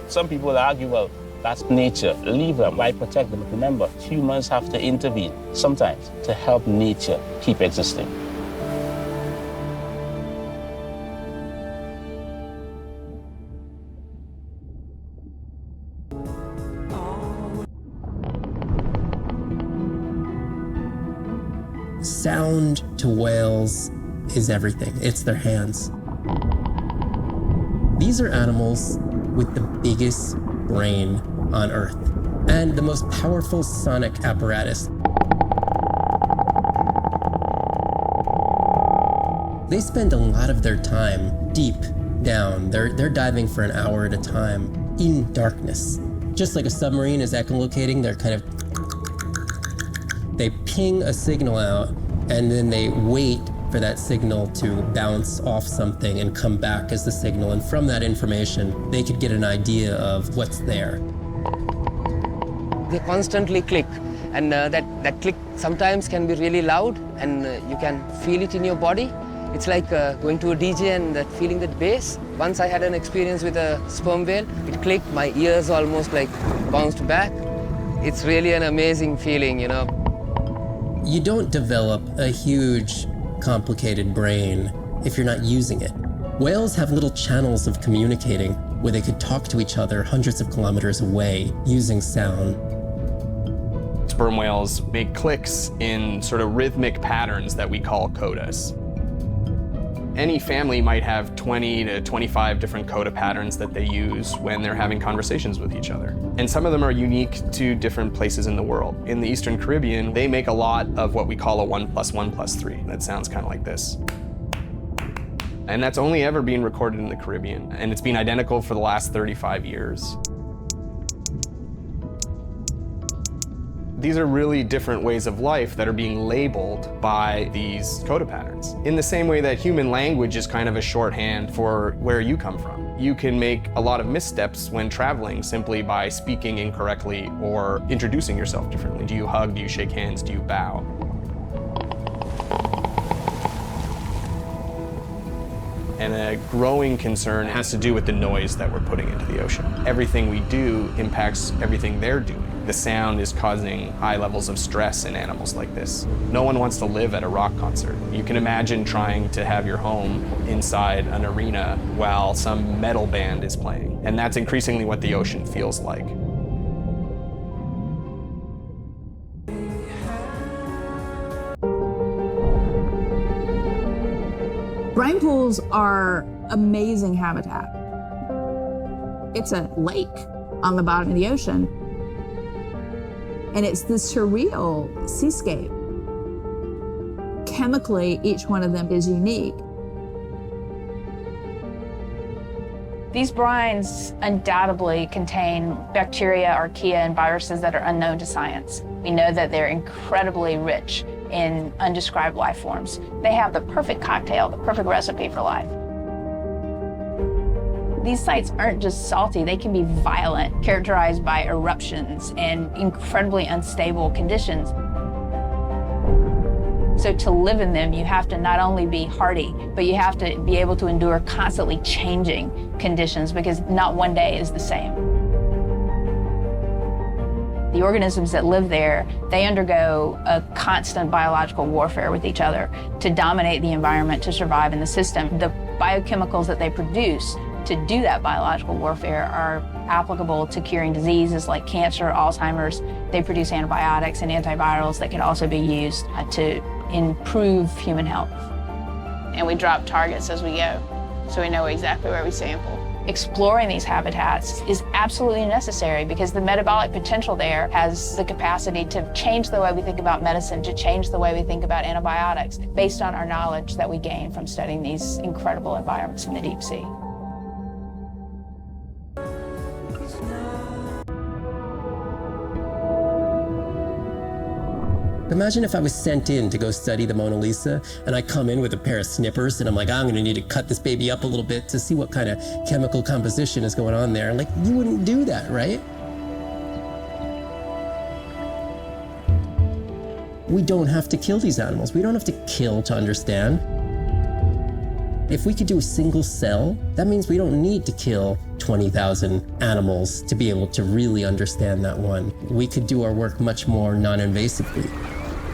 Some people argue, well, that's nature. Leave them. Why protect them? But remember, humans have to intervene sometimes to help nature keep existing. Sound to whales is everything. It's their hands. These are animals with the biggest brain on Earth and the most powerful sonic apparatus. They spend a lot of their time deep down. They're diving for an hour at a time in darkness. Just like a submarine is echolocating, they're kind of... They ping a signal out, and then they wait for that signal to bounce off something and come back as the signal. And from that information, they could get an idea of what's there. They constantly click, and that click sometimes can be really loud, and you can feel it in your body. It's like going to a DJ and feeling that bass. Once I had an experience with a sperm whale. It clicked, my ears almost like bounced back. It's really an amazing feeling, you know. You don't develop a huge, complicated brain if you're not using it. Whales have little channels of communicating where they could talk to each other hundreds of kilometers away using sound. Sperm whales make clicks in sort of rhythmic patterns that we call codas. Any family might have 20 to 25 different coda patterns that they use when they're having conversations with each other. And some of them are unique to different places in the world. In the Eastern Caribbean, they make a lot of what we call a 1 + 1 + 3. That sounds kind of like this. And that's only ever been recorded in the Caribbean. And it's been identical for the last 35 years. These are really different ways of life that are being labeled by these coda patterns. In the same way that human language is kind of a shorthand for where you come from. You can make a lot of missteps when traveling simply by speaking incorrectly or introducing yourself differently. Do you hug? Do you shake hands? Do you bow? And a growing concern has to do with the noise that we're putting into the ocean. Everything we do impacts everything they're doing. The sound is causing high levels of stress in animals like this. No one wants to live at a rock concert. You can imagine trying to have your home inside an arena while some metal band is playing. And that's increasingly what the ocean feels like. Brine pools are amazing habitat. It's a lake on the bottom of the ocean. And it's this surreal seascape. Chemically, each one of them is unique. These brines undoubtedly contain bacteria, archaea, and viruses that are unknown to science. We know that they're incredibly rich in undescribed life forms. They have the perfect cocktail, the perfect recipe for life. These sites aren't just salty, they can be violent, characterized by eruptions and incredibly unstable conditions. So to live in them, you have to not only be hardy, but you have to be able to endure constantly changing conditions because not one day is the same. The organisms that live there, they undergo a constant biological warfare with each other to dominate the environment, to survive in the system. The biochemicals that they produce to do that biological warfare are applicable to curing diseases like cancer, Alzheimer's. They produce antibiotics and antivirals that can also be used to improve human health. And we drop targets as we go, so we know exactly where we sample. Exploring these habitats is absolutely necessary because the metabolic potential there has the capacity to change the way we think about medicine, to change the way we think about antibiotics, based on our knowledge that we gain from studying these incredible environments in the deep sea. Imagine if I was sent in to go study the Mona Lisa and I come in with a pair of snippers and I'm like, I'm gonna need to cut this baby up a little bit to see what kind of chemical composition is going on there. Like, you wouldn't do that, right? We don't have to kill these animals. We don't have to kill to understand. If we could do a single cell, that means we don't need to kill 20,000 animals to be able to really understand that one. We could do our work much more non-invasively.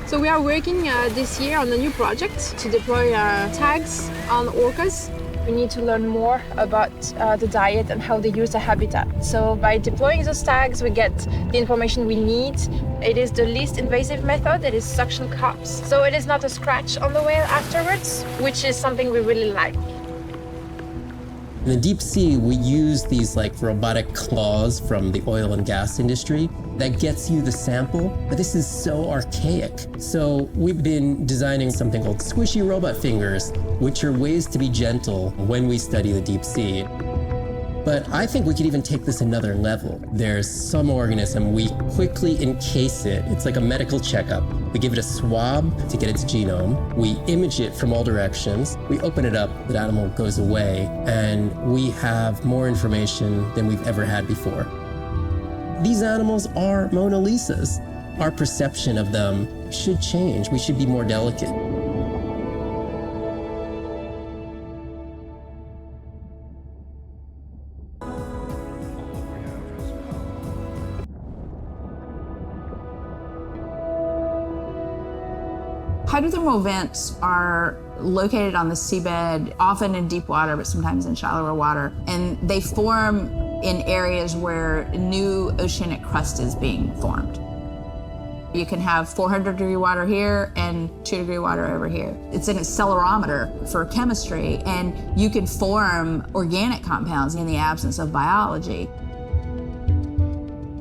So we are working this year on a new project to deploy tags on orcas. We need to learn more about the diet and how they use the habitat. So by deploying those tags, we get the information we need. It is the least invasive method, it is suction cups. So it is not a scratch on the whale afterwards, which is something we really like. In the deep sea, we use these like robotic claws from the oil and gas industry that gets you the sample, but this is so archaic. So we've been designing something called squishy robot fingers, which are ways to be gentle when we study the deep sea. But I think we could even take this another level. There's some organism, we quickly encase it. It's like a medical checkup. We give it a swab to get its genome. We image it from all directions. We open it up, the animal goes away, and we have more information than we've ever had before. These animals are Mona Lisas. Our perception of them should change. We should be more delicate. Hydrothermal vents are located on the seabed, often in deep water, but sometimes in shallower water. And they form in areas where new oceanic crust is being formed. You can have 400-degree water here and 2-degree water over here. It's an accelerometer for chemistry, and you can form organic compounds in the absence of biology.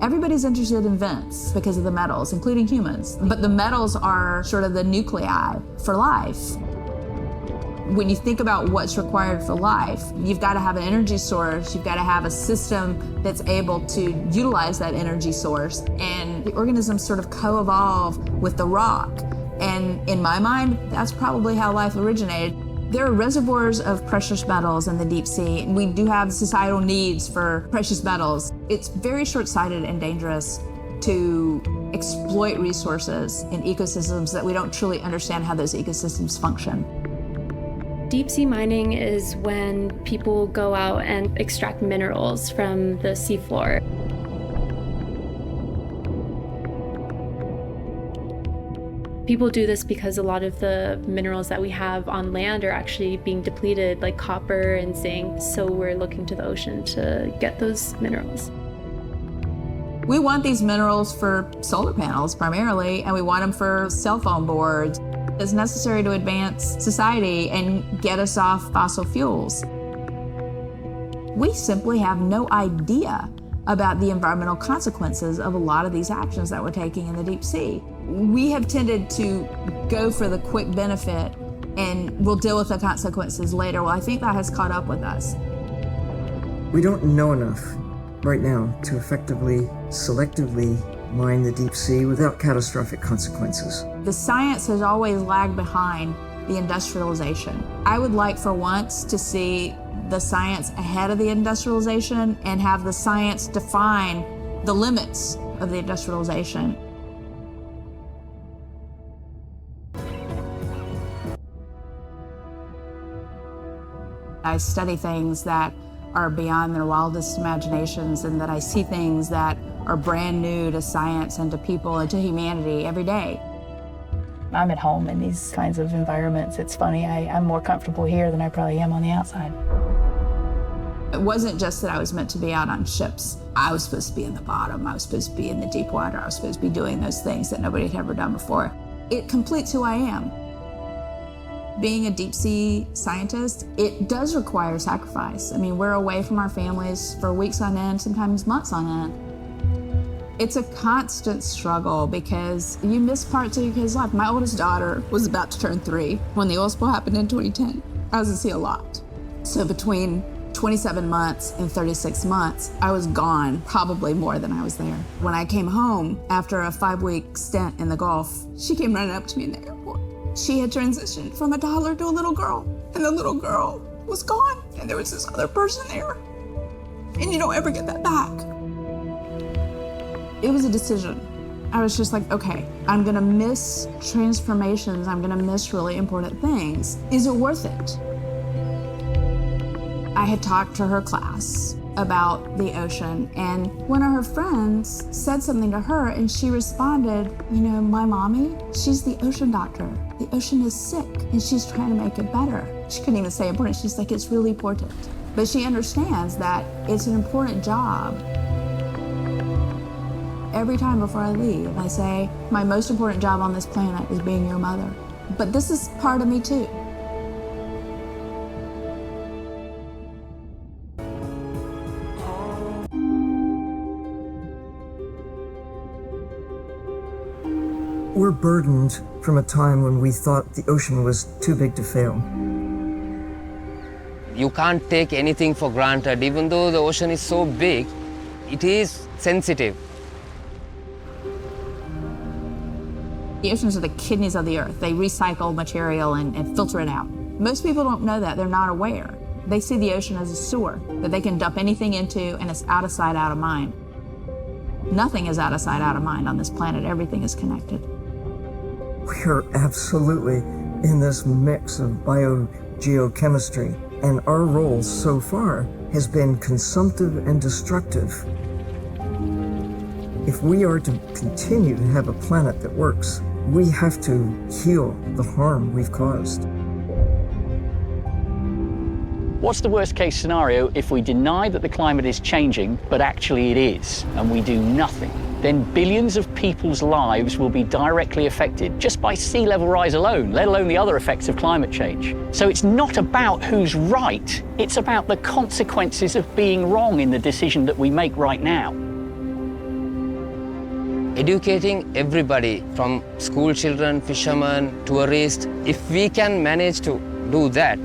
Everybody's interested in vents because of the metals, including humans. But the metals are sort of the nuclei for life. When you think about what's required for life, you've got to have an energy source, you've got to have a system that's able to utilize that energy source. And the organisms sort of co-evolve with the rock. And in my mind, that's probably how life originated. There are reservoirs of precious metals in the deep sea, and we do have societal needs for precious metals. It's very short-sighted and dangerous to exploit resources in ecosystems that we don't truly understand how those ecosystems function. Deep sea mining is when people go out and extract minerals from the seafloor. People do this because a lot of the minerals that we have on land are actually being depleted, like copper and zinc, so we're looking to the ocean to get those minerals. We want these minerals for solar panels primarily, and we want them for cell phone boards. It's necessary to advance society and get us off fossil fuels. We simply have no idea about the environmental consequences of a lot of these actions that we're taking in the deep sea. We have tended to go for the quick benefit and we'll deal with the consequences later. Well, I think that has caught up with us. We don't know enough right now to effectively, selectively mine the deep sea without catastrophic consequences. The science has always lagged behind the industrialization. I would like for once to see the science ahead of the industrialization and have the science define the limits of the industrialization. I study things that are beyond their wildest imaginations, and that I see things that are brand new to science and to people and to humanity every day. I'm at home in these kinds of environments. It's funny, I'm more comfortable here than I probably am on the outside. It wasn't just that I was meant to be out on ships. I was supposed to be in the bottom. I was supposed to be in the deep water. I was supposed to be doing those things that nobody had ever done before. It completes who I am. Being a deep sea scientist, it does require sacrifice. I mean, we're away from our families for weeks on end, sometimes months on end. It's a constant struggle because you miss parts of your kid's life. My oldest daughter was about to turn 3 when the oil spill happened in 2010. I was at sea a lot. So between 27 months and 36 months, I was gone probably more than I was there. When I came home after a 5-week stint in the Gulf, she came running up to me in the airport. She had transitioned from a toddler to a little girl, and the little girl was gone, and there was this other person there. And you don't ever get that back. It was a decision. I was just like, okay, I'm gonna miss transformations, I'm gonna miss really important things. Is it worth it? I had talked to her class about the ocean, and one of her friends said something to her, and she responded, you know, my mommy, she's the ocean doctor. The ocean is sick, and she's trying to make it better. She couldn't even say important. She's like, it's really important. But she understands that it's an important job. Every time before I leave, I say, my most important job on this planet is being your mother. But this is part of me too. We're burdened from a time when we thought the ocean was too big to fail. You can't take anything for granted. Even though the ocean is so big, it is sensitive. The oceans are the kidneys of the earth. They recycle material and filter it out. Most people don't know that. They're not aware. They see the ocean as a sewer that they can dump anything into, and it's out of sight, out of mind. Nothing is out of sight, out of mind on this planet. Everything is connected. We are absolutely in this mix of biogeochemistry, and our role so far has been consumptive and destructive. If we are to continue to have a planet that works, we have to heal the harm we've caused. What's the worst case scenario if we deny that the climate is changing, but actually it is, and we do nothing? Then billions of people's lives will be directly affected just by sea level rise alone, let alone the other effects of climate change. So it's not about who's right, it's about the consequences of being wrong in the decision that we make right now. Educating everybody from school children, fishermen, tourists, if we can manage to do that,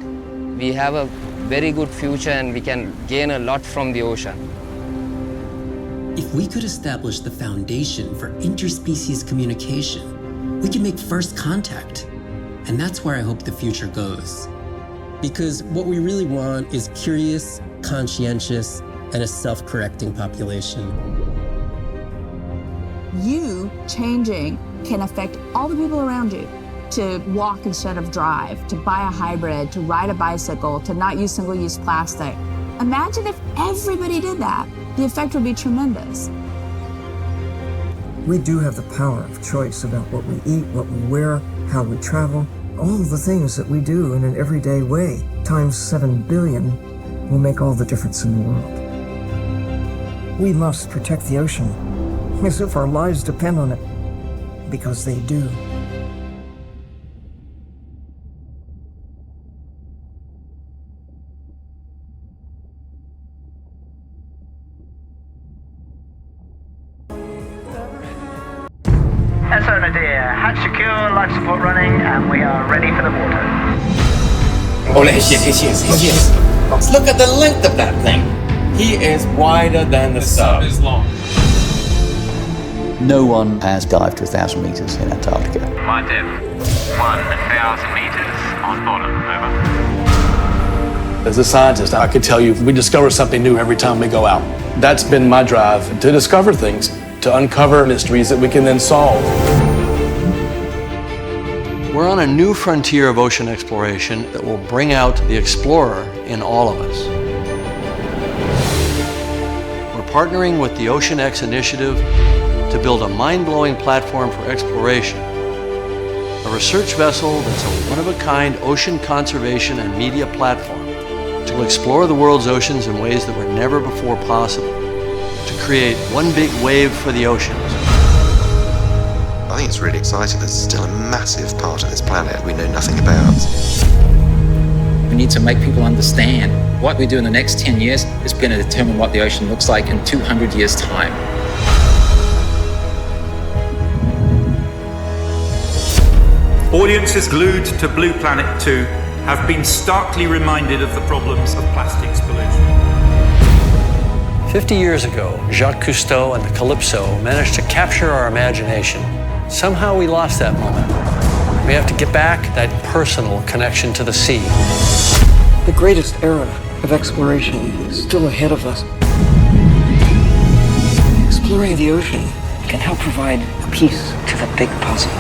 we have a very good future and we can gain a lot from the ocean. If we could establish the foundation for interspecies communication, we can make first contact. And that's where I hope the future goes. Because what we really want is curious, conscientious, and a self-correcting population. You changing can affect all the people around you. To walk instead of drive, to buy a hybrid, to ride a bicycle, to not use single-use plastic. Imagine if everybody did that. The effect would be tremendous. We do have the power of choice about what we eat, what we wear, how we travel. All the things that we do in an everyday way, times 7 billion, will make all the difference in the world. We must protect the ocean as if our lives depend on it, because they do. SO Nadir, hatch secure, life support running, and we are ready for the water. Oh, here she is. Look at the length of that thing. He is wider than the sun. is long. No one has dived to 1,000 meters in Antarctica. My depth, 1,000 meters on bottom, over. As a scientist, I could tell you we discover something new every time we go out. That's been my drive, to discover things, to uncover mysteries that we can then solve. We're on a new frontier of ocean exploration that will bring out the explorer in all of us. We're partnering with the Ocean X Initiative to build a mind-blowing platform for exploration. A research vessel that's a one-of-a-kind ocean conservation and media platform to explore the world's oceans in ways that were never before possible, to create one big wave for the oceans. I think it's really exciting. There's still a massive part of this planet we know nothing about. We need to make people understand what we do in the next 10 years is going to determine what the ocean looks like in 200 years' time. Audiences glued to Blue Planet 2 have been starkly reminded of the problems of plastics pollution. 50 years ago, Jacques Cousteau and the Calypso managed to capture our imagination. Somehow we lost that moment. We have to get back that personal connection to the sea. The greatest era of exploration is still ahead of us. Exploring the ocean can help provide a piece to the big puzzle.